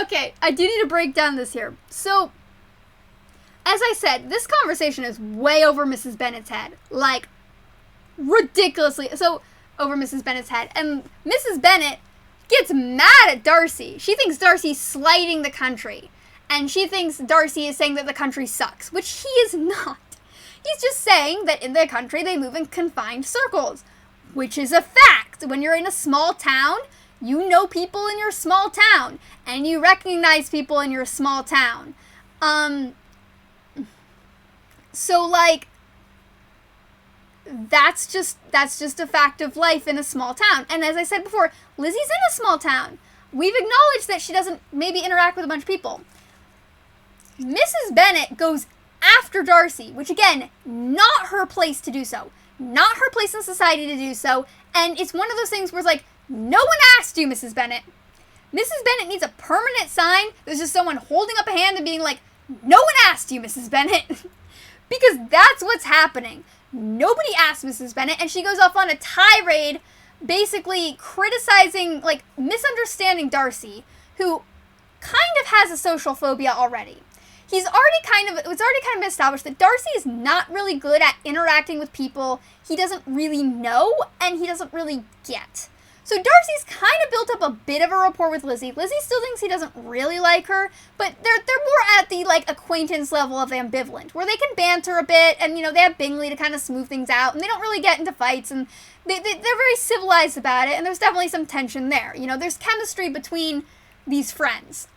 Okay, I do need to break down this here. So, as I said, this conversation is way over Mrs. Bennet's head. Like, ridiculously. So, over Mrs. Bennet's head. And Mrs. Bennet gets mad at Darcy. She thinks Darcy's slighting the country. And she thinks Darcy is saying that the country sucks, which he is not. He's just saying that in the country they move in confined circles, which is a fact. When you're in a small town, you know people in your small town, and you recognize people in your small town. So, like, that's just a fact of life in a small town. And as I said before, Lizzie's in a small town. We've acknowledged that she doesn't maybe interact with a bunch of people. Mrs. Bennet goes after Darcy, which, again, not her place to do so. Not her place in society to do so. And it's one of those things where it's like, no one asked you, Mrs. Bennet. Mrs. Bennet needs a permanent sign. There's just someone holding up a hand and being like, no one asked you, Mrs. Bennet. Because that's what's happening. Nobody asked Mrs. Bennet, and she goes off on a tirade, basically criticizing, like, misunderstanding Darcy, who kind of has a social phobia already. It's already kind of established that Darcy is not really good at interacting with people he doesn't really know and he doesn't really get. So Darcy's kind of built up a bit of a rapport with Lizzie. Lizzie still thinks he doesn't really like her, but they're more at the, like, acquaintance level of ambivalent, where they can banter a bit, and, you know, they have Bingley to kind of smooth things out, and they don't really get into fights, and they're very civilized about it, and there's definitely some tension there. You know, there's chemistry between these friends.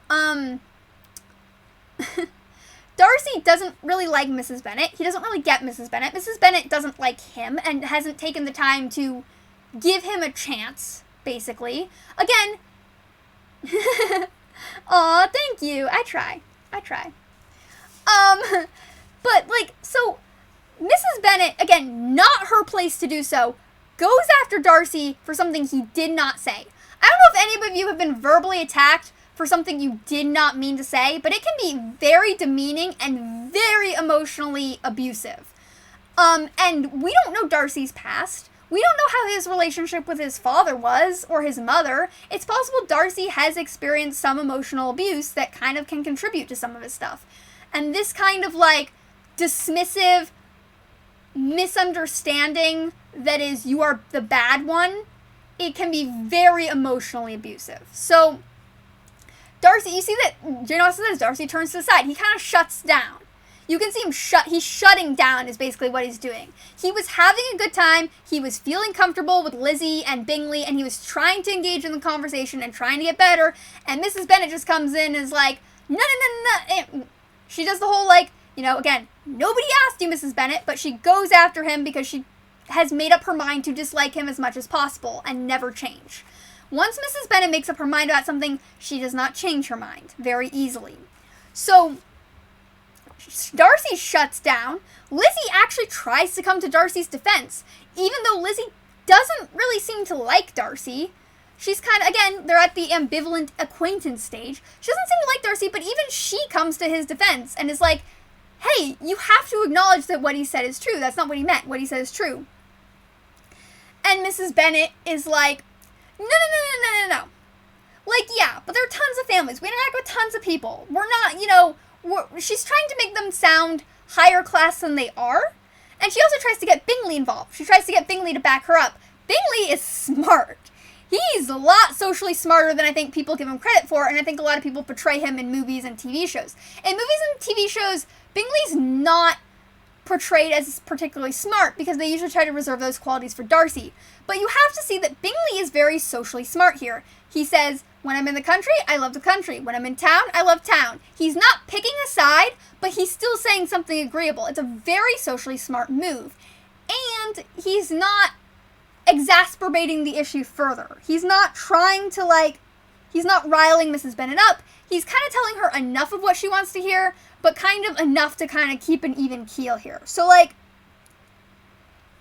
Darcy doesn't really like Mrs. Bennet. He doesn't really get Mrs. Bennet. Mrs. Bennet doesn't like him and hasn't taken the time to give him a chance, basically. Again, Aw, thank you. I try. But, like, so, Mrs. Bennet, again, not her place to do so, goes after Darcy for something he did not say. I don't know if any of you have been verbally attacked for something you did not mean to say, but it can be very demeaning and very emotionally abusive. And we don't know Darcy's past. We don't know how his relationship with his father was, or his mother. It's possible Darcy has experienced some emotional abuse that kind of can contribute to some of his stuff. And this kind of, like, dismissive misunderstanding that is, you are the bad one, it can be very emotionally abusive. So, Darcy, you see that Jane Austen says Darcy turns to the side. He kind of shuts down. You can see him he's shutting down is basically what he's doing. He was having a good time, he was feeling comfortable with Lizzie and Bingley, and he was trying to engage in the conversation and trying to get better, and Mrs. Bennet just comes in and is like, no. She does the whole, like, you know, again, nobody asked you, Mrs. Bennet, but she goes after him because she has made up her mind to dislike him as much as possible and never change. Once Mrs. Bennet makes up her mind about something, she does not change her mind very easily. So, Darcy shuts down. Lizzie actually tries to come to Darcy's defense, even though Lizzie doesn't really seem to like Darcy. She's kind of, again, they're at the ambivalent acquaintance stage. She doesn't seem to like Darcy, but even she comes to his defense and is like, hey, you have to acknowledge that what he said is true. That's not what he meant. What he said is true. And Mrs. Bennet is like, no. Like, yeah, but there are tons of families. We interact with tons of people. We're not, you know, she's trying to make them sound higher class than they are. And she also tries to get Bingley involved. She tries to get Bingley to back her up. Bingley is smart. He's a lot socially smarter than I think people give him credit for, and I think a lot of people portray him in movies and TV shows. In movies and TV shows, Bingley's not portrayed as particularly smart because they usually try to reserve those qualities for Darcy. But you have to see that Bingley is very socially smart here. He says, when I'm in the country, I love the country. When I'm in town, I love town. He's not picking a side, but he's still saying something agreeable. It's a very socially smart move. And he's not exacerbating the issue further. He's not trying to, like, he's not riling Mrs. Bennet up. He's kind of telling her enough of what she wants to hear, but kind of enough to kind of keep an even keel here. So, like,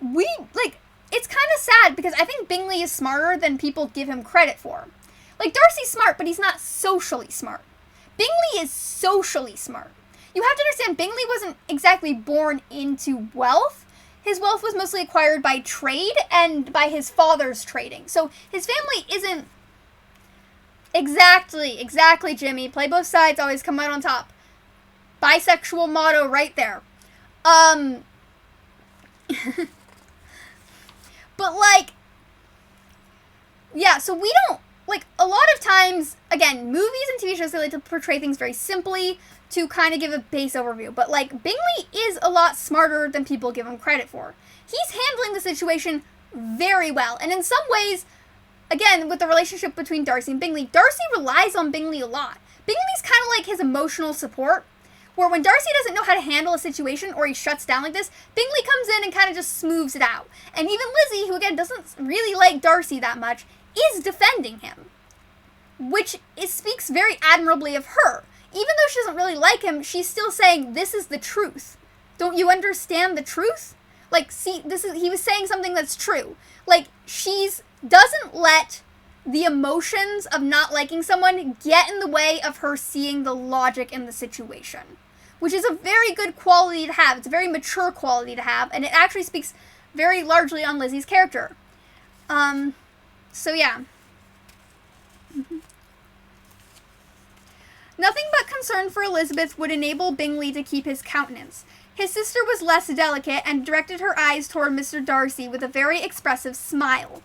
it's kind of sad because I think Bingley is smarter than people give him credit for. Like, Darcy's smart, but he's not socially smart. Bingley is socially smart. You have to understand, Bingley wasn't exactly born into wealth. His wealth was mostly acquired by trade and by his father's trading. So his family isn't exactly, Jimmy. Play both sides, always come out on top. Bisexual motto right there. But, like, yeah, so we don't, like, a lot of times, again, movies and TV shows, they like to portray things very simply to kind of give a base overview. But, like, Bingley is a lot smarter than people give him credit for. He's handling the situation very well. And in some ways, again, with the relationship between Darcy and Bingley, Darcy relies on Bingley a lot. Bingley's kind of like his emotional support, where when Darcy doesn't know how to handle a situation or he shuts down like this, Bingley comes in and kind of just smooths it out. And even Lizzie, who again doesn't really like Darcy that much, is defending him, which speaks very admirably of her. Even though she doesn't really like him, she's still saying, this is the truth. Don't you understand the truth? Like, see, he was saying something that's true. Like, doesn't let the emotions of not liking someone get in the way of her seeing the logic in the situation, which is a very good quality to have. It's a very mature quality to have, and it actually speaks very largely on Lizzie's character. So yeah. Nothing but concern for Elizabeth would enable Bingley to keep his countenance. His sister was less delicate and directed her eyes toward Mr. Darcy with a very expressive smile.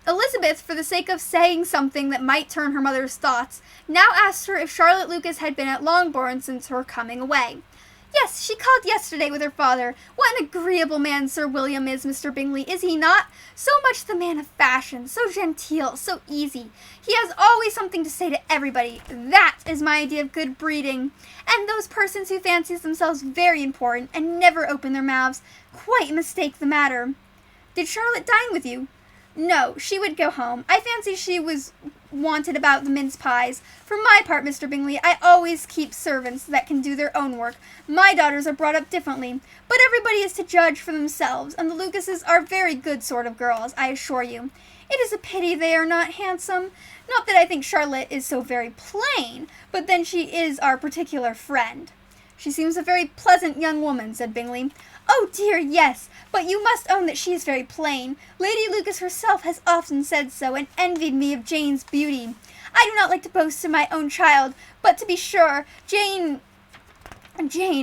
Elizabeth, for the sake of saying something that might turn her mother's thoughts, now asked her if Charlotte Lucas had been at Longbourn since her coming away. Yes, she called yesterday with her father. What an agreeable man Sir William is, Mr. Bingley, is he not? So much the man of fashion, so genteel, so easy. He has always something to say to everybody. That is my idea of good breeding. And those persons who fancy themselves very important and never open their mouths quite mistake the matter. Did Charlotte dine with you? No, she would go home. I fancy she was wanted about the mince pies. For my part, Mr. Bingley, I always keep servants that can do their own work. My daughters are brought up differently, but everybody is to judge for themselves, and the Lucases are very good sort of girls, I assure you. It is a pity they are not handsome. Not that I think Charlotte is so very plain, but then she is our particular friend. She seems a very pleasant young woman, said Bingley. Oh dear, yes, but you must own that she is very plain. Lady Lucas herself has often said so, and envied me of Jane's beauty. I do not like to boast of my own child, but to be sure, Jane,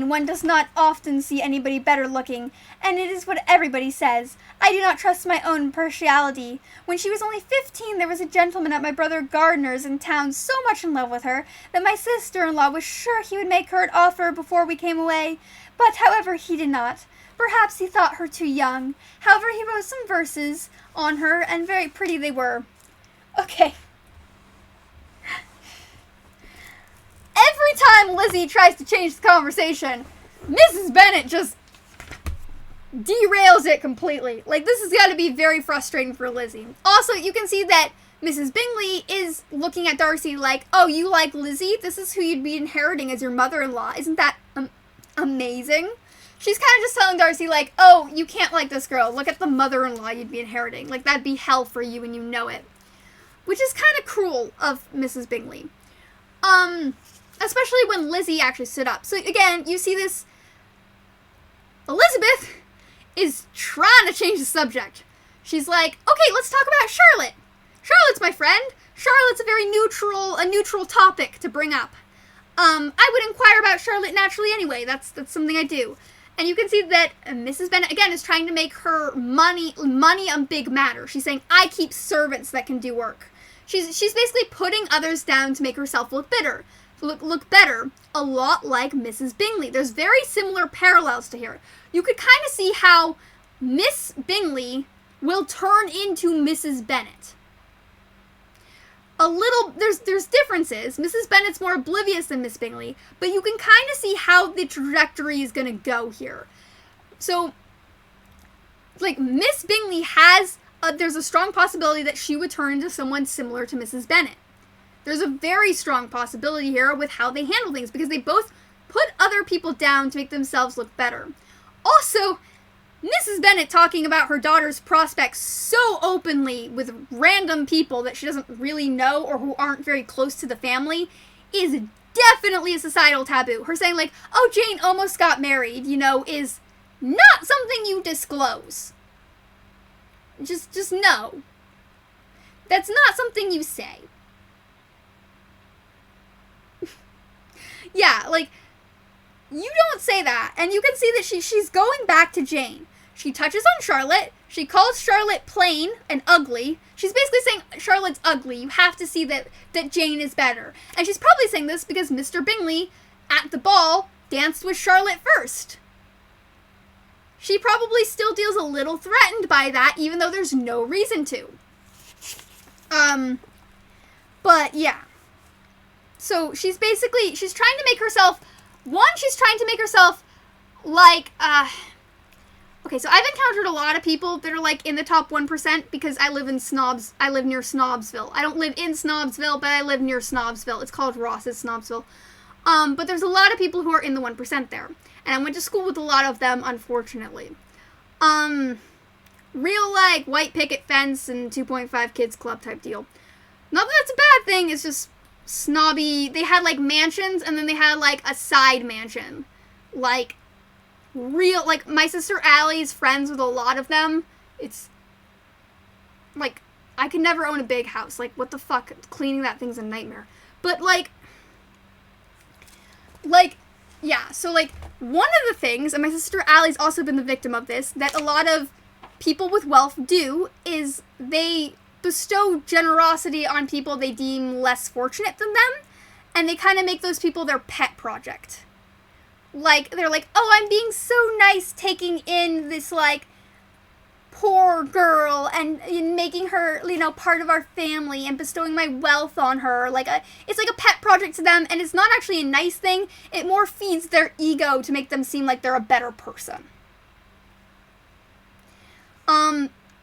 one does not often see anybody better looking, and it is what everybody says. I do not trust my own partiality. When she was only 15, there was a gentleman at my brother Gardner's in town so much in love with her that my sister-in-law was sure he would make her an offer before we came away. But, however, he did not. Perhaps he thought her too young. However, he wrote some verses on her, and very pretty they were. Okay. Every time Lizzie tries to change the conversation, Mrs. Bennet just derails it completely. Like, this has got to be very frustrating for Lizzie. Also, you can see that Mrs. Bingley is looking at Darcy like, oh, you like Lizzie? This is who you'd be inheriting as your mother-in-law. Isn't that amazing? She's kind of just telling Darcy, like, oh, you can't like this girl. Look at the mother-in-law you'd be inheriting. Like, that'd be hell for you and you know it. Which is kind of cruel of Mrs. Bingley. Especially when Lizzie actually stood up. So, again, you see this. Elizabeth is trying to change the subject. She's like, okay, let's talk about Charlotte. Charlotte's my friend. Charlotte's a very neutral topic to bring up. I would inquire about Charlotte naturally anyway. That's something I do. And you can see that Mrs. Bennet, again, is trying to make her money a big matter. She's saying, I keep servants that can do work. She's basically putting others down to make herself look better. A lot like Mrs. Bingley. There's very similar parallels to here. You could kind of see how Miss Bingley will turn into Mrs. Bennet. There's differences. Mrs. Bennet's more oblivious than Miss Bingley, but you can kind of see how the trajectory is going to go here. So, like, Miss Bingley there's a strong possibility that she would turn into someone similar to Mrs. Bennet. There's a very strong possibility here with how they handle things, because they both put other people down to make themselves look better. Also, Mrs. Bennet talking about her daughter's prospects so openly with random people that she doesn't really know or who aren't very close to the family is definitely a societal taboo. Her saying, like, oh, Jane almost got married, is not something you disclose. Just no. That's not something you say. Yeah, like, you don't say that. And you can see that she's going back to Jane. She touches on Charlotte. She calls Charlotte plain and ugly. She's basically saying Charlotte's ugly. You have to see that Jane is better. And she's probably saying this because Mr. Bingley, at the ball, danced with Charlotte first. She probably still feels a little threatened by that, even though there's no reason to. But yeah. So she's trying to make herself, like, okay, so I've encountered a lot of people that are, like, in the top 1% because I live near Snobsville. I don't live in Snobsville, but I live near Snobsville. It's called Ross's Snobsville. But there's a lot of people who are in the 1% there. And I went to school with a lot of them, unfortunately. Real, like, white picket fence and 2.5 kids club type deal. Not that that's a bad thing, it's just snobby. They had, like, mansions, and then they had, like, a side mansion. Like, my sister Allie's friends with a lot of them. It's, like, I could never own a big house. Like, what the fuck? Cleaning that thing's a nightmare. But, like, yeah, so, like, one of the things, and my sister Allie's also been the victim of this, that a lot of people with wealth do, is they bestow generosity on people they deem less fortunate than them, and they kind of make those people their pet project. Like, they're like, oh, I'm being so nice taking in this, like, poor girl and making her, part of our family and bestowing my wealth on her. It's like a pet project to them, and it's not actually a nice thing. It more feeds their ego to make them seem like they're a better person.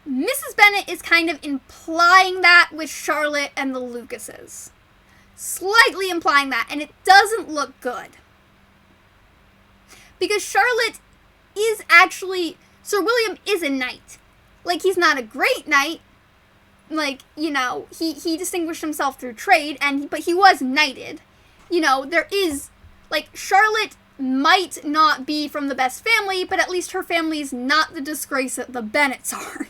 Mrs. Bennet is kind of implying that with Charlotte and the Lucases. Slightly implying that, and it doesn't look good. Because Charlotte is actually... Sir William is a knight. Like, he's not a great knight. Like, you know, he distinguished himself through trade, but he was knighted. You know, there is... Like, Charlotte might not be from the best family, but at least her family is not the disgrace that the Bennets are.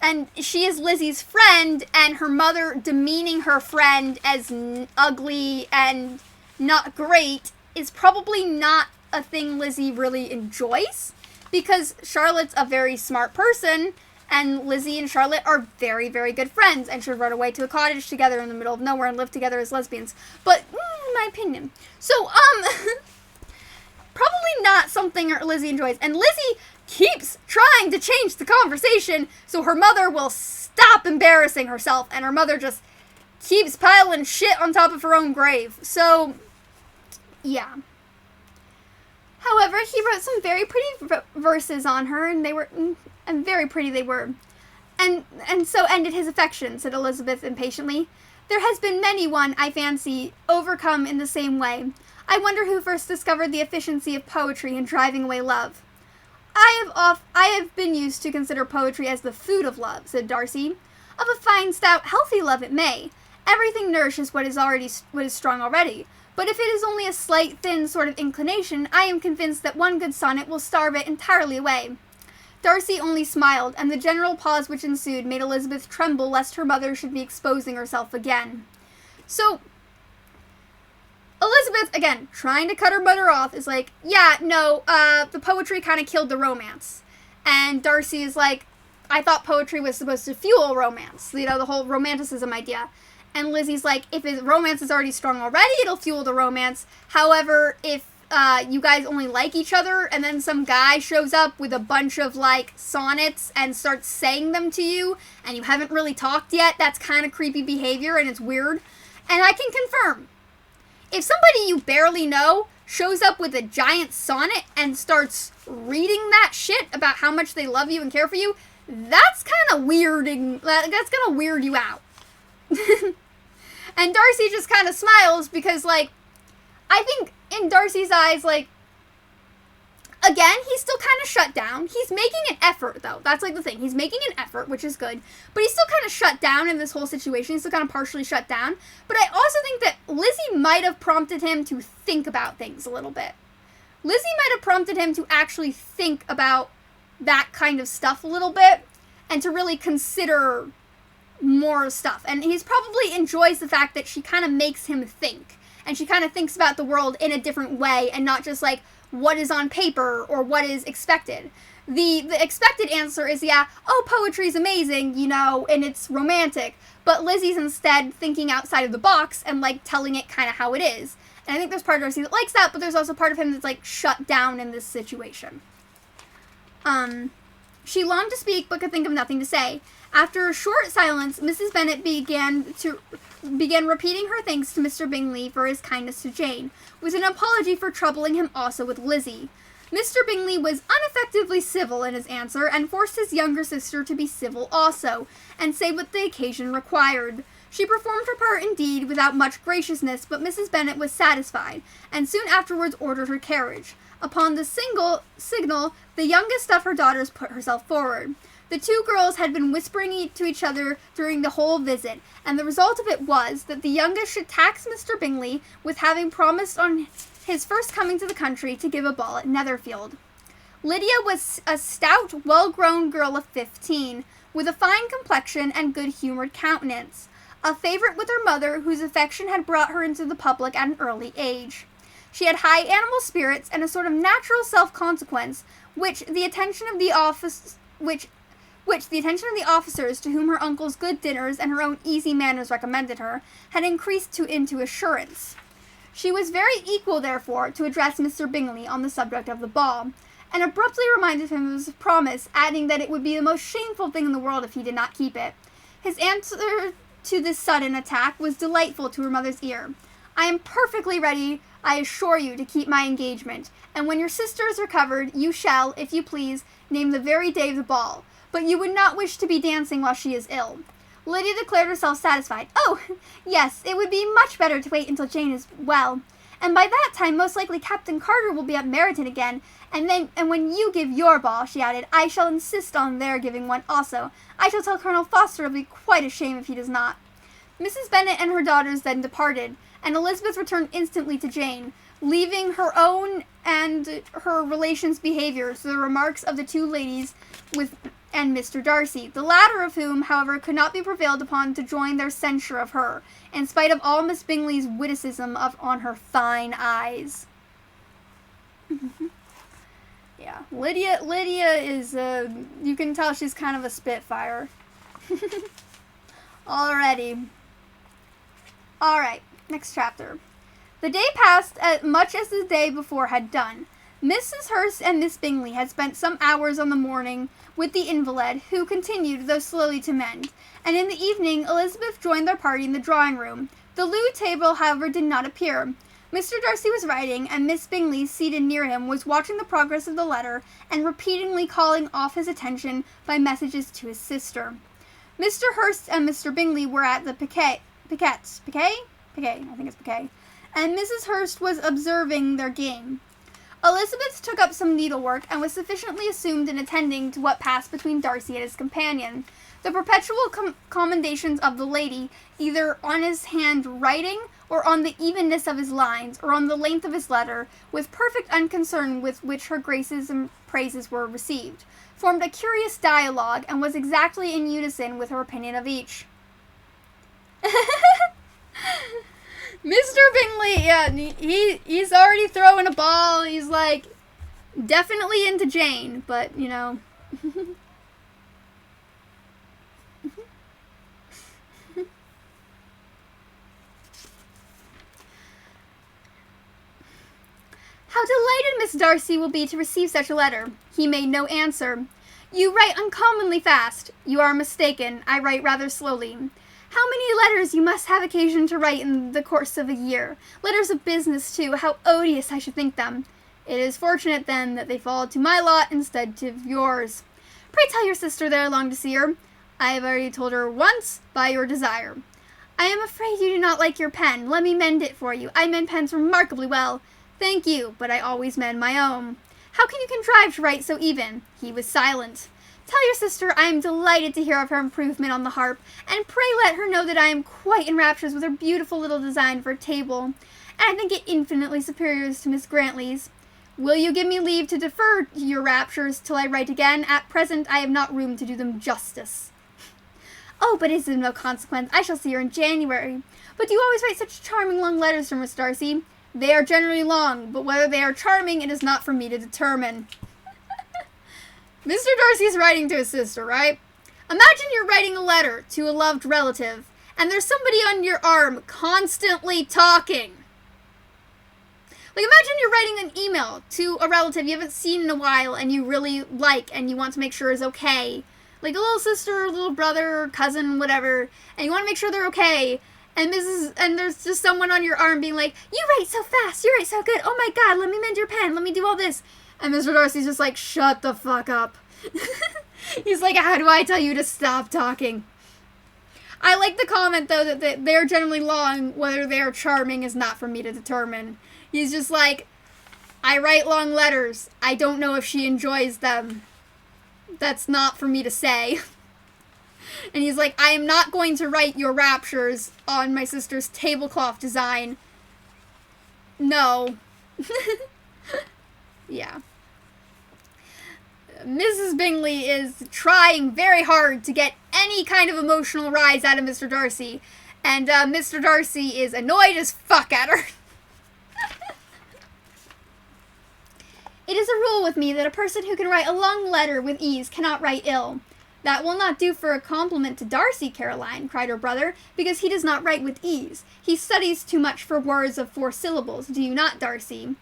And she is Lizzie's friend, and her mother demeaning her friend as ugly and not great is probably not a thing Lizzie really enjoys, because Charlotte's a very smart person, and Lizzie and Charlotte are very, very good friends, and should run away to a cottage together in the middle of nowhere and live together as lesbians. But, my opinion. So, probably not something Lizzie enjoys. And Lizzie keeps trying to change the conversation so her mother will stop embarrassing herself, and her mother just keeps piling shit on top of her own grave. So, yeah. However, he wrote some very pretty verses on her, and they were, and very pretty they were. And so ended his affection, said Elizabeth impatiently. There has been many one, I fancy, overcome in the same way. I wonder who first discovered the efficiency of poetry in driving away love. I have been used to consider poetry as the food of love, said Darcy. Of a fine, stout, healthy love it may. Everything nourishes what is strong already. But if it is only a slight, thin sort of inclination, I am convinced that one good sonnet will starve it entirely away. Darcy only smiled, and the general pause which ensued made Elizabeth tremble lest her mother should be exposing herself again. So, Elizabeth, again, trying to cut her mother off, is like, yeah, no, the poetry kind of killed the romance. And Darcy is like, I thought poetry was supposed to fuel romance, you know, the whole romanticism idea. And Lizzie's like, if romance is already strong already, it'll fuel the romance. However, if you guys only like each other, and then some guy shows up with a bunch of, like, sonnets and starts saying them to you, and you haven't really talked yet, that's kind of creepy behavior, and it's weird. And I can confirm, if somebody you barely know shows up with a giant sonnet and starts reading that shit about how much they love you and care for you, that's kind of weirding, that's gonna weird you out. And Darcy just kind of smiles because, like, I think in Darcy's eyes, like, again, he's still kind of shut down. He's making an effort, though. That's, like, the thing. He's making an effort, which is good. But he's still kind of shut down in this whole situation. He's still kind of partially shut down. But I also think that Lizzie might have prompted him to think about things a little bit. Lizzie might have prompted him to actually think about that kind of stuff a little bit and to really consider more stuff. And he's probably enjoys the fact that she kind of makes him think. And she kind of thinks about the world in a different way and not just, like, what is on paper or what is expected. The expected answer is, yeah, oh, poetry's amazing, you know, and it's romantic. But Lizzie's instead thinking outside of the box and, like, telling it kind of how it is. And I think there's part of Darcy that likes that, but there's also part of him that's, like, shut down in this situation. She longed to speak, but could think of nothing to say. After a short silence, Mrs. Bennet began repeating her thanks to Mr. Bingley for his kindness to Jane, with an apology for troubling him also with Lizzie. Mr. Bingley was unaffectedly civil in his answer, and forced his younger sister to be civil also, and say what the occasion required. She performed her part indeed without much graciousness, but Mrs. Bennet was satisfied, and soon afterwards ordered her carriage. Upon the signal, the youngest of her daughters put herself forward. The two girls had been whispering to each other during the whole visit, and the result of it was that the youngest should tax Mr. Bingley with having promised on his first coming to the country to give a ball at Netherfield. Lydia was a stout, well-grown girl of 15, with a fine complexion and good-humoured countenance, a favourite with her mother, whose affection had brought her into the public at an early age. She had high animal spirits and a sort of natural self-consequence, which the attention of the officers to whom her uncle's good dinners and her own easy manners recommended her, had increased into assurance. She was very equal, therefore, to address Mr. Bingley on the subject of the ball, and abruptly reminded him of his promise, adding that it would be the most shameful thing in the world if he did not keep it. His answer to this sudden attack was delightful to her mother's ear. I am perfectly ready, I assure you, to keep my engagement, and when your sister is recovered, you shall, if you please, name the very day of the ball. but you would not wish to be dancing while she is ill. Lydia declared herself satisfied. Oh, yes, it would be much better to wait until Jane is well. And by that time, most likely Captain Carter will be at Meryton again, and when you give your ball, she added, I shall insist on their giving one also. I shall tell Colonel Foster it will be quite a shame if he does not. Mrs. Bennet and her daughters then departed, and Elizabeth returned instantly to Jane, leaving her own and her relations' behavior to the remarks of the two ladies and Mr. Darcy, the latter of whom, however, could not be prevailed upon to join their censure of her, in spite of all Miss Bingley's witticism on her fine eyes. Yeah, Lydia is, you can tell she's kind of a spitfire. Alrighty. Alright, next chapter. The day passed much as the day before had done. Mrs. Hurst and Miss Bingley had spent some hours on the morning with the invalid, who continued, though slowly, to mend, and in the evening Elizabeth joined their party in the drawing-room. The loo table, however, did not appear. Mr. Darcy was writing, and Miss Bingley, seated near him, was watching the progress of the letter, and repeatedly calling off his attention by messages to his sister. Mr. Hurst and Mr. Bingley were at the piquet, I think it's piquet, and Mrs. Hurst was observing their game. Elizabeth took up some needlework, and was sufficiently assumed in attending to what passed between Darcy and his companion. The perpetual commendations of the lady, either on his hand writing, or on the evenness of his lines, or on the length of his letter, with perfect unconcern with which her graces and praises were received, formed a curious dialogue, and was exactly in unison with her opinion of each. Mr. Bingley, yeah, he's already throwing a ball. He's, like, definitely into Jane, but, you know. How delighted Miss Darcy will be to receive such a letter. He made no answer. You write uncommonly fast. You are mistaken. I write rather slowly. How many letters you must have occasion to write in the course of a year. Letters of business, too. How odious I should think them. It is fortunate, then, that they fall to my lot instead of yours. Pray tell your sister that I long to see her. I have already told her once, by your desire. I am afraid you do not like your pen. Let me mend it for you. I mend pens remarkably well. Thank you, but I always mend my own. How can you contrive to write so even? He was silent. Tell your sister I am delighted to hear of her improvement on the harp, and pray let her know that I am quite in raptures with her beautiful little design for a table, and I think it infinitely superior to Miss Grantley's. Will you give me leave to defer your raptures till I write again? At present I have not room to do them justice. Oh, but it is of no consequence. I shall see her in January. But do you always write such charming long letters from Miss Darcy? They are generally long, but whether they are charming it is not for me to determine. Mr. Darcy's writing to his sister, right? Imagine you're writing a letter to a loved relative, and there's somebody on your arm constantly talking. Like, imagine you're writing an email to a relative you haven't seen in a while and you really like and you want to make sure is okay. Like a little sister, a little brother, cousin, whatever, and you want to make sure they're okay. And there's just someone on your arm being like, you write so fast, you write so good, oh my god, let me mend your pen, let me do all this. And Mr. Darcy's just like, shut the fuck up. He's like, how do I tell you to stop talking? I like the comment, though, that they're generally long. Whether they are charming is not for me to determine. He's just like, I write long letters. I don't know if she enjoys them. That's not for me to say. And he's like, I am not going to write your raptures on my sister's tablecloth design. No. Yeah. Mrs. Bingley is trying very hard to get any kind of emotional rise out of Mr. Darcy, and Mr. Darcy is annoyed as fuck at her. It is a rule with me that a person who can write a long letter with ease cannot write ill. That will not do for a compliment to Darcy, Caroline, cried her brother, because he does not write with ease. He studies too much for words of 4 syllables, do you not, Darcy?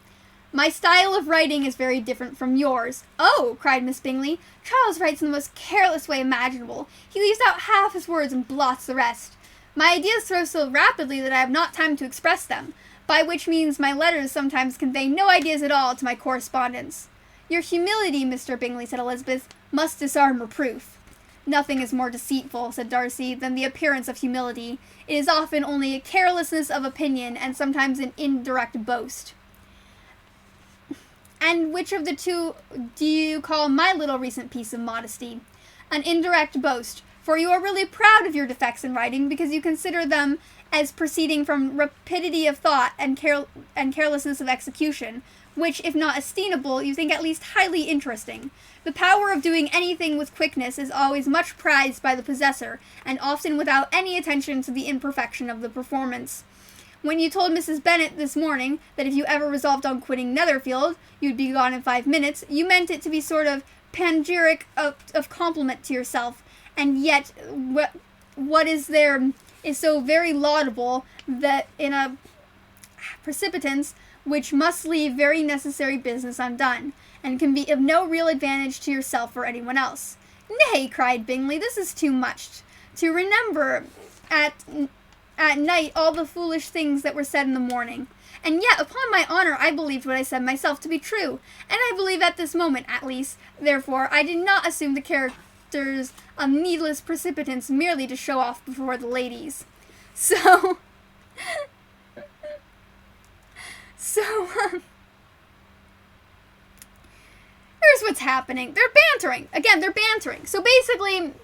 My style of writing is very different from yours. Oh, cried Miss Bingley, Charles writes in the most careless way imaginable. He leaves out half his words and blots the rest. My ideas flow so rapidly that I have not time to express them, by which means my letters sometimes convey no ideas at all to my correspondents. Your humility, Mr. Bingley, said Elizabeth, must disarm reproof. "Nothing is more deceitful," said Darcy, "than the appearance of humility. It is often only a carelessness of opinion, and sometimes an indirect boast." "And which of the two do you call my little recent piece of modesty?" "An indirect boast, for you are really proud of your defects in writing, because you consider them as proceeding from rapidity of thought and carelessness of execution, which, if not estimable, you think at least highly interesting. The power of doing anything with quickness is always much prized by the possessor, and often without any attention to the imperfection of the performance. When you told Mrs. Bennet this morning that if you ever resolved on quitting Netherfield, you'd be gone in 5 minutes, you meant it to be sort of panegyric of compliment to yourself, and yet what is there is so very laudable that in a precipitance which must leave very necessary business undone, and can be of no real advantage to yourself or anyone else." "Nay," cried Bingley, "this is too much. To remember at night all the foolish things that were said in the morning. And yet, upon my honour, I believed what I said myself to be true, and I believe at this moment, at least. Therefore, I did not assume the characters of needless precipitance merely to show off before the ladies." So, here's what's happening. They're bantering. Again, they're bantering. So basically,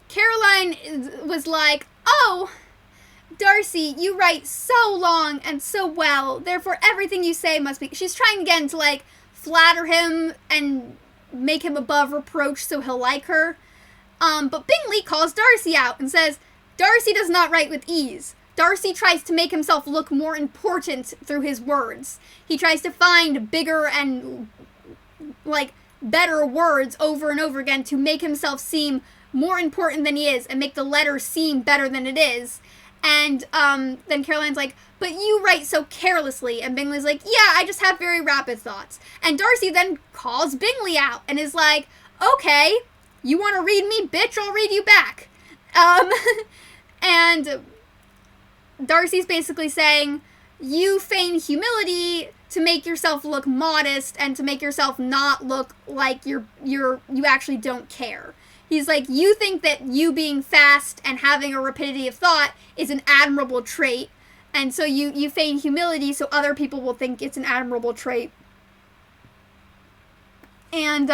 Caroline was like, "Oh, Darcy, you write so long and so well, therefore everything you say must be..." She's trying again to, like, flatter him and make him above reproach so he'll like her. But Bingley calls Darcy out and says, "Darcy does not write with ease. Darcy tries to make himself look more important through his words. He tries to find bigger and, like, better words over and over again to make himself seem more important than he is and make the letter seem better than it is." And then Caroline's like, "But you write so carelessly." And Bingley's like, "Yeah, I just have very rapid thoughts." And Darcy then calls Bingley out and is like, "Okay, you want to read me, bitch? I'll read you back." And Darcy's basically saying, you feign humility to make yourself look modest and to make yourself not look like you actually don't care. He's like, you think that you being fast and having a rapidity of thought is an admirable trait, and so you feign humility so other people will think it's an admirable trait. And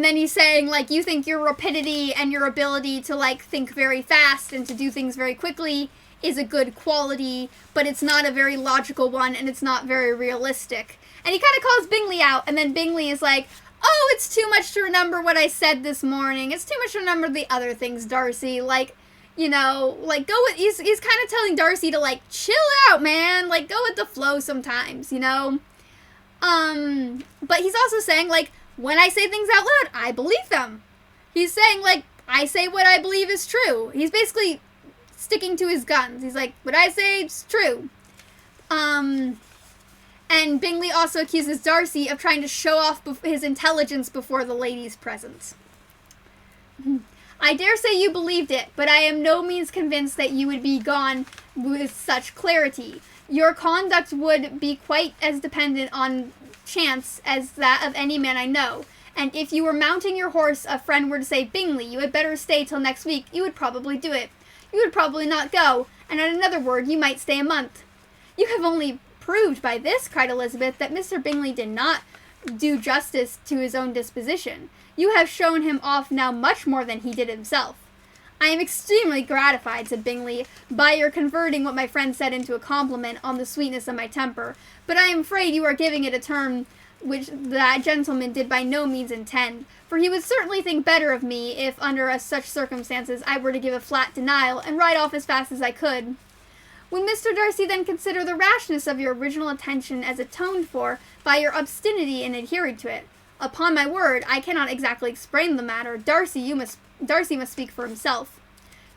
then he's saying, like, you think your rapidity and your ability to, like, think very fast and to do things very quickly is a good quality, but it's not a very logical one, and it's not very realistic. And he kind of calls Bingley out, and then Bingley is like, "Oh, it's too much to remember what I said this morning. It's too much to remember the other things, Darcy. Like, you know, like, go with..." He's kind of telling Darcy to, like, chill out, man. Like, go with the flow sometimes, you know? But he's also saying, like, when I say things out loud, I believe them. He's saying, like, I say what I believe is true. He's basically sticking to his guns. He's like, what I say is true. And Bingley also accuses Darcy of trying to show off his intelligence before the ladies present. "I dare say you believed it, but I am no means convinced that you would be gone with such clarity. Your conduct would be quite as dependent on chance as that of any man I know, and if you were mounting your horse, a friend were to say, 'Bingley, you had better stay till next week,' you would probably do it. You would probably not go, and at another word, you might stay a month." "You have only proved by this," cried Elizabeth, "that Mr. Bingley did not do justice to his own disposition. You have shown him off now much more than he did himself." "I am extremely gratified," said Bingley, "by your converting what my friend said into a compliment on the sweetness of my temper, but I am afraid you are giving it a turn which that gentleman did by no means intend, for he would certainly think better of me if, under such circumstances, I were to give a flat denial, and ride off as fast as I could. Would Mr. Darcy then consider the rashness of your original intention as atoned for by your obstinity in adhering to it? Upon my word, I cannot exactly explain the matter. Darcy must speak for himself.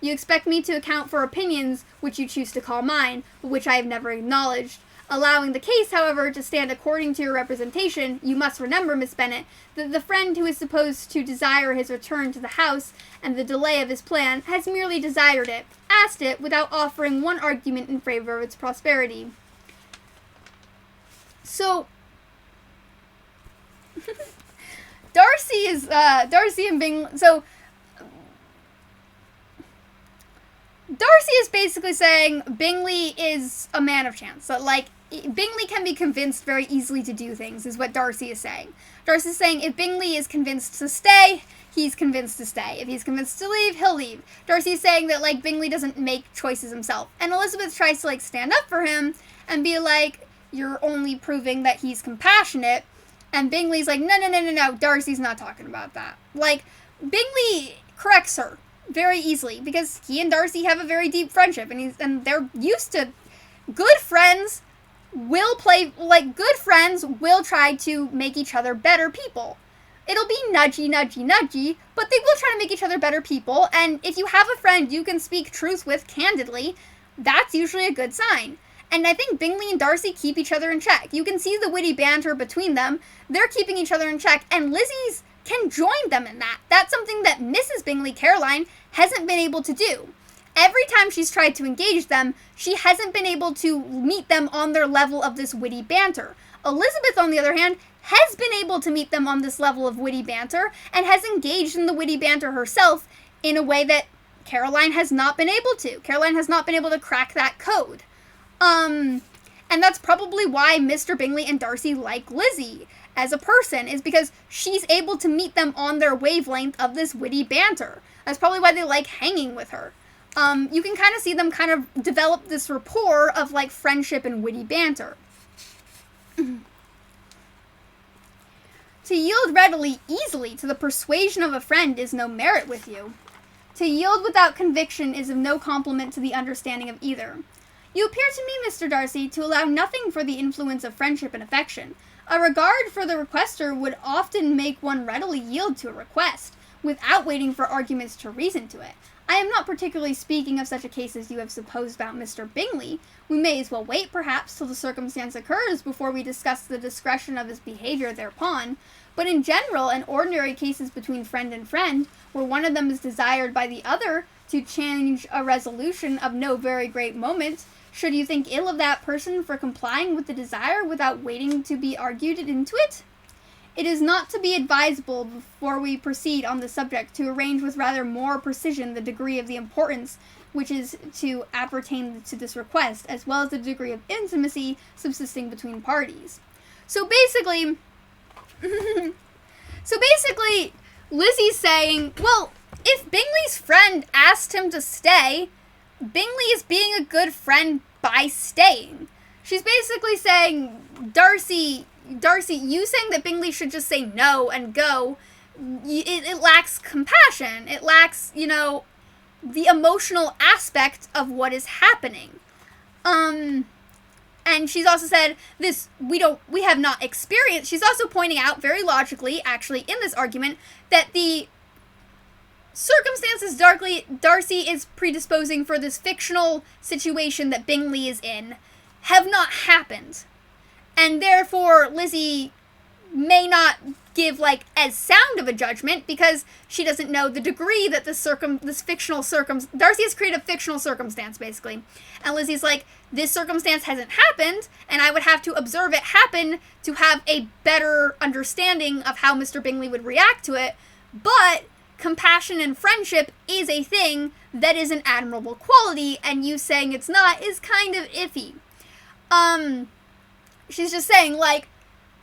You expect me to account for opinions which you choose to call mine, but which I have never acknowledged. Allowing the case, however, to stand according to your representation, you must remember, Miss Bennet, that the friend who is supposed to desire his return to the house and the delay of his plan has merely desired it, asked it, without offering one argument in favor of its prosperity." So, Darcy and Bingley, so Darcy is basically saying Bingley is a man of chance. So, like, Bingley can be convinced very easily to do things, is what Darcy is saying. Darcy is saying if Bingley is convinced to stay, he's convinced to stay. If he's convinced to leave, he'll leave. Darcy is saying that, like, Bingley doesn't make choices himself. And Elizabeth tries to, like, stand up for him and be like, you're only proving that he's compassionate. And Bingley's like, no, Darcy's not talking about that. Like, Bingley corrects her very easily because he and Darcy have a very deep friendship, and they're used to good friends will try to make each other better people. It'll be nudgy, but they will try to make each other better people, and if you have a friend you can speak truth with candidly, that's usually a good sign. And I think Bingley and Darcy keep each other in check. You can see the witty banter between them. They're keeping each other in check, and Lizzie's can join them in that. That's something that Mrs. Bingley Caroline hasn't been able to do. Every time she's tried to engage them, she hasn't been able to meet them on their level of this witty banter. Elizabeth, on the other hand, has been able to meet them on this level of witty banter and has engaged in the witty banter herself in a way that Caroline has not been able to. Caroline has not been able to crack that code. And that's probably why Mr. Bingley and Darcy like Lizzie as a person, is because she's able to meet them on their wavelength of this witty banter. That's probably why they like hanging with her. You can kind of see them kind of develop this rapport of, like, friendship and witty banter. To yield readily, easily to the persuasion of a friend is no merit with you. To yield without conviction is of no compliment to the understanding of either. You appear to me, Mr. Darcy, to allow nothing for the influence of friendship and affection. A regard for the requester would often make one readily yield to a request, without waiting for arguments to reason to it. I am not particularly speaking of such a case as you have supposed about Mr. Bingley. We may as well wait, perhaps, till the circumstance occurs before we discuss the discretion of his behaviour thereupon. But in general and ordinary cases between friend and friend, where one of them is desired by the other to change a resolution of no very great moment, should you think ill of that person for complying with the desire without waiting to be argued into it? It is not to be advisable, before we proceed on the subject, to arrange with rather more precision the degree of the importance which is to appertain to this request, as well as the degree of intimacy subsisting between parties. So basically, Lizzie's saying, well, if Bingley's friend asked him to stay, Bingley is being a good friend by staying. She's basically saying, Darcy, you saying that Bingley should just say no and go, it lacks compassion. It lacks, the emotional aspect of what is happening. And she's also said this, we have not experienced. She's also pointing out very logically, actually, in this argument, that the circumstances Darcy is predisposing for this fictional situation that Bingley is in have not happened. And therefore, Lizzie may not give, like, as sound of a judgment because she doesn't know the degree that this fictional Darcy has created a fictional circumstance, basically. And Lizzie's like, this circumstance hasn't happened, and I would have to observe it happen to have a better understanding of how Mr. Bingley would react to it. But compassion and friendship is a thing that is an admirable quality, and you saying it's not is kind of iffy. She's just saying, like,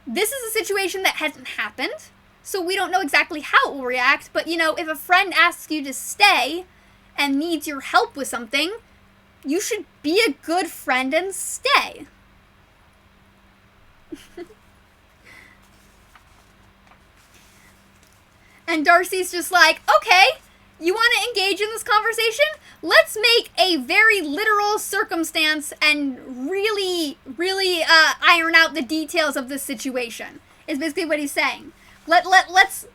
this is a situation that hasn't happened, so we don't know exactly how it will react, but, if a friend asks you to stay and needs your help with something, you should be a good friend and stay. And Darcy's just like, okay, you want to engage in this conversation? Let's make a very literal circumstance and really, really iron out the details of this situation, is basically what he's saying. Let's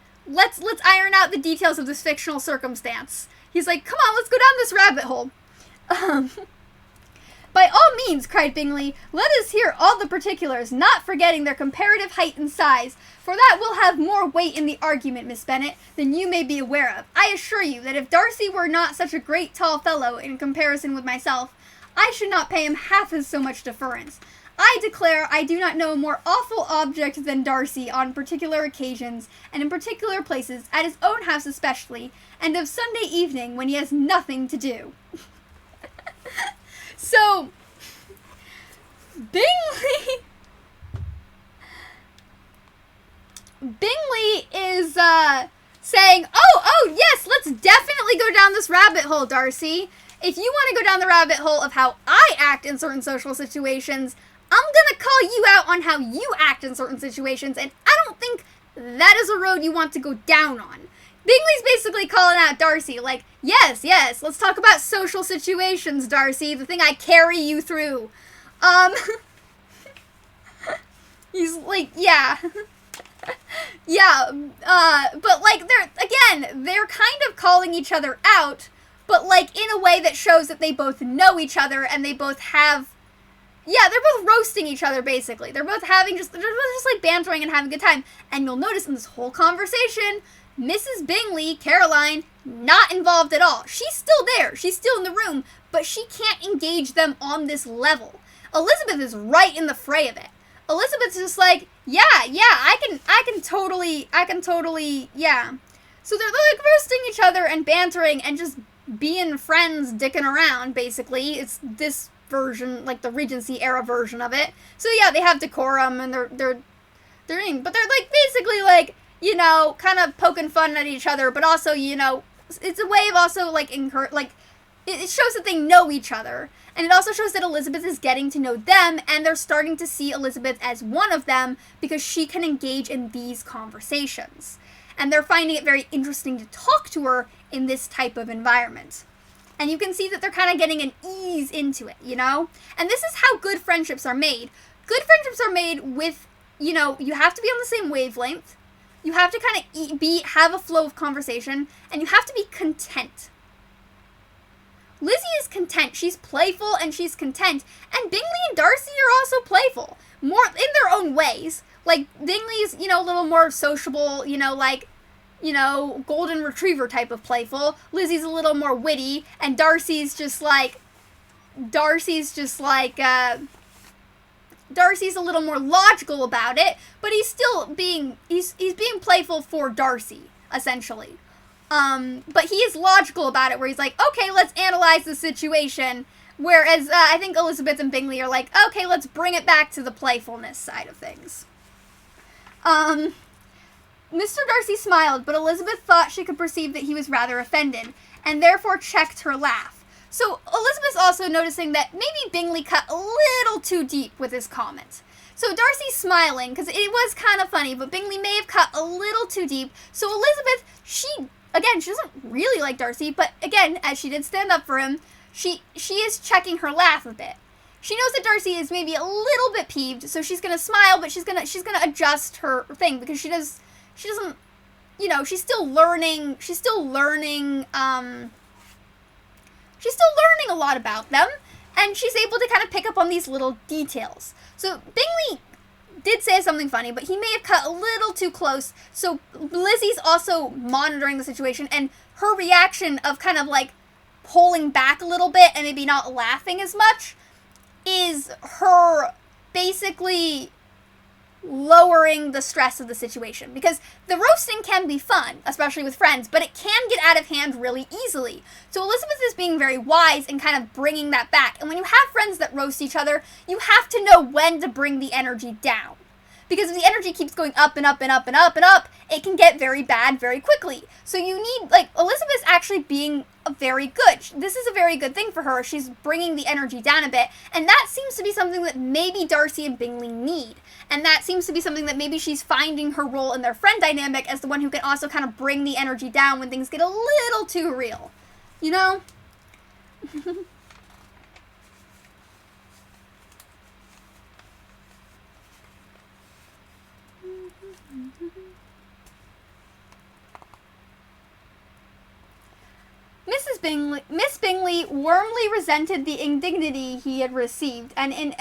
iron out the details of this fictional circumstance. He's like, come on, let's go down this rabbit hole. By all means, cried Bingley, let us hear all the particulars, not forgetting their comparative height and size, for that will have more weight in the argument, Miss Bennet, than you may be aware of. I assure you that if Darcy were not such a great tall fellow in comparison with myself, I should not pay him half as so much deference. I declare I do not know a more awful object than Darcy on particular occasions, and in particular places, at his own house especially, and of Sunday evening when he has nothing to do. So, Bingley is, saying, oh, yes, let's definitely go down this rabbit hole, Darcy. If you want to go down the rabbit hole of how I act in certain social situations, I'm gonna call you out on how you act in certain situations, and I don't think that is a road you want to go down on. Bingley's basically calling out Darcy, like, yes, let's talk about social situations, Darcy, the thing I carry you through. He's like, yeah. Yeah, but, like, they're kind of calling each other out, but, like, in a way that shows that they both know each other, and they both have, yeah, they're both roasting each other, basically. They're both like, bantering and having a good time. And you'll notice in this whole conversation, Mrs. Bingley, Caroline, not involved at all. She's still there. She's still in the room, but she can't engage them on this level. Elizabeth is right in the fray of it. Elizabeth's just like, yeah, I can totally, yeah. So they're like roasting each other and bantering and just being friends, dicking around, basically. It's this version, like the Regency era version of it. So yeah, they have decorum and they're like basically like, you know, kind of poking fun at each other, but also, you know, it's a way of also like it shows that they know each other. And it also shows that Elizabeth is getting to know them, and they're starting to see Elizabeth as one of them because she can engage in these conversations. And they're finding it very interesting to talk to her in this type of environment. And you can see that they're kind of getting an ease into it, you know? And this is how good friendships are made. Good friendships are made with, you know, you have to be on the same wavelength. You have to kind of have a flow of conversation, and you have to be content. Lizzie is content. She's playful and she's content. And Bingley and Darcy are also playful. More in their own ways. Like, Bingley's, you know, a little more sociable, you know, like, you know, golden retriever type of playful. Lizzie's a little more witty. And Darcy's a little more logical about it. But he's still being playful for Darcy, essentially. But he is logical about it, where he's like, okay, let's analyze the situation, whereas, I think Elizabeth and Bingley are like, okay, let's bring it back to the playfulness side of things. Mr. Darcy smiled, but Elizabeth thought she could perceive that he was rather offended, and therefore checked her laugh. So, Elizabeth's also noticing that maybe Bingley cut a little too deep with his comment. So Darcy's smiling, because it was kind of funny, but Bingley may have cut a little too deep, so Elizabeth, she doesn't really like Darcy, but again, as she did stand up for him, she is checking her laugh a bit. She knows that Darcy is maybe a little bit peeved, so she's gonna smile, but she's gonna adjust her thing, because she doesn't, you know, she's still learning a lot about them, and she's able to kind of pick up on these little details. So Bingley did say something funny, but he may have cut a little too close, so Lizzie's also monitoring the situation, and her reaction of kind of like pulling back a little bit and maybe not laughing as much is her basically lowering the stress of the situation, because the roasting can be fun, especially with friends, but it can get out of hand really easily. So Elizabeth is being very wise and kind of bringing that back. And when you have friends that roast each other, you have to know when to bring the energy down, because if the energy keeps going up and up and up and up and up, it can get very bad very quickly. So you need, like, Elizabeth's actually being very good. This is a very good thing for her. She's bringing the energy down a bit, and that seems to be something that maybe Darcy and Bingley need. And that seems to be something that maybe she's finding her role in their friend dynamic as the one who can also kind of bring the energy down when things get a little too real. You know? Miss Bingley warmly resented the indignity he had received, and in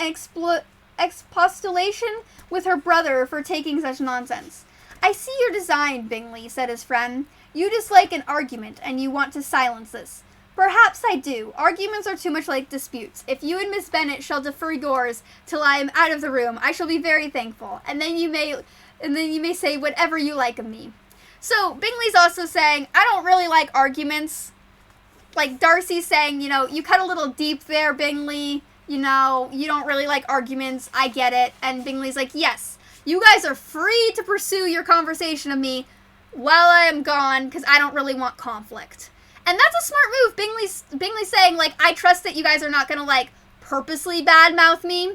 expostulation with her brother for taking such nonsense. "I see your design, Bingley," said his friend. "You dislike an argument, and you want to silence this. Perhaps I do. Arguments are too much like disputes. If you and Miss Bennet shall defer yours till I am out of the room, I shall be very thankful. And then you may say whatever you like of me. So Bingley's also saying, I don't really like arguments. Like Darcy's saying, you know, you cut a little deep there, Bingley. You know, you don't really like arguments. I get it. And Bingley's like, yes, you guys are free to pursue your conversation of me while I am gone, because I don't really want conflict. And that's a smart move. Bingley's saying, like, I trust that you guys are not going to, like, purposely badmouth me.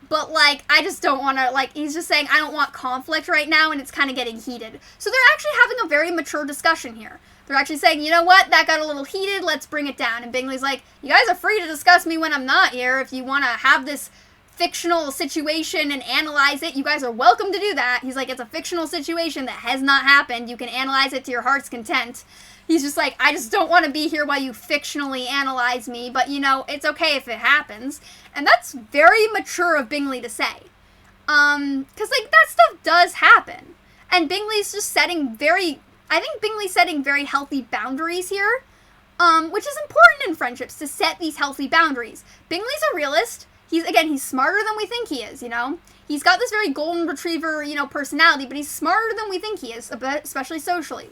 But, like, I just don't want to, like, he's just saying, I don't want conflict right now, and it's kind of getting heated. So they're actually having a very mature discussion here. They're actually saying, you know what, that got a little heated, let's bring it down. And Bingley's like, you guys are free to discuss me when I'm not here. If you want to have this fictional situation and analyze it, you guys are welcome to do that. He's like, it's a fictional situation that has not happened. You can analyze it to your heart's content. He's just like, I just don't want to be here while you fictionally analyze me, but, you know, it's okay if it happens. And that's very mature of Bingley to say. Because, like, that stuff does happen. And Bingley's just setting Bingley's setting very healthy boundaries here, which is important in friendships, to set these healthy boundaries. Bingley's a realist. He's smarter than we think he is, you know? He's got this very golden retriever, you know, personality, but he's smarter than we think he is, especially socially.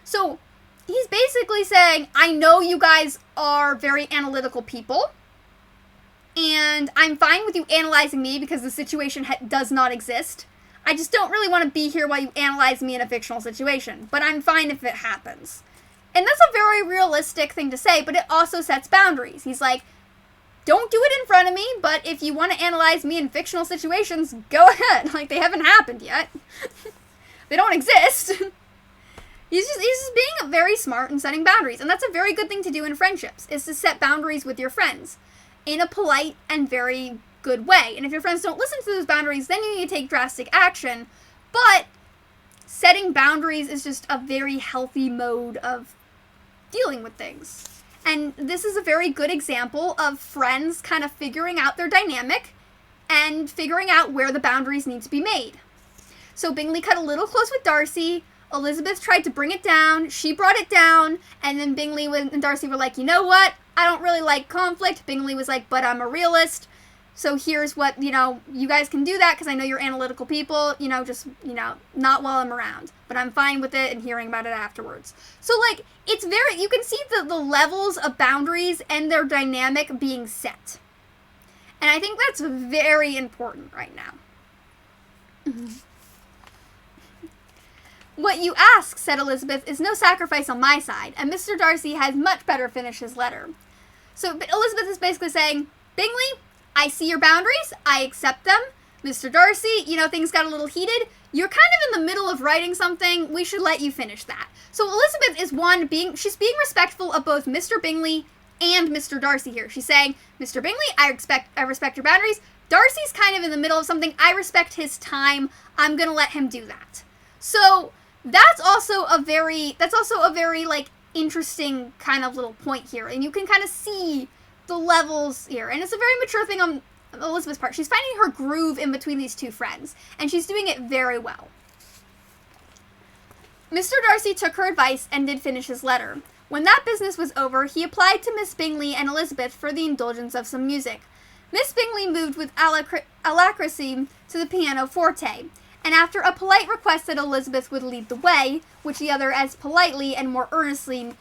So he's basically saying, I know you guys are very analytical people, and I'm fine with you analyzing me because the situation does not exist. I just don't really want to be here while you analyze me in a fictional situation, but I'm fine if it happens. And that's a very realistic thing to say, but it also sets boundaries. He's like, don't do it in front of me, but if you want to analyze me in fictional situations, go ahead. Like, they haven't happened yet. They don't exist. He's just being very smart and setting boundaries. And that's a very good thing to do in friendships, is to set boundaries with your friends in a polite and very good way. And if your friends don't listen to those boundaries, then you need to take drastic action. But setting boundaries is just a very healthy mode of dealing with things. And this is a very good example of friends kind of figuring out their dynamic and figuring out where the boundaries need to be made. So Bingley cut a little close with Darcy. Elizabeth tried to bring it down. She brought it down. And then Bingley and Darcy were like, you know what? I don't really like conflict. Bingley was like, but I'm a realist. So here's what, you know, you guys can do that because I know you're analytical people, you know, just, you know, not while I'm around. But I'm fine with it and hearing about it afterwards. So, like, it's very, you can see the levels of boundaries and their dynamic being set. And I think that's very important right now. What you ask, said Elizabeth, is no sacrifice on my side, and Mr. Darcy has much better finished his letter. So Elizabeth is basically saying, Bingley, I see your boundaries, I accept them. Mr. Darcy, you know, things got a little heated. You're kind of in the middle of writing something. We should let you finish that. So Elizabeth is she's being respectful of both Mr. Bingley and Mr. Darcy here. She's saying, Mr. Bingley, I respect your boundaries. Darcy's kind of in the middle of something. I respect his time. I'm going to let him do that. So that's also a very, like, interesting kind of little point here. And you can kind of see the levels here. And it's a very mature thing on Elizabeth's part. She's finding her groove in between these two friends. And she's doing it very well. Mr. Darcy took her advice and did finish his letter. When that business was over, he applied to Miss Bingley and Elizabeth for the indulgence of some music. Miss Bingley moved with alacrity to the pianoforte, and after a polite request that Elizabeth would lead the way, which the other as politely and more earnestly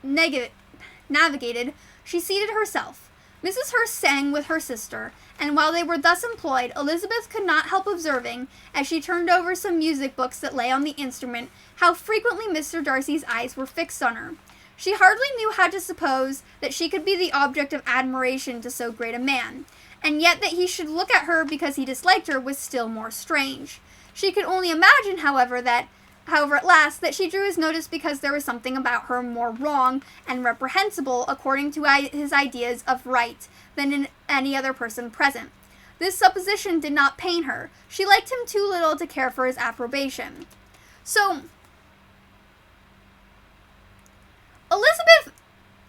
navigated, she seated herself. Mrs. Hurst sang with her sister, and while they were thus employed, Elizabeth could not help observing, as she turned over some music books that lay on the instrument, how frequently Mr. Darcy's eyes were fixed on her. She hardly knew how to suppose that she could be the object of admiration to so great a man, and yet that he should look at her because he disliked her was still more strange. She could only imagine, however, at last, that she drew his notice because there was something about her more wrong and reprehensible according to his ideas of right than in any other person present. This supposition did not pain her. She liked him too little to care for his approbation. So, Elizabeth,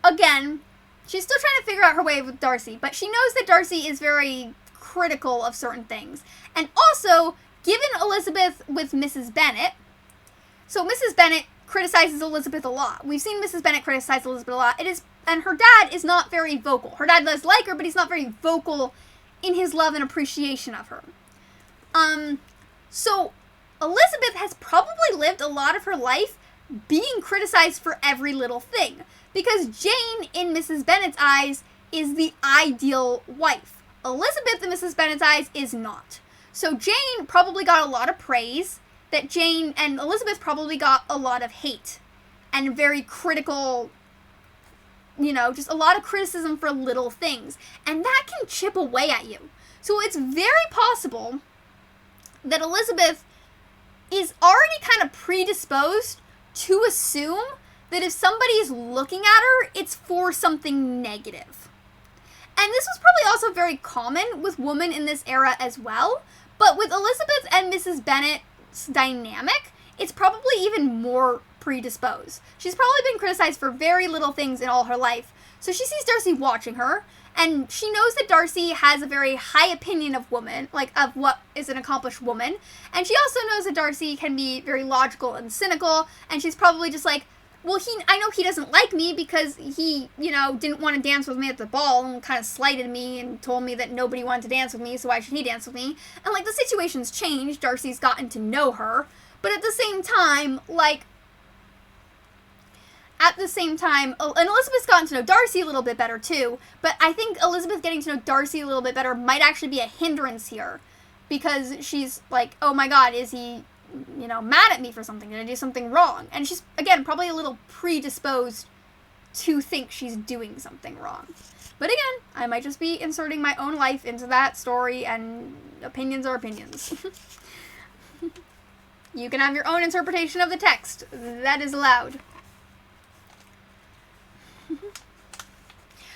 again, she's still trying to figure out her way with Darcy, but she knows that Darcy is very critical of certain things. And also, given Elizabeth with Mrs. Bennet, so Mrs. Bennet criticizes Elizabeth a lot. We've seen Mrs. Bennet criticize Elizabeth a lot. And her dad is not very vocal. Her dad does like her, but he's not very vocal in his love and appreciation of her. So Elizabeth has probably lived a lot of her life being criticized for every little thing. Because Jane, in Mrs. Bennet's eyes, is the ideal wife. Elizabeth, in Mrs. Bennet's eyes, is not. So Jane probably got a lot of praise, that Jane and Elizabeth probably got a lot of hate. And very critical, just a lot of criticism for little things. And that can chip away at you. So it's very possible that Elizabeth is already kind of predisposed to assume that if somebody's looking at her, it's for something negative. And this was probably also very common with women in this era as well, but with Elizabeth and Mrs. Bennet's dynamic, it's probably even more predisposed. She's probably been criticized for very little things in all her life, so she sees Darcy watching her, and she knows that Darcy has a very high opinion of women, of what is an accomplished woman, and she also knows that Darcy can be very logical and cynical, and she's probably just like, well, I know he doesn't like me because he, didn't want to dance with me at the ball and kind of slighted me and told me that nobody wanted to dance with me, so why should he dance with me? And, the situation's changed. Darcy's gotten to know her. But at the same time, and Elizabeth's gotten to know Darcy a little bit better, too. But I think Elizabeth getting to know Darcy a little bit better might actually be a hindrance here. Because she's like, oh my god, is he mad at me for something? Did I do something wrong? And she's, again, probably a little predisposed to think she's doing something wrong. But again, I might just be inserting my own life into that story, and opinions are opinions. You can have your own interpretation of the text. That is allowed.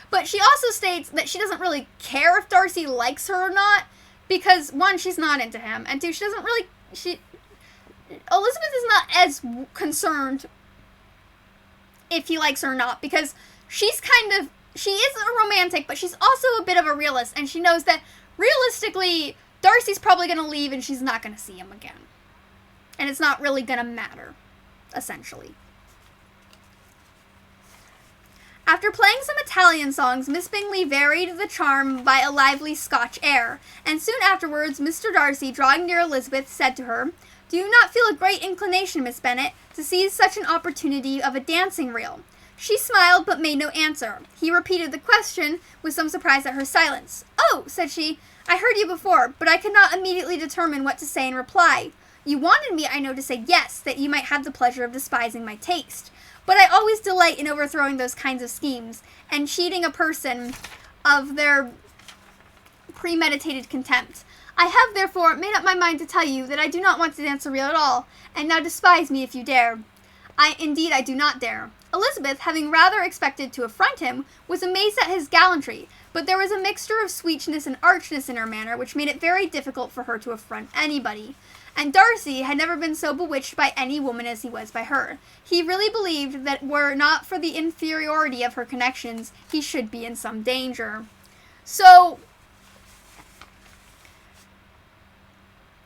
But she also states that she doesn't really care if Darcy likes her or not, because, one, she's not into him, and two, Elizabeth is not as concerned if he likes her or not, because she is a romantic, but she's also a bit of a realist, and she knows that, realistically, Darcy's probably going to leave and she's not going to see him again. And it's not really going to matter, essentially. After playing some Italian songs, Miss Bingley varied the charm by a lively Scotch air, and soon afterwards, Mr. Darcy, drawing near Elizabeth, said to her, "Do you not feel a great inclination, Miss Bennet, to seize such an opportunity of a dancing reel?" She smiled, but made no answer. He repeated the question, with some surprise at her silence. "Oh," said she, "I heard you before, but I could not immediately determine what to say in reply. You wanted me, I know, to say yes, that you might have the pleasure of despising my taste. But I always delight in overthrowing those kinds of schemes, and cheating a person of their premeditated contempt. I have, therefore, made up my mind to tell you that I do not want to dance a reel at all, and now despise me if you dare." Indeed, I do not dare." Elizabeth, having rather expected to affront him, was amazed at his gallantry, but there was a mixture of sweetness and archness in her manner which made it very difficult for her to affront anybody. And Darcy had never been so bewitched by any woman as he was by her. He really believed that were it not for the inferiority of her connections, he should be in some danger. So,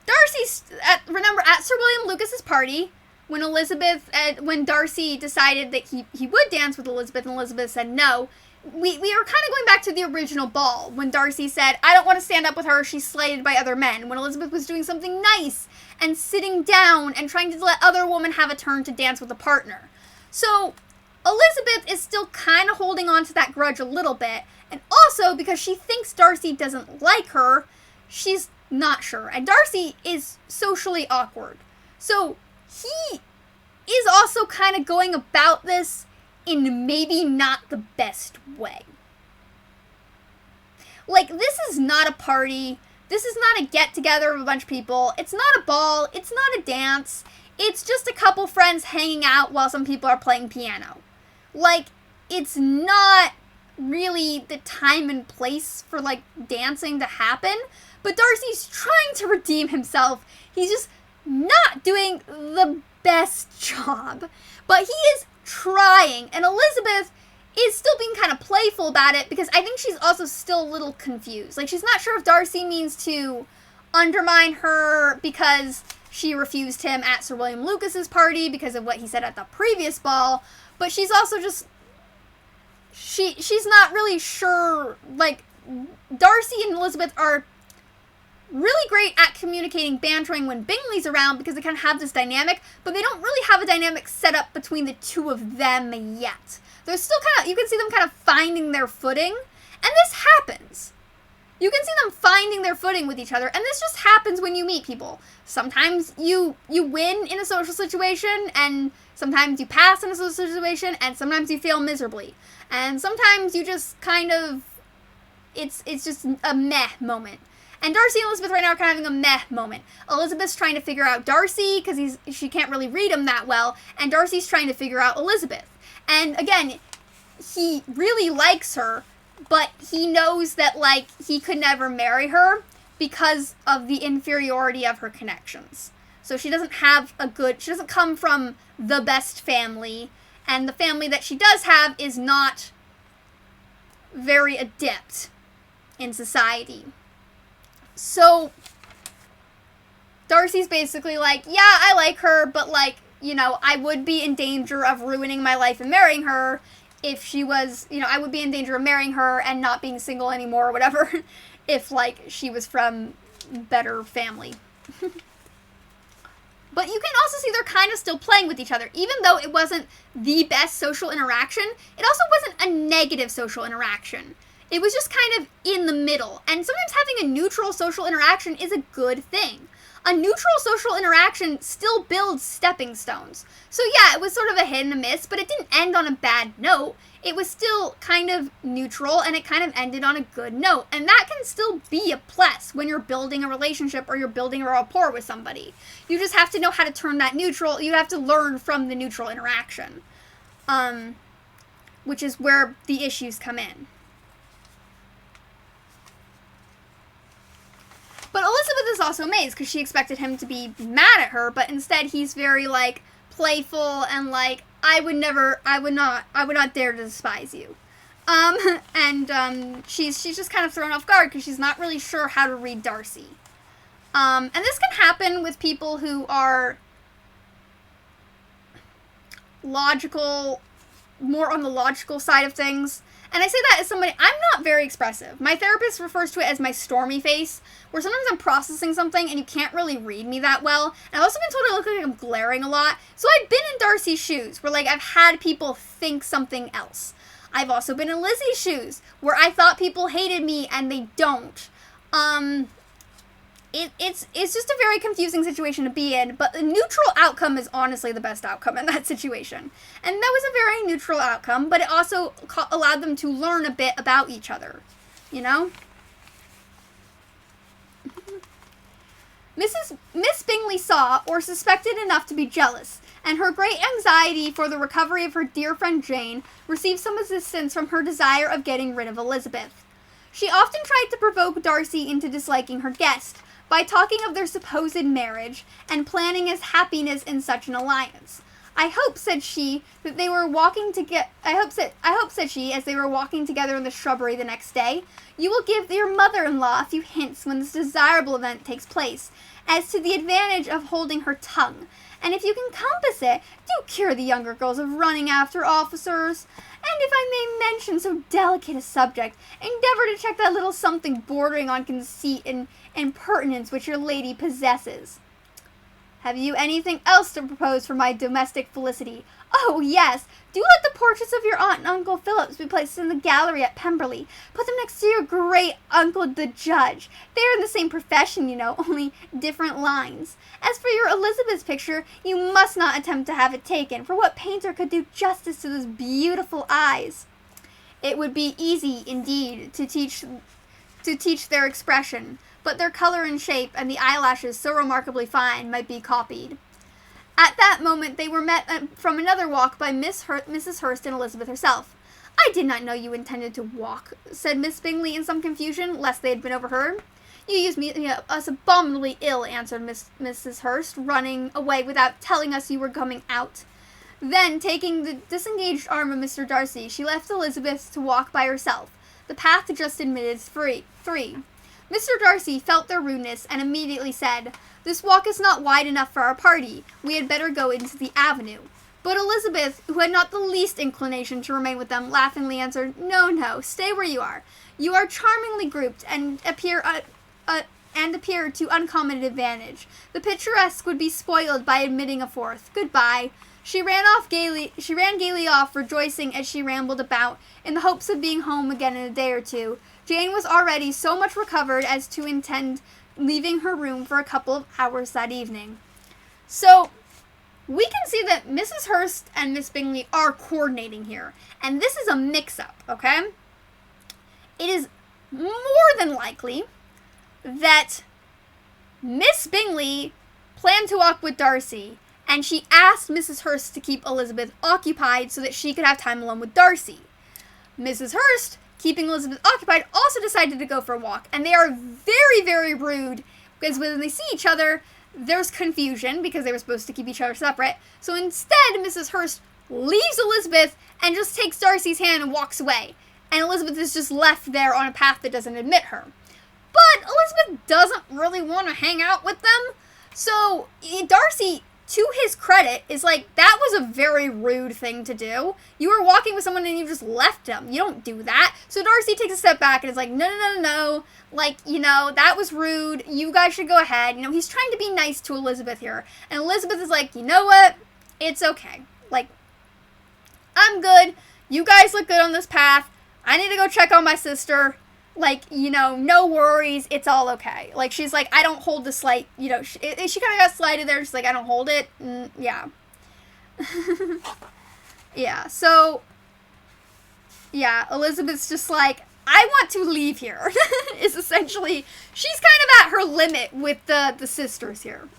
Darcy, remember, at Sir William Lucas's party, when Darcy decided that he would dance with Elizabeth and Elizabeth said no, we are kind of going back to the original ball, when Darcy said, "I don't want to stand up with her, she's slighted by other men," when Elizabeth was doing something nice and sitting down and trying to let other women have a turn to dance with a partner. So, Elizabeth is still kind of holding on to that grudge a little bit, and also because she thinks Darcy doesn't like her, she's not sure. And Darcy is socially awkward. So, he is also kind of going about this in maybe not the best way. This is not a party. This is not a get-together of a bunch of people. It's not a ball. It's not a dance. It's just a couple friends hanging out while some people are playing piano. It's not really the time and place for, dancing to happen. But Darcy's trying to redeem himself. He's just not doing the best job. But he is trying. And Elizabeth is still being kind of playful about it because I think she's also still a little confused. She's not sure if Darcy means to undermine her because she refused him at Sir William Lucas's party because of what he said at the previous ball, but she's also just, she's not really sure, like, Darcy and Elizabeth are really great at communicating, bantering when Bingley's around because they kind of have this dynamic, but they don't really have a dynamic set up between the two of them yet. They're still kind of, you can see them kind of finding their footing, and this happens. You can see them finding their footing with each other, and this just happens when you meet people. Sometimes you win in a social situation, and sometimes you pass in a social situation, and sometimes you fail miserably. And sometimes you just kind of, it's just a meh moment. And Darcy and Elizabeth right now are kind of having a meh moment. Elizabeth's trying to figure out Darcy, because she can't really read him that well, and Darcy's trying to figure out Elizabeth. And again, he really likes her, but he knows that, like, he could never marry her because of the inferiority of her connections. So she doesn't come from the best family, and the family that she does have is not very adept in society. So Darcy's basically like, yeah, I like her, but, like, you know, I would be in danger of ruining my life and marrying her if she was, you know, I would be in danger of marrying her and not being single anymore or whatever if, like, she was from better family. But you can also see they're kind of still playing with each other. Even though it wasn't the best social interaction, it also wasn't a negative social interaction. It was just kind of in the middle. And sometimes having a neutral social interaction is a good thing. A neutral social interaction still builds stepping stones. So yeah, it was sort of a hit and a miss, but it didn't end on a bad note. It was still kind of neutral, and it kind of ended on a good note. And that can still be a plus when you're building a relationship or you're building a rapport with somebody. You just have to know how to turn that neutral. You have to learn from the neutral interaction, which is where the issues come in. But Elizabeth is also amazed because she expected him to be mad at her, but instead he's very, like, playful and, like, I would not dare to despise you. She's just kind of thrown off guard because she's not really sure how to read Darcy. And this can happen with people who are logical, more on the logical side of things. And I say that as somebody, I'm not very expressive. My therapist refers to it as my stormy face, where sometimes I'm processing something and you can't really read me that well. And I've also been told I look like I'm glaring a lot. So I've been in Darcy's shoes, where, like, I've had people think something else. I've also been in Lizzie's shoes, where I thought people hated me and they don't. It's just a very confusing situation to be in, but the neutral outcome is honestly the best outcome in that situation. And that was a very neutral outcome, but it also allowed them to learn a bit about each other, you know? Miss Bingley saw, or suspected enough to be jealous, and her great anxiety for the recovery of her dear friend Jane received some assistance from her desire of getting rid of Elizabeth. She often tried to provoke Darcy into disliking her guest, by talking of their supposed marriage, and planning his happiness in such an alliance. I hope, said she, that they were walking together. I hope, said she, as they were walking together in the shrubbery the next day, you will give your mother-in-law a few hints when this desirable event takes place, as to the advantage of holding her tongue. And if you can compass it, do cure the younger girls of running after officers. And if I may mention so delicate a subject, endeavor to check that little something bordering on conceit and impertinence which your lady possesses. Have you anything else to propose for my domestic felicity? Oh, yes. Do let the portraits of your aunt and Uncle Phillips be placed in the gallery at Pemberley. Put them next to your great uncle the judge. They are in the same profession, you know, only different lines. As for your Elizabeth's picture, you must not attempt to have it taken, for what painter could do justice to those beautiful eyes? It would be easy, indeed, to teach their expression, but their color and shape, and the eyelashes so remarkably fine, might be copied. At that moment they were met from another walk by Mrs. Hurst and Elizabeth herself. I did not know you intended to walk, said Miss Bingley in some confusion, lest they had been overheard. You used us abominably ill, answered Mrs. Hurst, running away without telling us you were coming out. Then, taking the disengaged arm of Mr. Darcy, she left Elizabeth to walk by herself. The path just admitted three. Mr. Darcy felt their rudeness and immediately said, "This walk is not wide enough for our party. We had better go into the avenue." But Elizabeth, who had not the least inclination to remain with them, laughingly answered, "No, no, stay where you are. You are charmingly grouped and appear to uncommon advantage. The picturesque would be spoiled by admitting a fourth. Goodbye." She ran gaily off, rejoicing as she rambled about, in the hopes of being home again in a day or two. Jane was already so much recovered as to intend leaving her room for a couple of hours that evening. So, we can see that Mrs. Hurst and Miss Bingley are coordinating here. And this is a mix-up, okay? It is more than likely that Miss Bingley planned to walk with Darcy, and she asked Mrs. Hurst to keep Elizabeth occupied so that she could have time alone with Darcy. Mrs. Hurst, keeping Elizabeth occupied, also decided to go for a walk, and they are very, very rude, because when they see each other, there's confusion, because they were supposed to keep each other separate. So instead, Mrs. Hurst leaves Elizabeth and just takes Darcy's hand and walks away, and Elizabeth is just left there on a path that doesn't admit her. But Elizabeth doesn't really want to hang out with them, so Darcy, to his credit, is like, that was a very rude thing to do. You were walking with someone and you just left them. You don't do that. So Darcy takes a step back and is like, no. Like, that was rude. You guys should go ahead. He's trying to be nice to Elizabeth here. And Elizabeth is like, you know what? It's okay. Like, I'm good. You guys look good on this path. I need to go check on my sister. Like, no worries, it's all okay. Like, she's like, I don't hold the slight, she kind of got slighted there. She's like, I don't hold it. Yeah. Yeah, so, yeah, Elizabeth's just like, I want to leave here, is essentially, she's kind of at her limit with the sisters here.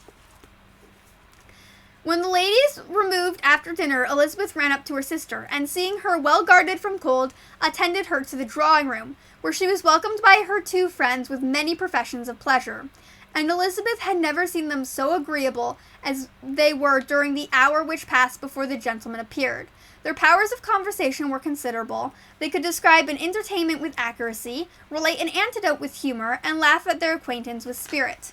When the ladies removed after dinner, Elizabeth ran up to her sister, and seeing her well guarded from cold, attended her to the drawing room, where she was welcomed by her two friends with many professions of pleasure. And Elizabeth had never seen them so agreeable as they were during the hour which passed before the gentlemen appeared. Their powers of conversation were considerable. They could describe an entertainment with accuracy, relate an anecdote with humor, and laugh at their acquaintance with spirit.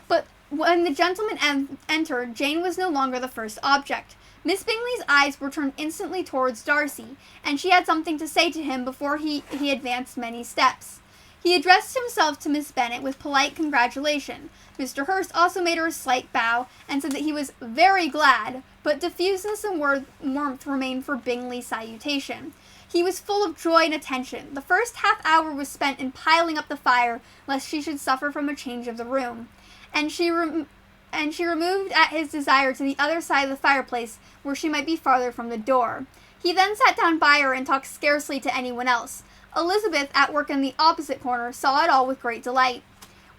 But when the gentlemen entered, Jane was no longer the first object. Miss Bingley's eyes were turned instantly towards Darcy, and she had something to say to him before he advanced many steps. He addressed himself to Miss Bennet with polite congratulation. Mr. Hurst also made her a slight bow, and said that he was very glad, but diffuseness and warmth remained for Bingley's salutation. He was full of joy and attention. The first half hour was spent in piling up the fire, lest she should suffer from a change of the room. And she removed at his desire to the other side of the fireplace, where she might be farther from the door. He then sat down by her and talked scarcely to anyone else. Elizabeth, at work in the opposite corner, saw it all with great delight.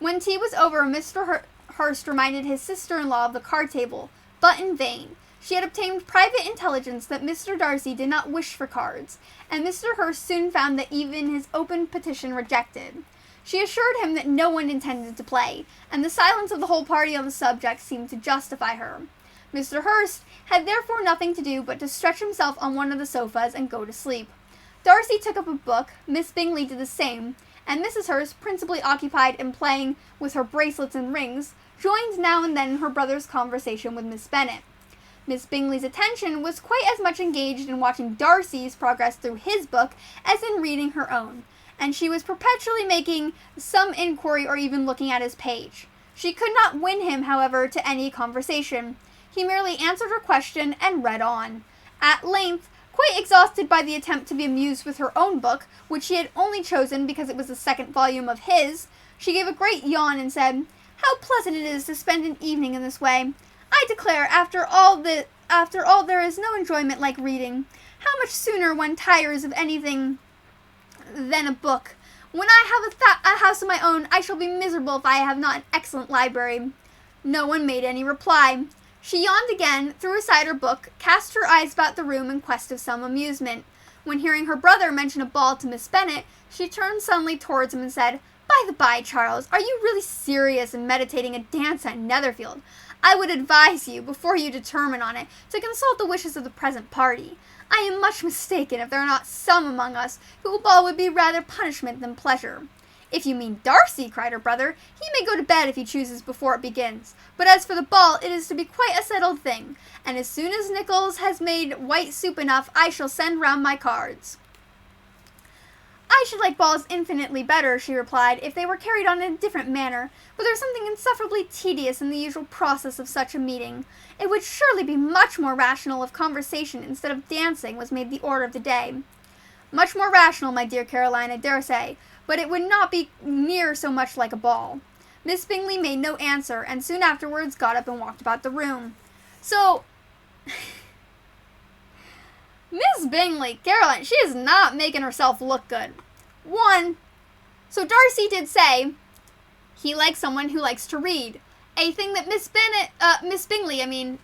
When tea was over, Mr. Hurst reminded his sister-in-law of the card table, but in vain. She had obtained private intelligence that Mr. Darcy did not wish for cards, and Mr. Hurst soon found that even his open petition rejected. She assured him that no one intended to play, and the silence of the whole party on the subject seemed to justify her. Mr. Hurst had therefore nothing to do but to stretch himself on one of the sofas and go to sleep. Darcy took up a book, Miss Bingley did the same, and Mrs. Hurst, principally occupied in playing with her bracelets and rings, joined now and then in her brother's conversation with Miss Bennet. Miss Bingley's attention was quite as much engaged in watching Darcy's progress through his book as in reading her own, and she was perpetually making some inquiry or even looking at his page. She could not win him, however, to any conversation. He merely answered her question and read on. At length, quite exhausted by the attempt to be amused with her own book, which she had only chosen because it was the second volume of his, she gave a great yawn and said, "How pleasant it is to spend an evening in this way! I declare, after all there is no enjoyment like reading. How much sooner one tires of anything than a book. When I have a house of my own, I shall be miserable if I have not an excellent library." No one made any reply. She yawned again, threw aside her book, cast her eyes about the room in quest of some amusement. When hearing her brother mention a ball to Miss Bennet, she turned suddenly towards him and said, "By the by, Charles, are you really serious in meditating a dance at Netherfield? I would advise you, before you determine on it, to consult the wishes of the present party. I am much mistaken if there are not some among us who a ball would be rather punishment than pleasure. "If you mean Darcy," cried her brother, "he may go to bed if he chooses before it begins. But as for the ball, it is to be quite a settled thing, and as soon as Nichols has made white soup enough, I shall send round my cards." "I should like balls infinitely better," she replied, "if they were carried on in a different manner, but there is something insufferably tedious in the usual process of such a meeting. It would surely be much more rational if conversation instead of dancing was made the order of the day." "Much more rational, my dear Caroline, I dare say, but it would not be near so much like a ball." Miss Bingley made no answer, and soon afterwards got up and walked about the room. So, Miss Bingley, Caroline, she is not making herself look good. One, so Darcy did say he likes someone who likes to read, a thing that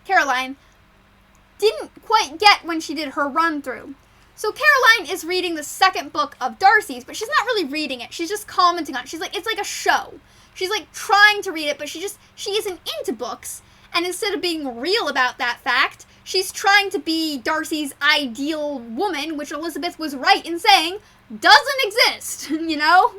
Caroline, didn't quite get when she did her run-through. So Caroline is reading the second book of Darcy's, but she's not really reading it. She's just commenting on it. She's like, it's like a show. She's like trying to read it, but she isn't into books. And instead of being real about that fact, she's trying to be Darcy's ideal woman, which Elizabeth was right in saying doesn't exist, you know?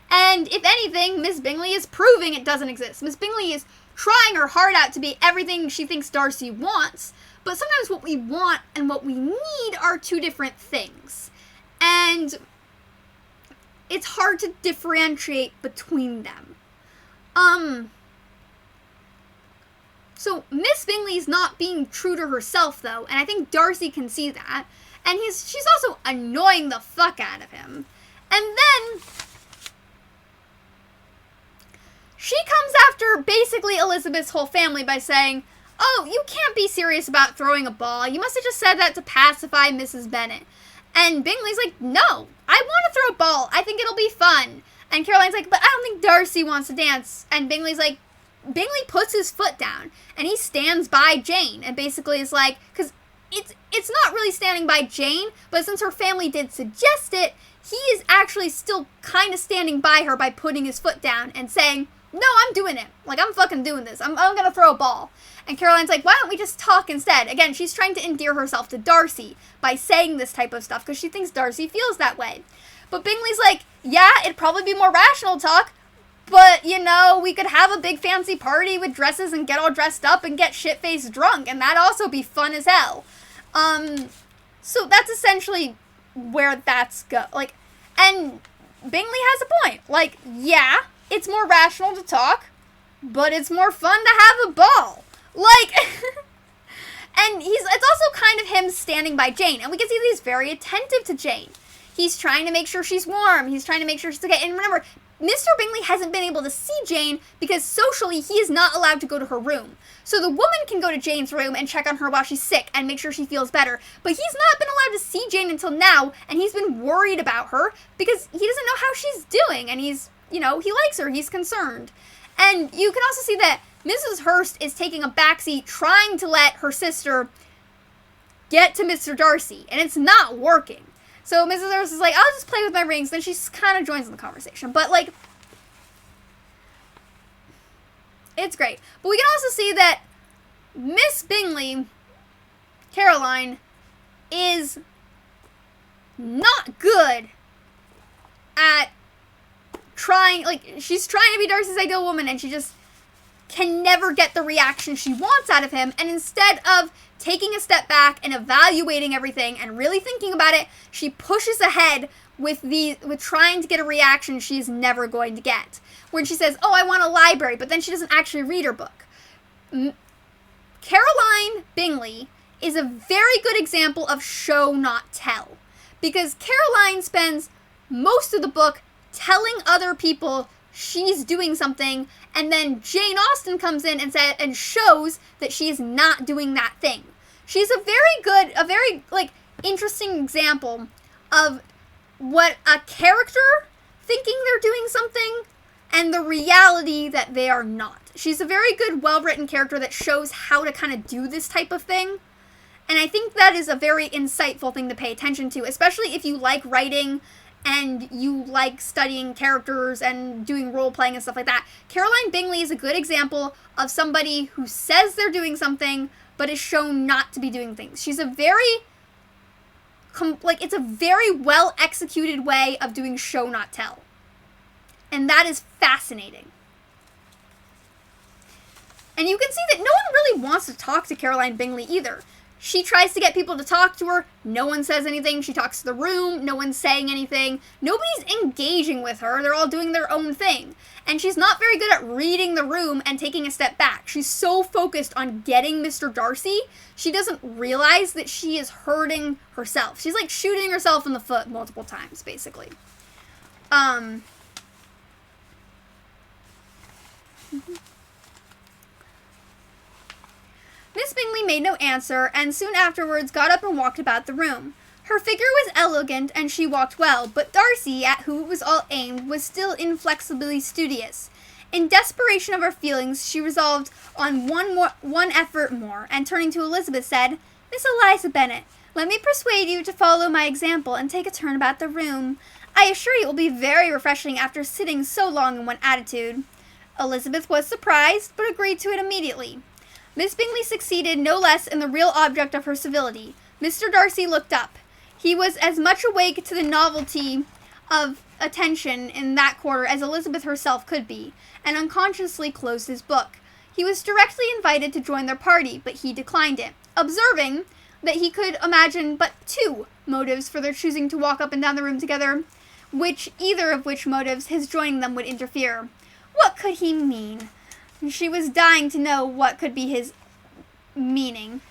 And if anything, Miss Bingley is proving it doesn't exist. Miss Bingley is trying her heart out to be everything she thinks Darcy wants, but sometimes what we want and what we need are two different things. And it's hard to differentiate between them. So Miss Bingley's not being true to herself, though, and I think Darcy can see that. And she's also annoying the fuck out of him. And then she comes after basically Elizabeth's whole family by saying, "Oh, you can't be serious about throwing a ball. You must have just said that to pacify Mrs. Bennet." And Bingley's like, "No, I want to throw a ball. I think it'll be fun." And Caroline's like, "But I don't think Darcy wants to dance." And Bingley puts his foot down, and he stands by Jane, and basically is like, because it's not really standing by Jane, but since her family did suggest it, he is actually still kind of standing by her by putting his foot down and saying, "No, I'm doing it. Like, I'm fucking doing this. I'm gonna throw a ball." And Caroline's like, "Why don't we just talk instead?" Again, she's trying to endear herself to Darcy by saying this type of stuff, because she thinks Darcy feels that way. But Bingley's like, "Yeah, it'd probably be more rational talk, but, you know, we could have a big fancy party with dresses and get all dressed up and get shit-faced drunk, and that'd also be fun as hell." So that's essentially where that's and Bingley has a point. Like, yeah, it's more rational to talk, but it's more fun to have a ball. Like, and it's also kind of him standing by Jane, and we can see that he's very attentive to Jane. He's trying to make sure she's warm. He's trying to make sure she's okay. And remember, Mr. Bingley hasn't been able to see Jane because socially he is not allowed to go to her room. So the woman can go to Jane's room and check on her while she's sick and make sure she feels better. But he's not been allowed to see Jane until now, and he's been worried about her because he doesn't know how she's doing, and he likes her, he's concerned. And you can also see that Mrs. Hurst is taking a backseat trying to let her sister get to Mr. Darcy, and it's not working. So Mrs. Hurst is like, "I'll just play with my rings," then she kind of joins in the conversation. But, like, it's great. But we can also see that Miss Bingley, Caroline, is not good at she's trying to be Darcy's ideal woman, and she just can never get the reaction she wants out of him, and instead of taking a step back and evaluating everything and really thinking about it, she pushes ahead with trying to get a reaction she's never going to get. When she says, "Oh, I want a library," but then she doesn't actually read her book. Caroline Bingley is a very good example of show not tell, because Caroline spends most of the book telling other people she's doing something, and then Jane Austen comes in and shows that she is not doing that thing. She's a very interesting example of what a character thinking they're doing something and the reality that they are not. She's a very good, well-written character that shows how to kind of do this type of thing. And I think that is a very insightful thing to pay attention to, especially if you like writing and you like studying characters and doing role-playing and stuff like that. Caroline Bingley is a good example of somebody who says they're doing something, but is shown not to be doing things. She's a very, it's a very well-executed way of doing show not tell. And that is fascinating. And you can see that no one really wants to talk to Caroline Bingley either. She tries to get people to talk to her. No one says anything. She talks to the room. No one's saying anything. Nobody's engaging with her. They're all doing their own thing. And she's not very good at reading the room and taking a step back. She's so focused on getting Mr. Darcy, she doesn't realize that she is hurting herself. She's like shooting herself in the foot multiple times, basically. Miss Bingley made no answer, and soon afterwards got up and walked about the room. Her figure was elegant, and she walked well, but Darcy, at whom it was all aimed, was still inflexibly studious. In desperation of her feelings, she resolved on one effort more, and turning to Elizabeth, said, "Miss Eliza Bennet, let me persuade you to follow my example and take a turn about the room. I assure you it will be very refreshing after sitting so long in one attitude." Elizabeth was surprised, but agreed to it immediately. Miss Bingley succeeded no less in the real object of her civility. Mr. Darcy looked up. He was as much awake to the novelty of attention in that quarter as Elizabeth herself could be, and unconsciously closed his book. He was directly invited to join their party, but he declined it, observing that he could imagine but two motives for their choosing to walk up and down the room together, either of which motives his joining them would interfere. What could he mean? She was dying to know what could be his meaning,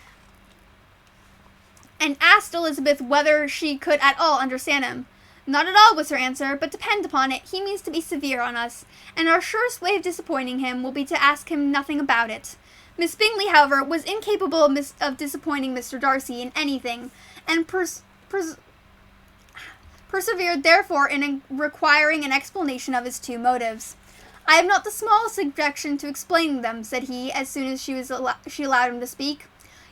and asked Elizabeth whether she could at all understand him. "Not at all," was her answer, "but depend upon it, he means to be severe on us, and our surest way of disappointing him will be to ask him nothing about it." Miss Bingley, however, was incapable of disappointing Mr. Darcy in anything, and persevered therefore in requiring an explanation of his two motives. "I have not the smallest objection to explaining them," said he, as soon as she allowed him to speak.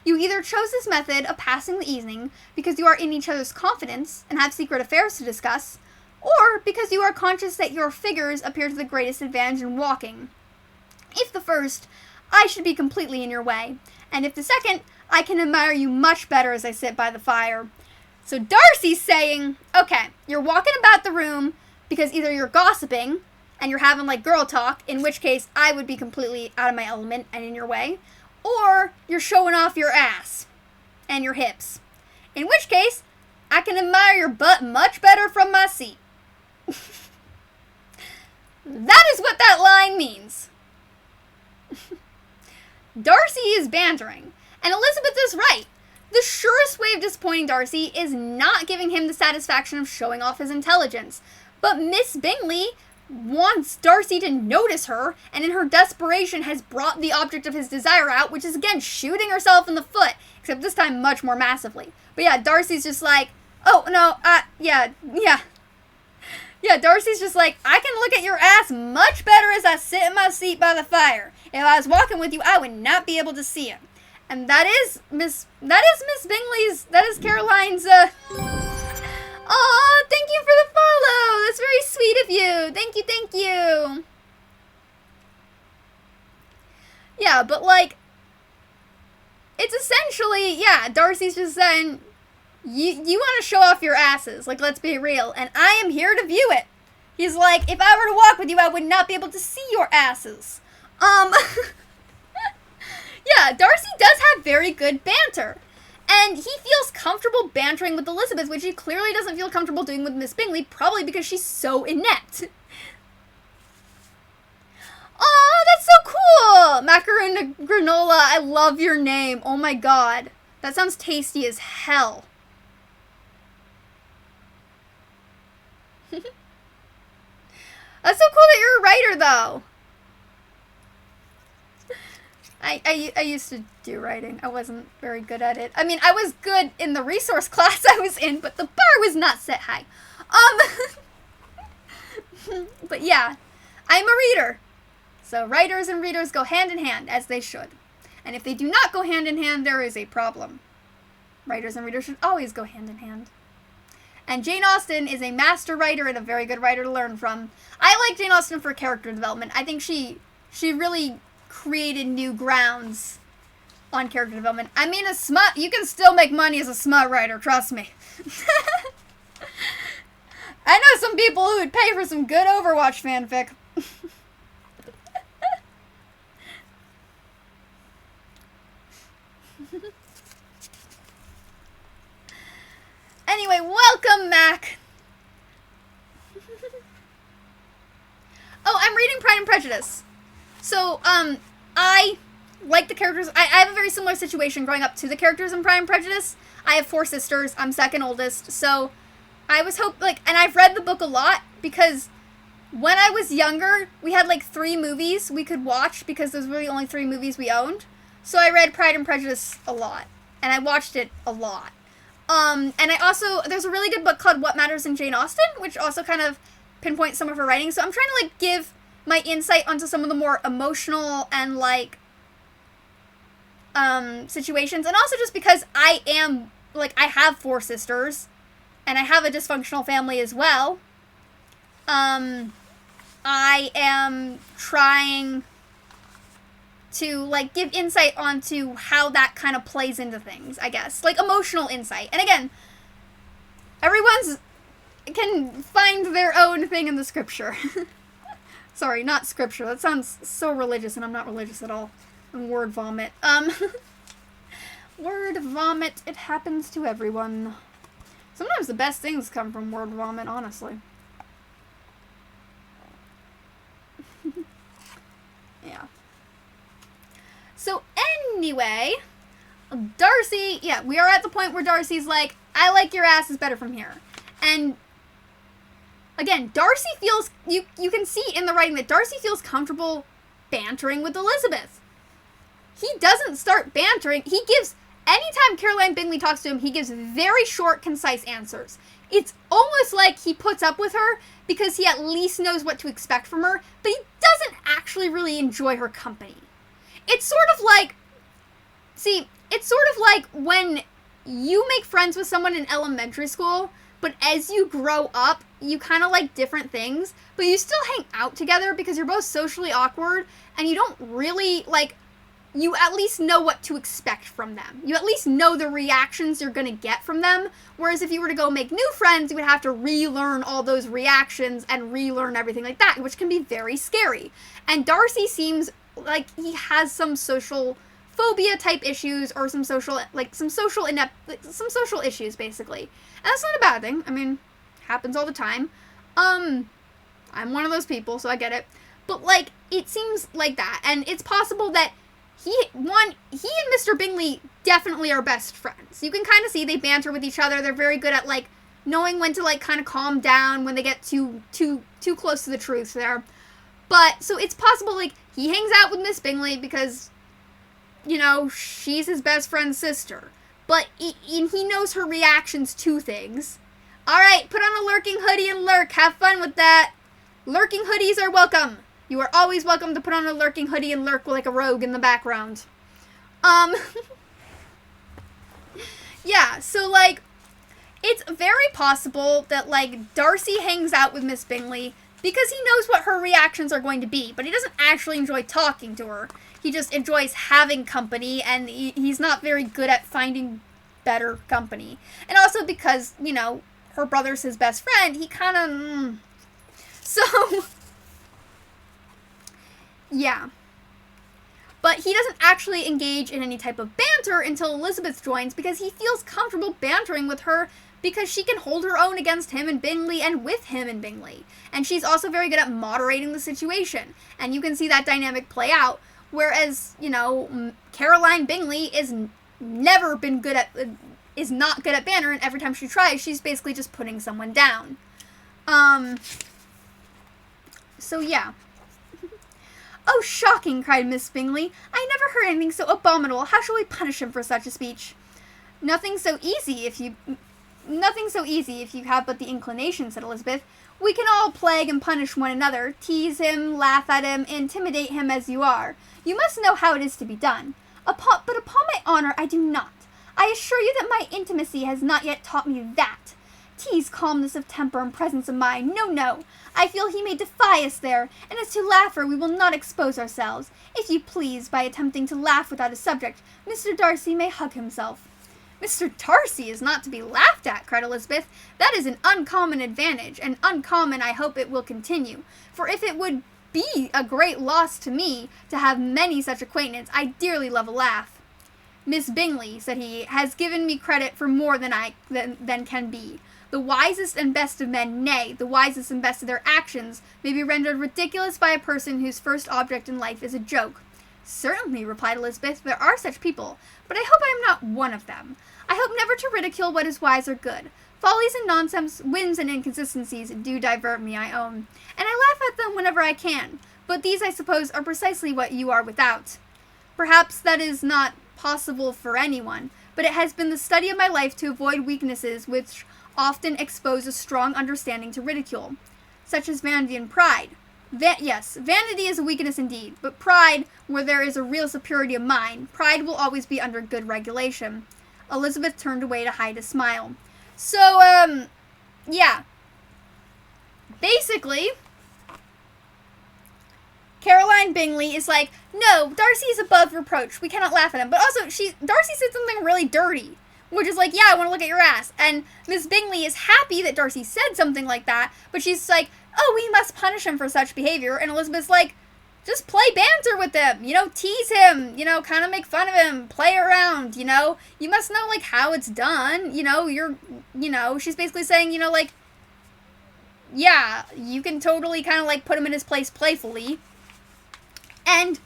"You either chose this method of passing the evening because you are in each other's confidence and have secret affairs to discuss, or because you are conscious that your figures appear to the greatest advantage in walking. If the first, I should be completely in your way, and if the second, I can admire you much better as I sit by the fire." So Darcy's saying, okay, you're walking about the room because either you're gossiping and you're having like girl talk, in which case I would be completely out of my element and in your way, or you're showing off your ass and your hips, in which case I can admire your butt much better from my seat. That is what that line means. Darcy is bantering, and Elizabeth is right. The surest way of disappointing Darcy is not giving him the satisfaction of showing off his intelligence, but Miss Bingley wants Darcy to notice her, and in her desperation has brought the object of his desire out, which is again shooting herself in the foot, except this time much more massively. But yeah, Darcy's just like, oh no, yeah, Darcy's just like, I can look at your ass much better as I sit in my seat by the fire. If I was walking with you, I would not be able to see it. And that is Miss Bingley's, that is Caroline's, Aw, thank you for the follow. That's very sweet of you. Thank you. Yeah, but like, it's essentially, yeah, Darcy's just saying, you want to show off your asses. Like, let's be real. And I am here to view it. He's like, if I were to walk with you, I would not be able to see your asses. Yeah, Darcy does have very good banter. And he feels comfortable bantering with Elizabeth, which he clearly doesn't feel comfortable doing with Miss Bingley, probably because she's so inept. Aw, that's so cool! Macaroon granola, I love your name. Oh my god. That sounds tasty as hell. That's so cool that you're a writer, though. I used to do writing. I wasn't very good at it. I mean, I was good in the resource class I was in, but the bar was not set high. But yeah, I'm a reader. So writers and readers go hand in hand, as they should. And if they do not go hand in hand, there is a problem. Writers and readers should always go hand in hand. And Jane Austen is a master writer and a very good writer to learn from. I like Jane Austen for character development. I think she really created new grounds on character development. I mean, you can still make money as a smut writer, trust me. I know some people who would pay for some good Overwatch fanfic. Anyway, welcome, Mac. Oh, I'm reading Pride and Prejudice. So, I like the characters. I have a very similar situation growing up to the characters in Pride and Prejudice. I have 4 sisters. I'm second oldest. So, I was and I've read the book a lot because when I was younger, we had 3 movies we could watch because those were the only 3 movies we owned. So I read Pride and Prejudice a lot. And I watched it a lot. And I also, there's a really good book called What Matters in Jane Austen, which also kind of pinpoints some of her writing. So I'm trying to, give my insight onto some of the more emotional and, situations. And also just because I am, I have 4 sisters, and I have a dysfunctional family as well. I am trying to, give insight onto how that kind of plays into things, I guess. Emotional insight. And again, everyone's can find their own thing in the scripture. Sorry, not scripture. That sounds so religious, and I'm not religious at all. And word vomit. Word vomit. It happens to everyone. Sometimes the best things come from word vomit, honestly. Yeah. So anyway, Darcy, yeah, we are at the point where Darcy's like, I like your ass is better from here. And again, Darcy feels, you can see in the writing that Darcy feels comfortable bantering with Elizabeth. He doesn't start bantering. He gives, anytime Caroline Bingley talks to him, he gives very short, concise answers. It's almost like he puts up with her because he at least knows what to expect from her, but he doesn't actually really enjoy her company. It's sort of like, it's sort of like when you make friends with someone in elementary school, but as you grow up, you kind of like different things, but you still hang out together because you're both socially awkward, and you don't really, you at least know what to expect from them. You at least know the reactions you're going to get from them, whereas if you were to go make new friends, you would have to relearn all those reactions and relearn everything like that, which can be very scary. And Darcy seems like he has some social phobia type issues, or some social issues, basically. And that's not a bad thing. I mean, happens all the time. I'm one of those people, so I get it. But, it seems like that. And it's possible that he and Mr. Bingley definitely are best friends. You can kind of see they banter with each other. They're very good at, knowing when to, kind of calm down when they get too close to the truth there. But, so it's possible, he hangs out with Miss Bingley because, she's his best friend's sister. But he knows her reactions to things. Alright, put on a lurking hoodie and lurk. Have fun with that. Lurking hoodies are welcome. You are always welcome to put on a lurking hoodie and lurk like a rogue in the background. Yeah, so, it's very possible that, Darcy hangs out with Miss Bingley because he knows what her reactions are going to be, but he doesn't actually enjoy talking to her. He just enjoys having company, and he's not very good at finding better company. And also because, her brother's his best friend, he kind of... So... Yeah. But he doesn't actually engage in any type of banter until Elizabeth joins because he feels comfortable bantering with her because she can hold her own against him and Bingley and with him and Bingley. And she's also very good at moderating the situation. And you can see that dynamic play out. Whereas, Caroline Bingley is not good at banter, and every time she tries, she's basically just putting someone down. So yeah. Oh, shocking, cried Miss Bingley. I never heard anything so abominable. How shall we punish him for such a speech? Nothing so easy if you have but the inclination, said Elizabeth. We can all plague and punish one another, tease him, laugh at him, intimidate him as you are. You must know how it is to be done. But upon my honor, I do not. I assure you that my intimacy has not yet taught me that. Tease calmness of temper and presence of mind. No, no. I feel he may defy us there, and as to laugher, we will not expose ourselves. If you please, by attempting to laugh without a subject, Mr. Darcy may hug himself. Mr. Darcy is not to be laughed at, cried Elizabeth. That is an uncommon advantage, and uncommon I hope it will continue. For if it would be a great loss to me to have many such acquaintance, I dearly love a laugh. Miss Bingley, said he, has given me credit for more than can be. The wisest and best of men, nay, the wisest and best of their actions, may be rendered ridiculous by a person whose first object in life is a joke. Certainly, replied Elizabeth, there are such people, but I hope I am not one of them. I hope never to ridicule what is wise or good. Follies and nonsense, whims and inconsistencies do divert me, I own, and I laugh at them whenever I can, but these, I suppose, are precisely what you are without. Perhaps that is not possible for anyone, but it has been the study of my life to avoid weaknesses which often expose a strong understanding to ridicule, such as vanity and pride. Yes, vanity is a weakness indeed, but pride, where there is a real superiority of mind, pride will always be under good regulation. Elizabeth turned away to hide a smile. So, yeah. Basically, Caroline Bingley is like, no, Darcy is above reproach. We cannot laugh at him. But also, Darcy said something really dirty, which is like, yeah, I want to look at your ass. And Miss Bingley is happy that Darcy said something like that, but she's like, oh, we must punish him for such behavior. And Elizabeth's like, just play banter with him, tease him, kind of make fun of him, play around, you must know, like, how it's done, she's basically saying, like, yeah, you can totally kind of, like, put him in his place playfully. And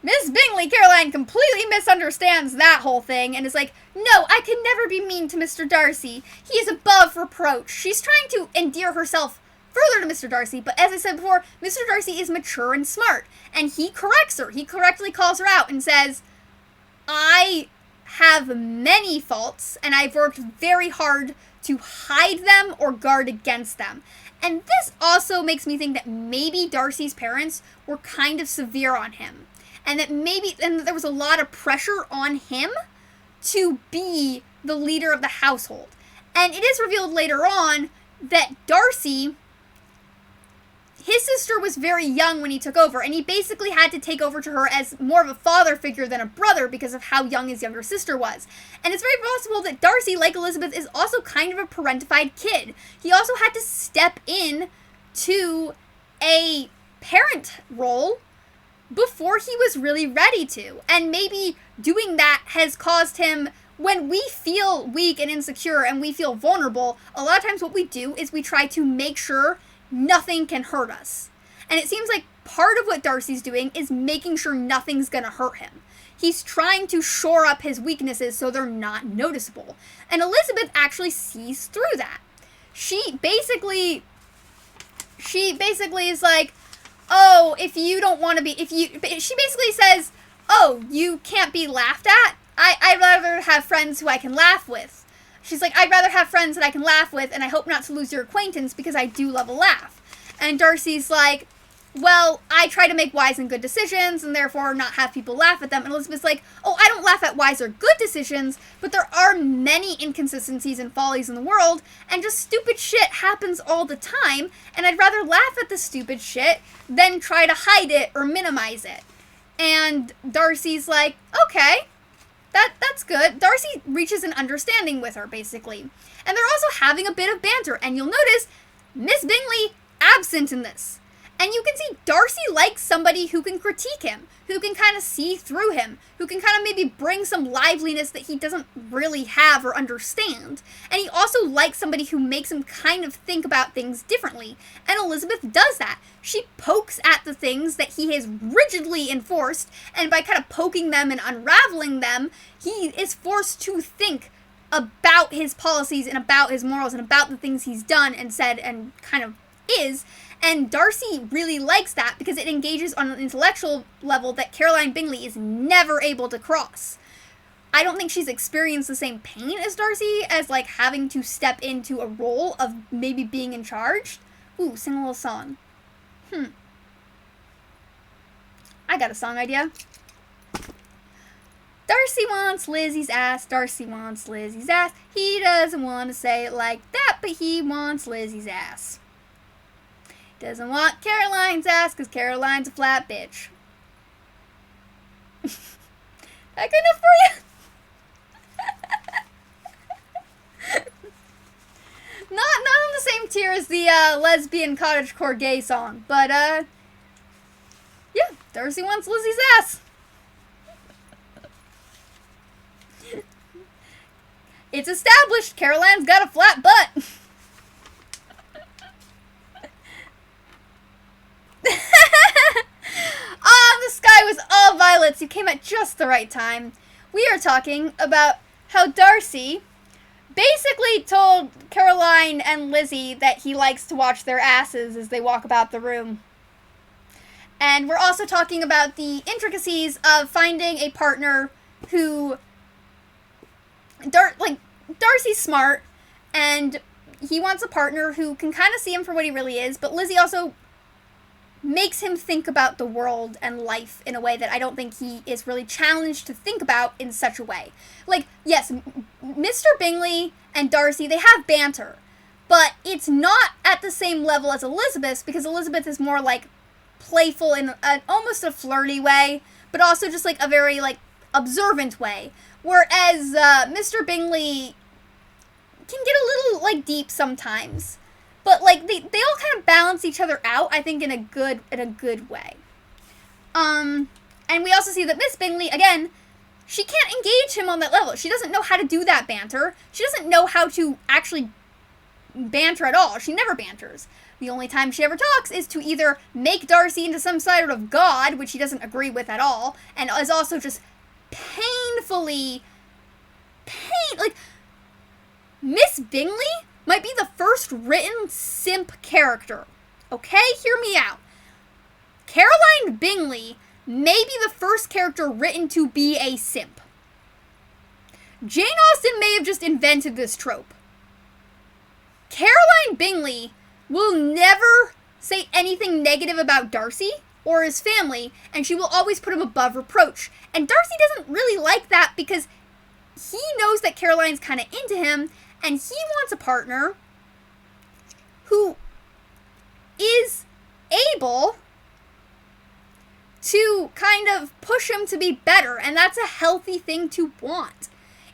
Miss Bingley, Caroline, completely misunderstands that whole thing and is like, no, I can never be mean to Mr. Darcy. He is above reproach. She's trying to endear herself further to Mr. Darcy, but as I said before, Mr. Darcy is mature and smart, and he corrects her. He correctly calls her out and says, I have many faults, and I've worked very hard to hide them or guard against them. And this also makes me think that maybe Darcy's parents were kind of severe on him, and that there was a lot of pressure on him to be the leader of the household. And it is revealed later on that Darcy, his sister was very young when he took over, and he basically had to take over to her as more of a father figure than a brother because of how young his younger sister was. And it's very possible that Darcy, like Elizabeth, is also kind of a parentified kid. He also had to step in to a parent role before he was really ready to. And maybe doing that has caused him, when we feel weak and insecure and we feel vulnerable, a lot of times what we do is we try to make sure nothing can hurt us. And it seems like part of what Darcy's doing is making sure nothing's gonna hurt him. He's trying to shore up his weaknesses so they're not noticeable. And Elizabeth actually sees through that. She basically is like, oh, if you don't want to be, she basically says, oh, you can't be laughed at? I'd rather have friends who I can laugh with. She's like, I'd rather have friends that I can laugh with, and I hope not to lose your acquaintance because I do love a laugh. And Darcy's like, well, I try to make wise and good decisions and therefore not have people laugh at them. And Elizabeth's like, oh, I don't laugh at wise or good decisions, but there are many inconsistencies and follies in the world, and just stupid shit happens all the time, and I'd rather laugh at the stupid shit than try to hide it or minimize it. And Darcy's like, okay. That's good. Darcy reaches an understanding with her, basically. And they're also having a bit of banter, and you'll notice Miss Bingley absent in this. And you can see Darcy likes somebody who can critique him, who can kind of see through him, who can kind of maybe bring some liveliness that he doesn't really have or understand. And he also likes somebody who makes him kind of think about things differently. And Elizabeth does that. She pokes at the things that he has rigidly enforced, and by kind of poking them and unraveling them, he is forced to think about his policies and about his morals and about the things he's done and said and kind of is. And Darcy really likes that because it engages on an intellectual level that Caroline Bingley is never able to cross. I don't think she's experienced the same pain as Darcy, as like having to step into a role of maybe being in charge. Ooh, sing a little song. I got a song idea. Darcy wants Lizzie's ass, Darcy wants Lizzie's ass. He doesn't want to say it like that, but he wants Lizzie's ass. Doesn't want Caroline's ass, because Caroline's a flat bitch. That good enough for you? Volunteer is the lesbian cottagecore gay song, but yeah, Darcy wants Lizzie's ass. It's established Caroline's got a flat butt. The sky was all violets. You came at just the right time. We are talking about how Darcy basically told Caroline and Lizzie that he likes to watch their asses as they walk about the room. And we're also talking about the intricacies of finding a partner who... Darcy's smart, and he wants a partner who can kind of see him for what he really is, but Lizzie also makes him think about the world and life in a way that I don't think he is really challenged to think about in such a way. Like, yes, Mr. Bingley and Darcy, they have banter, but it's not at the same level as Elizabeth's, because Elizabeth is more, like, playful in almost a flirty way, but also just, like, a very, like, observant way. Whereas Mr. Bingley can get a little, like, deep sometimes. But, like, they all kind of balance each other out, I think, in a good way. And we also see that Miss Bingley, again, she can't engage him on that level. She doesn't know how to do that banter. She doesn't know how to actually banter at all. She never banters. The only time she ever talks is to either make Darcy into some sort of god, which he doesn't agree with at all, and is also just painfully, like, Miss Bingley might be the first written simp character. Okay? Hear me out. Caroline Bingley may be the first character written to be a simp. Jane Austen may have just invented this trope. Caroline Bingley will never say anything negative about Darcy or his family, and she will always put him above reproach. And Darcy doesn't really like that because he knows that Caroline's kind of into him, and he wants a partner who is able to kind of push him to be better, and that's a healthy thing to want.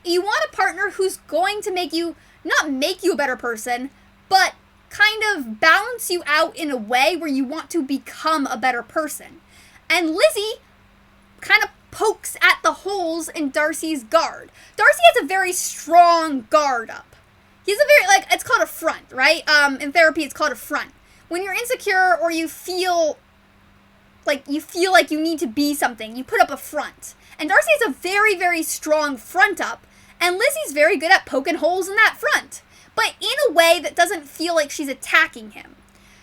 You want a partner who's going to make you, not make you a better person, but kind of balance you out in a way where you want to become a better person. And Lizzie kind of pokes at the holes in Darcy's guard. Darcy has a very strong guard up. He's a very, like, it's called a front, right? In therapy, it's called a front. When you're insecure or you feel like you need to be something, you put up a front. And Darcy has a very, very strong front up, and Lizzie's very good at poking holes in that front, but in a way that doesn't feel like she's attacking him.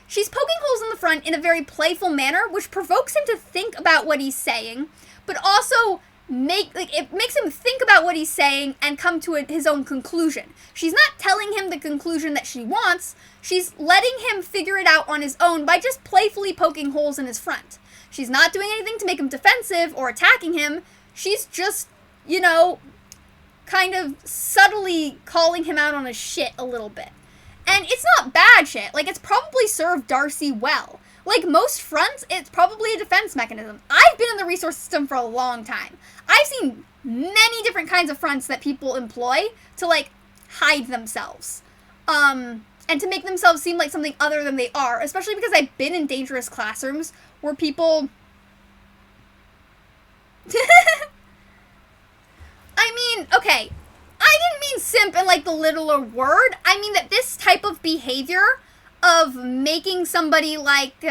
She's poking holes in the front in a very playful manner, which provokes him to think about what he's saying, but also it makes him think about what he's saying and come to his own conclusion. She's not telling him the conclusion that she wants, she's letting him figure it out on his own by just playfully poking holes in his front. She's not doing anything to make him defensive or attacking him, she's just, kind of subtly calling him out on his shit a little bit. And it's not bad shit, like, it's probably served Darcy well. Like most fronts, it's probably a defense mechanism. I've been in the resource system for a long time. I've seen many different kinds of fronts that people employ to, like, hide themselves. And to make themselves seem like something other than they are. Especially because I've been in dangerous classrooms where people... I mean, okay, I didn't mean simp in, like, the literal word. I mean that this type of behavior of making somebody, like,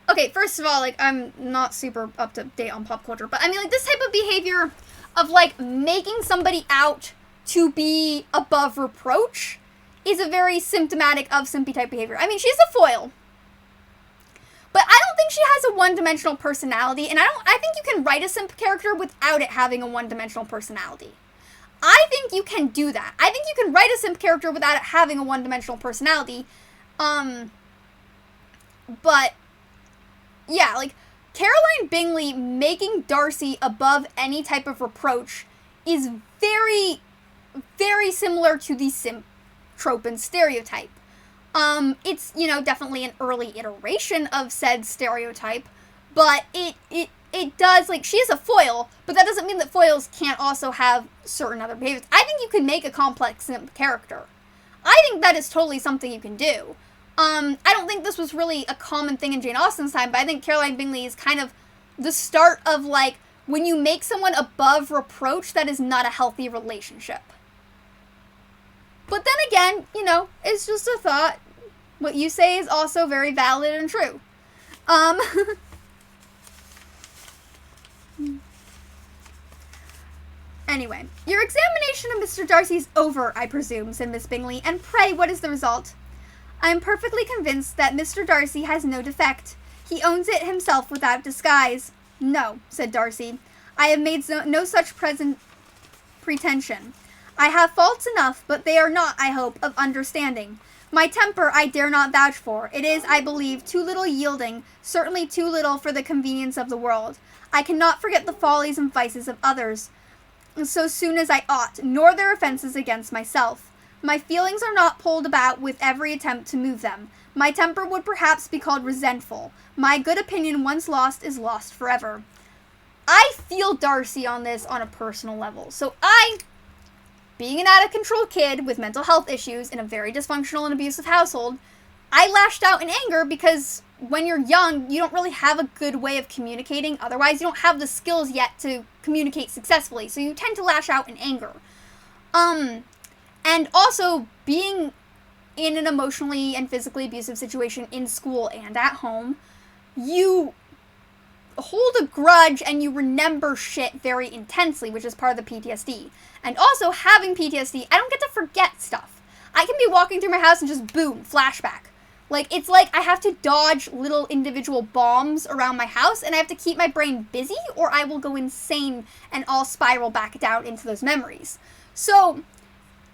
okay, first of all, like, I'm not super up to date on pop culture, but I mean, like, this type of behavior of, like, making somebody out to be above reproach is a very symptomatic of simpy type behavior. I mean, she's a foil, but I don't think she has a one-dimensional personality, and I think you can write a simp character without it having a one-dimensional personality. I think you can do that. I think you can write a simp character without it having a one-dimensional personality. But, yeah, like, Caroline Bingley making Darcy above any type of reproach is very, very similar to the simp trope and stereotype. It's, definitely an early iteration of said stereotype, but it does, like, she is a foil, but that doesn't mean that foils can't also have certain other behaviors. I think you can make a complex simp character. I think that is totally something you can do. I don't think this was really a common thing in Jane Austen's time, but I think Caroline Bingley is kind of the start of, like, when you make someone above reproach, that is not a healthy relationship. But then again, you know, it's just a thought. What you say is also very valid and true. Anyway, your examination of Mr. Darcy's over, I presume, said Miss Bingley, and pray, what is the result? I am perfectly convinced that Mr. Darcy has no defect. He owns it himself without disguise. No, said Darcy. I have made no such pretension. I have faults enough, but they are not, I hope, of understanding. My temper I dare not vouch for. It is, I believe, too little yielding, certainly too little for the convenience of the world. I cannot forget the follies and vices of others so soon as I ought, nor their offences against myself. My feelings are not pulled about with every attempt to move them. My temper would perhaps be called resentful. My good opinion once lost is lost forever. I feel Darcy on this on a personal level. So I, being an out-of-control kid with mental health issues in a very dysfunctional and abusive household, I lashed out in anger because when you're young, you don't really have a good way of communicating. Otherwise, you don't have the skills yet to communicate successfully. So you tend to lash out in anger. And also, being in an emotionally and physically abusive situation in school and at home, you hold a grudge and you remember shit very intensely, which is part of the PTSD. And also, having PTSD, I don't get to forget stuff. I can be walking through my house and just boom, flashback. Like, it's like I have to dodge little individual bombs around my house, and I have to keep my brain busy, or I will go insane and I'll spiral back down into those memories. So,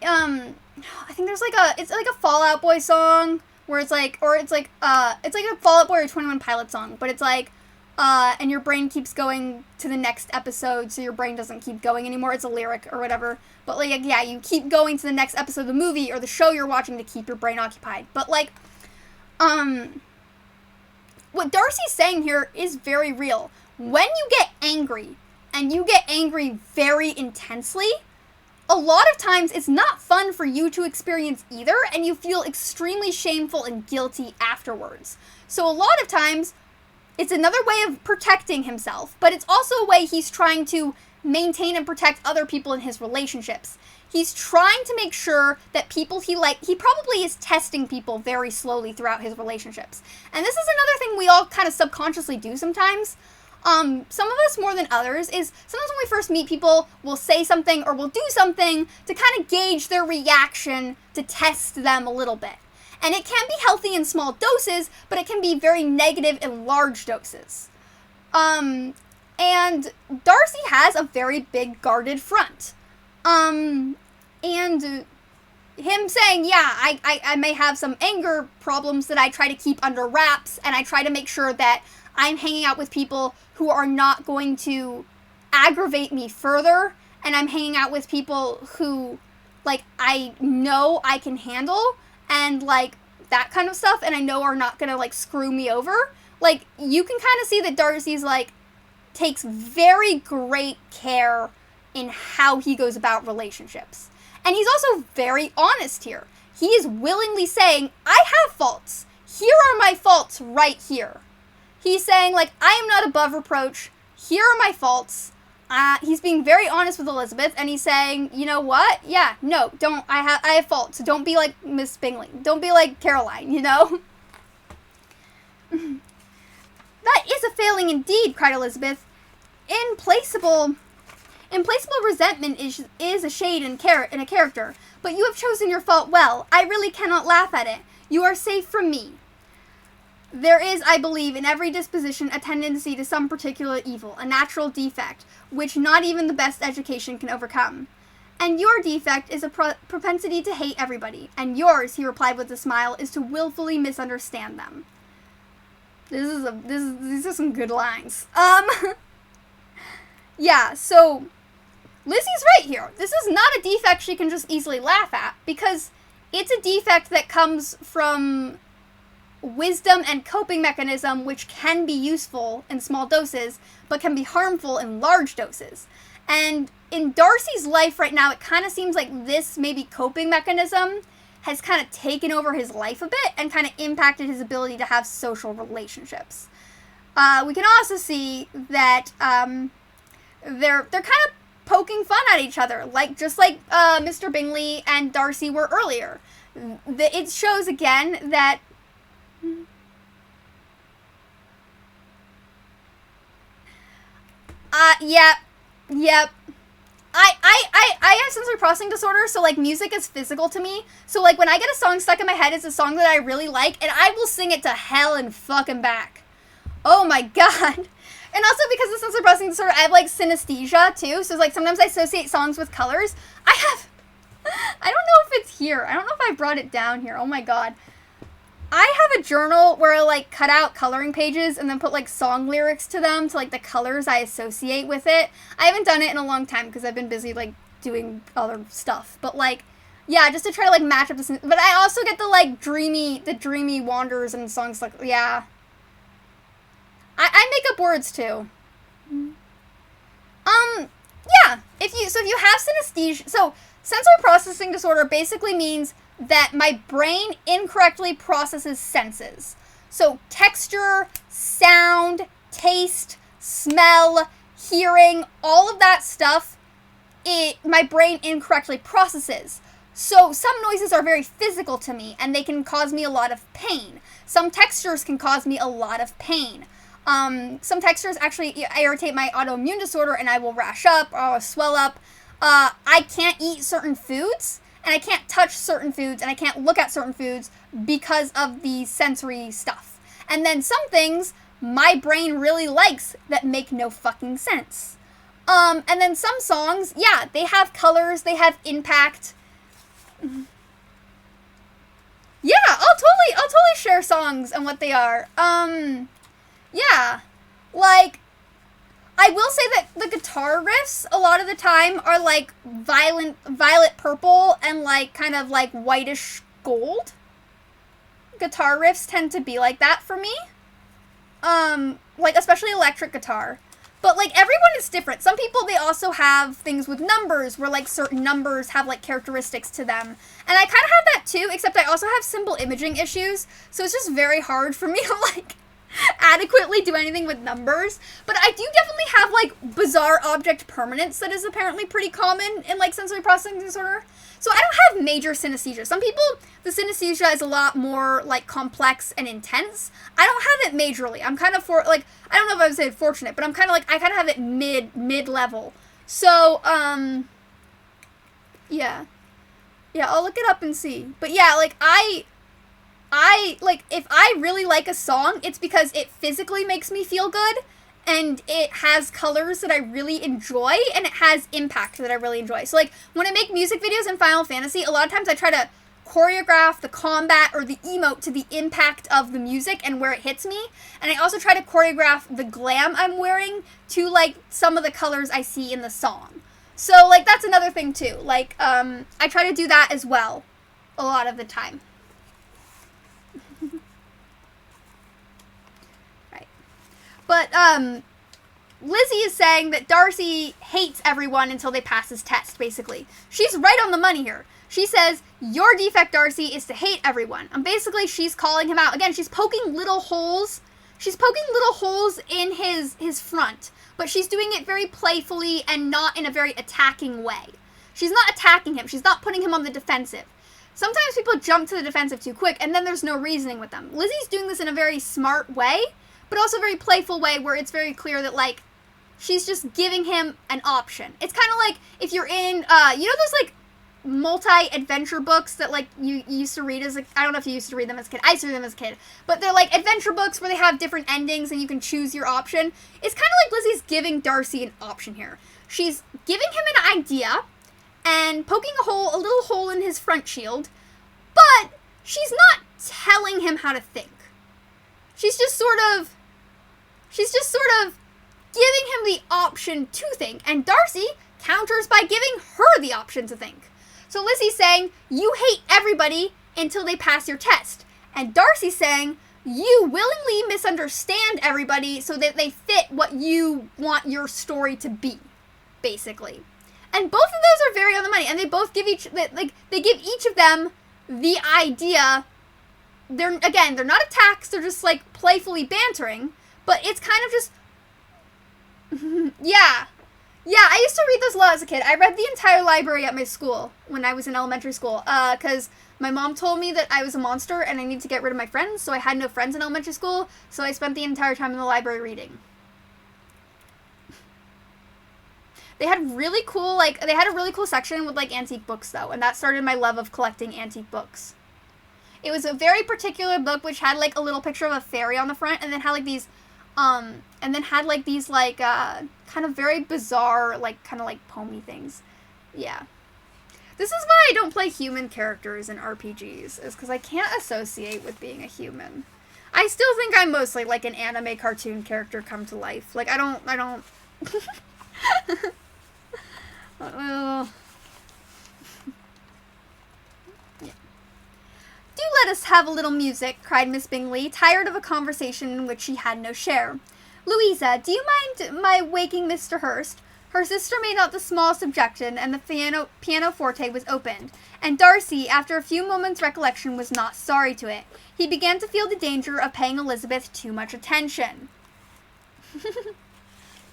I think there's it's like a Fall Out Boy song, where it's like a Fall Out Boy or 21 Pilot song, but it's like, and your brain keeps going to the next episode, so your brain doesn't keep going anymore. It's a lyric or whatever. But, like, yeah, you keep going to the next episode of the movie or the show you're watching to keep your brain occupied. But, like, what Darcy's saying here is very real. When you get angry, and you get angry very intensely, a lot of times it's not fun for you to experience either, and you feel extremely shameful and guilty afterwards. So a lot of times, it's another way of protecting himself, but it's also a way he's trying to maintain and protect other people in his relationships. He's trying to make sure that people he probably is testing people very slowly throughout his relationships. And this is another thing we all kind of subconsciously do sometimes. Some of us more than others is sometimes when we first meet people, we'll say something or we'll do something to kind of gauge their reaction, to test them a little bit. And it can be healthy in small doses, but it can be very negative in large doses. And Darcy has a very big guarded front. And him saying, yeah, I may have some anger problems that I try to keep under wraps, and I try to make sure that I'm hanging out with people who are not going to aggravate me further, and I'm hanging out with people who, like, I know I can handle, and, like, that kind of stuff, and I know are not gonna, like, screw me over. Like, you can kind of see that Darcy's, like, takes very great care in how he goes about relationships. And he's also very honest here. He is willingly saying, I have faults. Here are my faults right here. He's saying, like, I am not above reproach. Here are my faults. He's being very honest with Elizabeth, and he's saying, you know what? Yeah, no, don't, I have faults. So don't be like Miss Bingley. Don't be like Caroline, you know? That is a failing indeed, cried Elizabeth. Implacable resentment is a shade in a character, but you have chosen your fault well. I really cannot laugh at it. You are safe from me. There is, I believe, in every disposition a tendency to some particular evil, a natural defect, which not even the best education can overcome. And your defect is a propensity to hate everybody, and yours, he replied with a smile, is to willfully misunderstand them. These are some good lines. Yeah, so Lizzie's right here. This is not a defect she can just easily laugh at, because it's a defect that comes from wisdom and coping mechanism, which can be useful in small doses, but can be harmful in large doses. And in Darcy's life right now, it kind of seems like this maybe coping mechanism has kind of taken over his life a bit and kind of impacted his ability to have social relationships. We can also see that they're kind of poking fun at each other, just like Mr. Bingley and Darcy were earlier. It shows again that yep. I have sensory processing disorder, so, like, music is physical to me. So, like, when I get a song stuck in my head, it's a song that I really like, and I will sing it to hell and fucking back. Oh my god. And also, because of sensory processing disorder, I have, like, synesthesia, too. So, like, sometimes I associate songs with colors. I don't know if it's here. I don't know if I brought it down here. Oh my god. I have a journal where I, like, cut out coloring pages and then put, like, song lyrics to them to, like, the colors I associate with it. I haven't done it in a long time because I've been busy, like, doing other stuff. But, like, yeah, just to try to, like, match up this. But I also get the, like, dreamy wanders and songs like, yeah. I make up words, too. Yeah. If you have synesthesia, so sensory processing disorder basically means that my brain incorrectly processes senses. So texture, sound, taste, smell, hearing, all of that stuff, my brain incorrectly processes. So some noises are very physical to me, and they can cause me a lot of pain. Some textures can cause me a lot of pain. Some textures actually irritate my autoimmune disorder, and I will rash up, or I'll swell up. I can't eat certain foods, and I can't touch certain foods, and I can't look at certain foods because of the sensory stuff. And then some things my brain really likes that make no fucking sense. And then some songs, yeah, they have colors, they have impact. Yeah, I'll totally share songs and what they are. Yeah, like, I will say that the guitar riffs a lot of the time are like violet purple and like kind of like whitish gold. Guitar riffs tend to be like that for me. Like especially electric guitar. But like everyone is different. Some people, they also have things with numbers where like certain numbers have like characteristics to them. And I kind of have that too, except I also have symbol imaging issues. So it's just very hard for me to like adequately do anything with numbers. But I do definitely have like bizarre object permanence that is apparently pretty common in like sensory processing disorder. So I don't have major synesthesia. Some people, the synesthesia is a lot more like complex and intense. I don't have it majorly. I'm kind of I don't know if I would say fortunate, but I'm kind of like, I kind of have it mid level. So, yeah, I'll look it up and see. But yeah, like I like, if I really like a song, it's because it physically makes me feel good, and it has colors that I really enjoy, and it has impact that I really enjoy. So, like, when I make music videos in Final Fantasy, a lot of times I try to choreograph the combat or the emote to the impact of the music and where it hits me. And I also try to choreograph the glam I'm wearing to, like, some of the colors I see in the song. So, like, that's another thing, too. Like, I try to do that as well a lot of the time. But, Lizzie is saying that Darcy hates everyone until they pass his test, basically. She's right on the money here. She says, your defect, Darcy, is to hate everyone. And basically, she's calling him out. Again, she's poking little holes. She's poking little holes in his front. But she's doing it very playfully and not in a very attacking way. She's not attacking him. She's not putting him on the defensive. Sometimes people jump to the defensive too quick, and then there's no reasoning with them. Lizzie's doing this in a very smart way, but also a very playful way where it's very clear that, like, she's just giving him an option. It's kind of like if you're in, you know those, like, multi-adventure books that, like, you used to read as a, I don't know if you used to read them as a kid. I used to read them as a kid. But they're, like, adventure books where they have different endings and you can choose your option. It's kind of like Lizzie's giving Darcy an option here. She's giving him an idea and poking a little hole in his front shield, but she's not telling him how to think. She's just sort of giving him the option to think, and Darcy counters by giving her the option to think. So Lizzie's saying, you hate everybody until they pass your test. And Darcy's saying, you willingly misunderstand everybody so that they fit what you want your story to be, basically. And both of those are very on the money, and they both give they give each of them the idea, they're not attacks, they're just, like, playfully bantering, but it's kind of just, yeah. Yeah, I used to read those a lot as a kid. I read the entire library at my school when I was in elementary school, because my mom told me that I was a monster and I need to get rid of my friends, so I had no friends in elementary school, so I spent the entire time in the library reading. They had really cool, like, they had a really cool section with, like, antique books, though, and that started my love of collecting antique books. It was a very particular book which had, like, a little picture of a fairy on the front, and then had, like, these, kind of very bizarre, like, kind of, like, poemy things. Yeah. This is why I don't play human characters in RPGs, is because I can't associate with being a human. I still think I'm mostly, like, an anime cartoon character come to life. Like, I don't... Yeah. "Do let us have a little music," cried Miss Bingley, tired of a conversation in which she had no share. "Louisa, do you mind my waking Mr. Hurst?" Her sister made not the smallest objection, and the pianoforte was opened, and Darcy, after a few moments' recollection, was not sorry to it. He began to feel the danger of paying Elizabeth too much attention.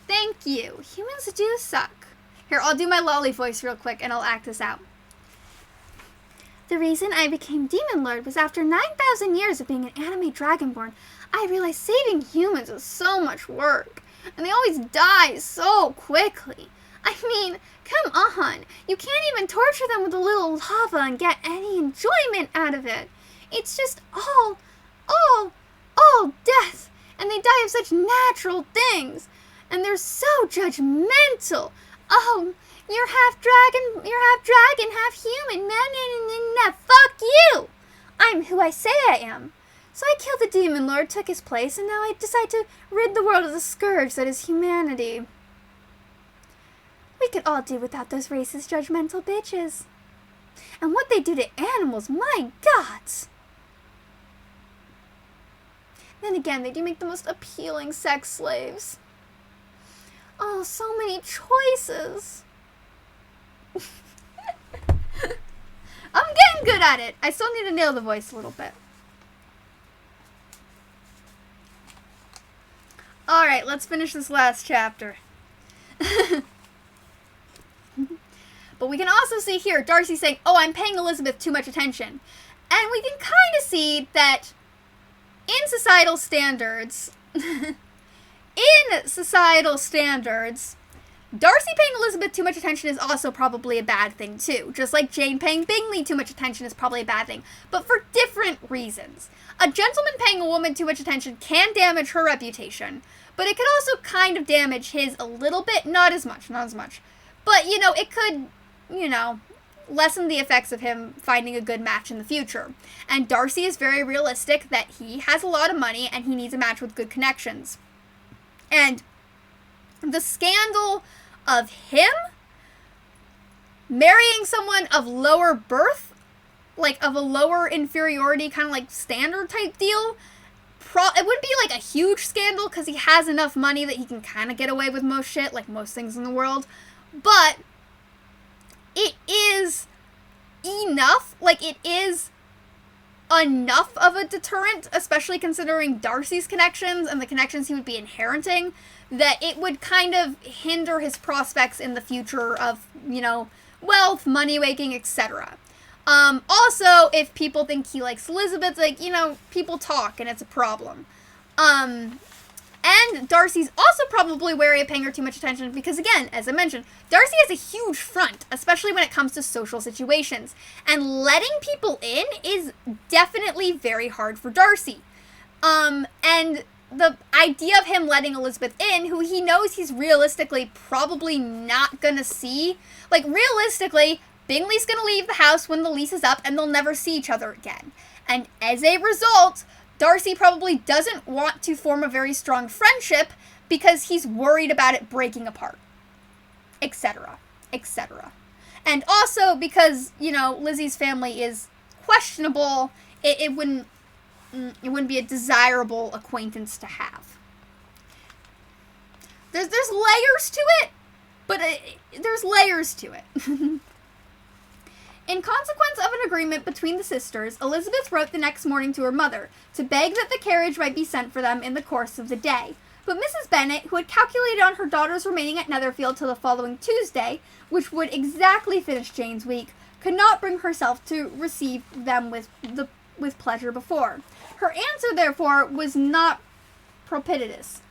"Thank you. Humans do suck." Here, I'll do my lolly voice real quick, and I'll act this out. "The reason I became Demon Lord was after 9,000 years of being an anime dragonborn, I realized saving humans is so much work, and they always die so quickly. I mean, come on, you can't even torture them with a little lava and get any enjoyment out of it. It's just all death, and they die of such natural things, and they're so judgmental. Oh, you're half dragon, half human. Nah, fuck you! I'm who I say I am. So I killed the Demon Lord, took his place, and now I decide to rid the world of the scourge that is humanity. We could all do without those racist, judgmental bitches. And what they do to animals, my God! Then again, they do make the most appealing sex slaves. Oh, so many choices. I'm getting good at it. I still need to nail the voice a little bit. Alright, let's finish this last chapter. But we can also see here, Darcy saying, oh, I'm paying Elizabeth too much attention. And we can kind of see that in societal standards, Darcy paying Elizabeth too much attention is also probably a bad thing, too. Just like Jane paying Bingley too much attention is probably a bad thing. But for different reasons. A gentleman paying a woman too much attention can damage her reputation. But it could also kind of damage his a little bit. Not as much. But, it could, lessen the effects of him finding a good match in the future. And Darcy is very realistic that he has a lot of money and he needs a match with good connections. And the scandal of him marrying someone of lower birth, like of a lower inferiority kind of like standard type deal, it would be like a huge scandal because he has enough money that he can kind of get away with most shit, like most things in the world. But it is enough, it is enough of a deterrent, especially considering Darcy's connections and the connections he would be inheriting, that it would kind of hinder his prospects in the future of, wealth, money-making, etc. Also, if people think he likes Elizabeth, people talk and it's a problem. And Darcy's also probably wary of paying her too much attention because, again, as I mentioned, Darcy has a huge front, especially when it comes to social situations. And letting people in is definitely very hard for Darcy. And the idea of him letting Elizabeth in, who he knows he's realistically probably not gonna see, realistically, Bingley's gonna leave the house when the lease is up and they'll never see each other again. And as a result, Darcy probably doesn't want to form a very strong friendship because he's worried about it breaking apart, etc., etc. And also because, Lizzie's family is questionable, it wouldn't be a desirable acquaintance to have. There's layers to it, but there's layers to it. In consequence of an agreement between the sisters, Elizabeth wrote the next morning to her mother to beg that the carriage might be sent for them in the course of the day. But Mrs. Bennet, who had calculated on her daughters remaining at Netherfield till the following Tuesday, which would exactly finish Jane's week, could not bring herself to receive them with pleasure before. Her answer, therefore, was not propitious.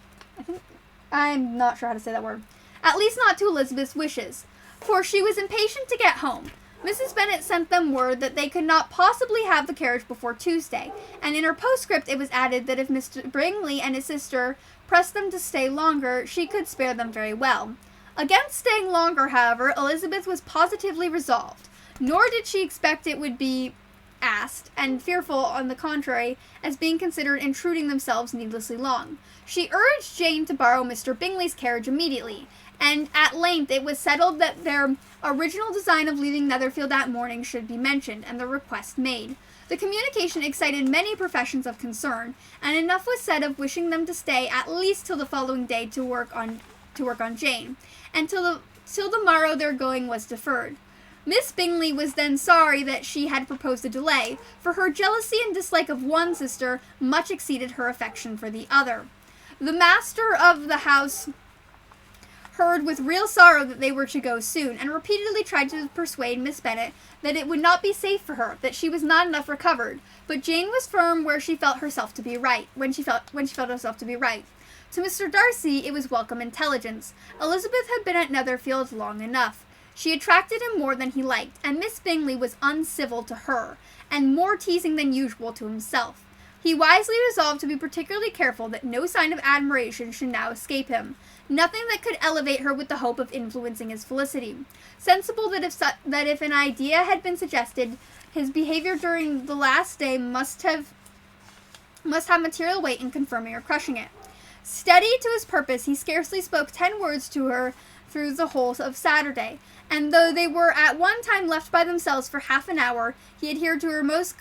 I'm not sure how to say that word. At least not to Elizabeth's wishes, for she was impatient to get home. Mrs. Bennet sent them word that they could not possibly have the carriage before Tuesday, and in her postscript it was added that if Mr. Bingley and his sister pressed them to stay longer, she could spare them very well. Against staying longer, however, Elizabeth was positively resolved, nor did she expect it would be asked, and fearful, on the contrary, as being considered intruding themselves needlessly long. She urged Jane to borrow Mr. Bingley's carriage immediately, and at length it was settled that their original design of leaving Netherfield that morning should be mentioned, and the request made. The communication excited many professions of concern, and enough was said of wishing them to stay at least till the following day to work on Jane, and till the morrow their going was deferred. Miss Bingley was then sorry that she had proposed a delay, for her jealousy and dislike of one sister much exceeded her affection for the other. The master of the house heard with real sorrow that they were to go soon, and repeatedly tried to persuade Miss Bennet that it would not be safe for her, that she was not enough recovered. But Jane was firm where she felt herself to be right, when she felt herself to be right. To Mr. Darcy it was welcome intelligence. Elizabeth had been at Netherfield long enough. She attracted him more than he liked, and Miss Bingley was uncivil to her, and more teasing than usual to himself. He wisely resolved to be particularly careful that no sign of admiration should now escape him, nothing that could elevate her with the hope of influencing his felicity. Sensible that if an idea had been suggested, his behavior during the last day must have material weight in confirming or crushing it. Steady to his purpose, he scarcely spoke 10 words to her through the whole of Saturday, and though they were at one time left by themselves for half an hour, he adhered to her most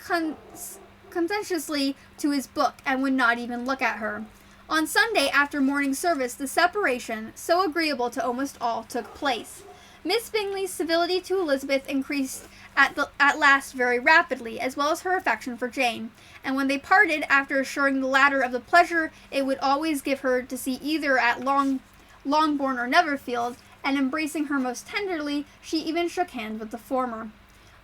conscientiously to his book, and would not even look at her. On Sunday, after morning service, the separation, so agreeable to almost all, took place. Miss Bingley's civility to Elizabeth increased at last very rapidly, as well as her affection for Jane, and when they parted, after assuring the latter of the pleasure it would always give her to see either at Longbourn or Netherfield, and embracing her most tenderly, she even shook hands with the former.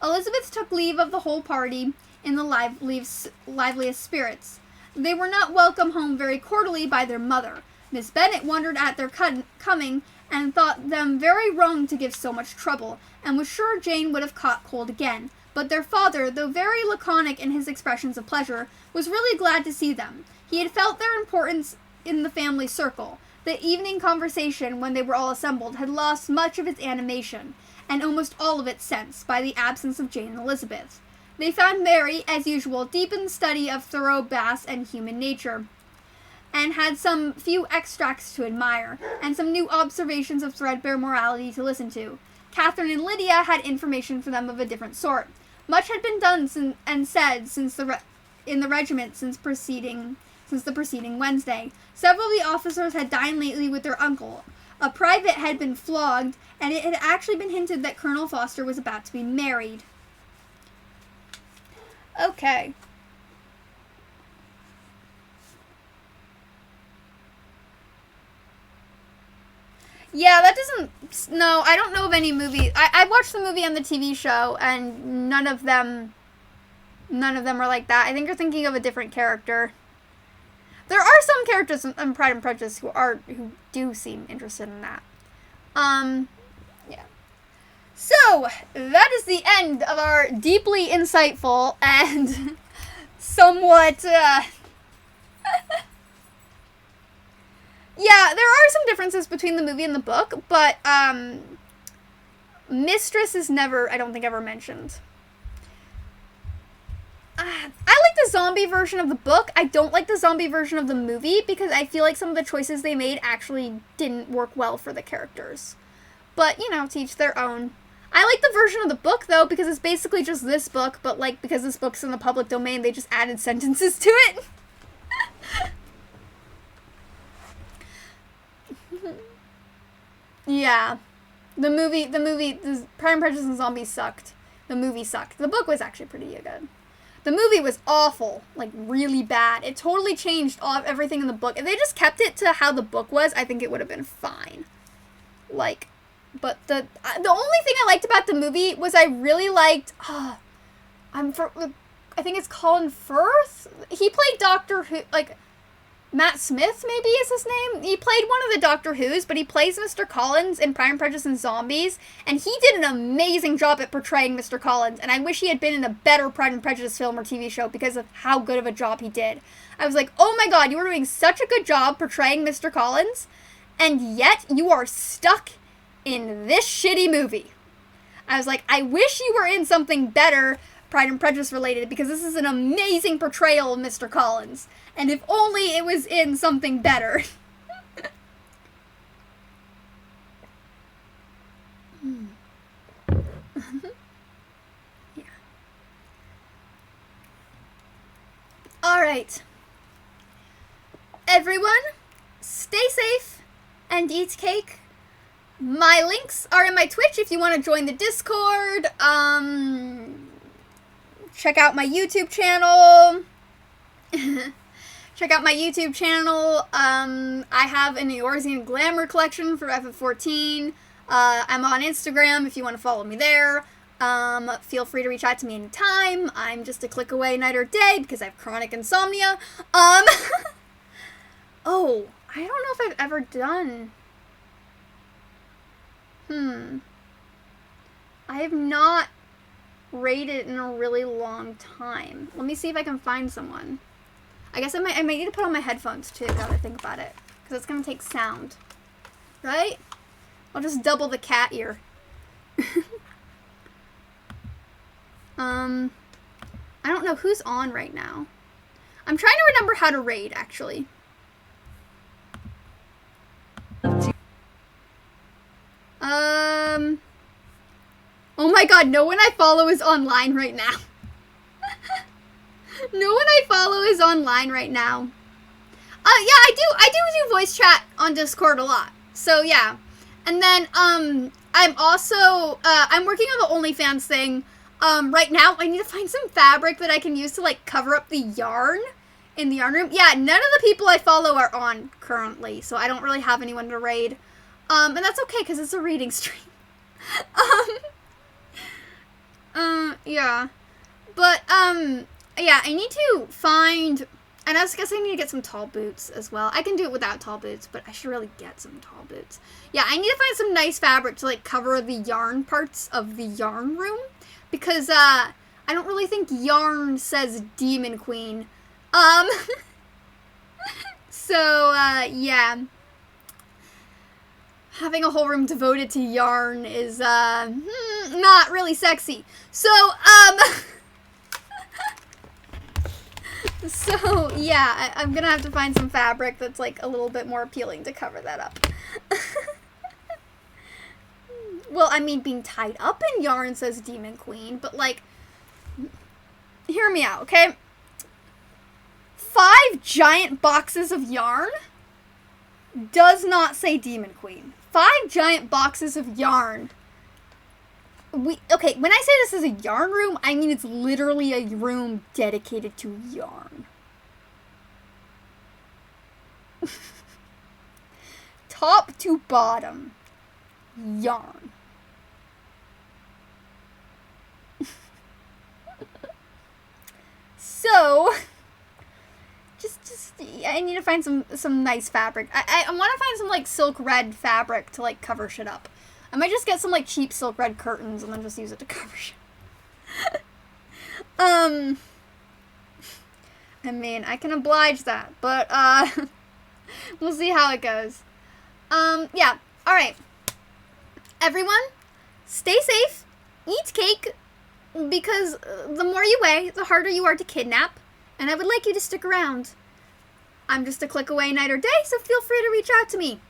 Elizabeth took leave of the whole party in the liveliest spirits. They were not welcomed home very cordially by their mother. Miss Bennet wondered at their coming, and thought them very wrong to give so much trouble, and was sure Jane would have caught cold again. But their father, though very laconic in his expressions of pleasure, was really glad to see them. He had felt their importance in the family circle. The evening conversation, when they were all assembled, had lost much of its animation, and almost all of its sense, by the absence of Jane and Elizabeth. They found Mary, as usual, deep in the study of thorough bass and human nature, and had some few extracts to admire, and some new observations of threadbare morality to listen to. Catherine and Lydia had information for them of a different sort. Much had been done and said in the regiment since the preceding Wednesday. Several of the officers had dined lately with their uncle. A private had been flogged, and it had actually been hinted that Colonel Foster was about to be married. Okay. Yeah, that doesn't... No, I don't know of any movie... I watched the movie and the TV show, and none of them are like that. I think you're thinking of a different character. There are some characters in Pride and Prejudice who do seem interested in that. Yeah. So, that is the end of our deeply insightful and somewhat, yeah, there are some differences between the movie and the book, but, Mistress is never, I don't think, ever mentioned. I like the zombie version of the book. I don't like the zombie version of the movie because I feel like some of the choices they made actually didn't work well for the characters. But, you know, to each their own. I like the version of the book, though, because it's basically just this book, but, like, because this book's in the public domain, they just added sentences to it. Yeah. The Pride and Prejudice and Zombies sucked. The movie sucked. The book was actually pretty good. The movie was awful, like really bad. It totally changed everything in the book. If they just kept it to how the book was, I think it would have been fine. Like, but the only thing I liked about the movie was I really liked, I think it's Colin Firth. He played Doctor Who, like, Matt Smith, maybe is his name? He played one of the Doctor Who's, but he plays Mr. Collins in Pride and Prejudice and Zombies, and he did an amazing job at portraying Mr. Collins, and I wish he had been in a better Pride and Prejudice film or TV show because of how good of a job he did. I was like, oh my god, you were doing such a good job portraying Mr. Collins, and yet you are stuck in this shitty movie. I was like, I wish you were in something better Pride and Prejudice related, because this is an amazing portrayal of Mr. Collins. And if only it was in something better. Yeah. Alright. Everyone, stay safe and eat cake. My links are in my Twitch if you want to join the Discord. Check out my YouTube channel. Check out my YouTube channel. I have an Eorzean Glamour collection for FF14. I'm on Instagram if you want to follow me there. Feel free to reach out to me anytime. I'm just a click away night or day because I have chronic insomnia. Oh, I don't know if I've ever done... I have not raided in a really long time. Let me see if I can find someone. I guess I might need to put on my headphones too, now that I think about it. Because it's going to take sound. Right? I'll just double the cat ear. I don't know who's on right now. I'm trying to remember how to raid, actually. Oh my god, no one I follow is online right now. No one I follow is online right now. Yeah, I do voice chat on Discord a lot. So yeah. And then, I'm also, I'm working on the OnlyFans thing. Right now, I need to find some fabric that I can use to, like, cover up the yarn in the yarn room. Yeah, none of the people I follow are on currently, so I don't really have anyone to raid. And that's okay, because it's a reading stream. Yeah. But, yeah, I need to find, and I guess I need to get some tall boots as well. I can do it without tall boots, but I should really get some tall boots. Yeah, I need to find some nice fabric to, like, cover the yarn parts of the yarn room, because, I don't really think yarn says Demon Queen. So, yeah. Having a whole room devoted to yarn is, not really sexy. So, so, yeah, I'm gonna have to find some fabric that's, like, a little bit more appealing to cover that up. Well, I mean, being tied up in yarn says Demon Queen, but, like, hear me out, okay? 5 giant boxes of yarn does not say Demon Queen. 5 giant boxes of yarn. Okay, when I say this is a yarn room, I mean it's literally a room dedicated to yarn. Top to bottom, yarn. So, I need to find some nice fabric. I want to find some, like, silk red fabric to, like, cover shit up. I might just get some, like, cheap silk red curtains and then just use it to cover shit. I mean, I can oblige that, but, we'll see how it goes. Yeah, alright. Everyone, stay safe, eat cake, because the more you weigh, the harder you are to kidnap, and I would like you to stick around. I'm just a click away night or day, so feel free to reach out to me.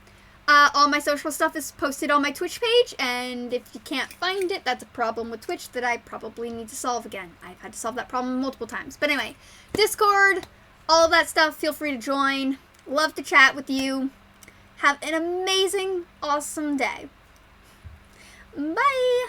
All my social stuff is posted on my Twitch page, and if you can't find it, that's a problem with Twitch that I probably need to solve again. I've had to solve that problem multiple times. But anyway, Discord, all of that stuff, feel free to join. Love to chat with you. Have an amazing, awesome day. Bye!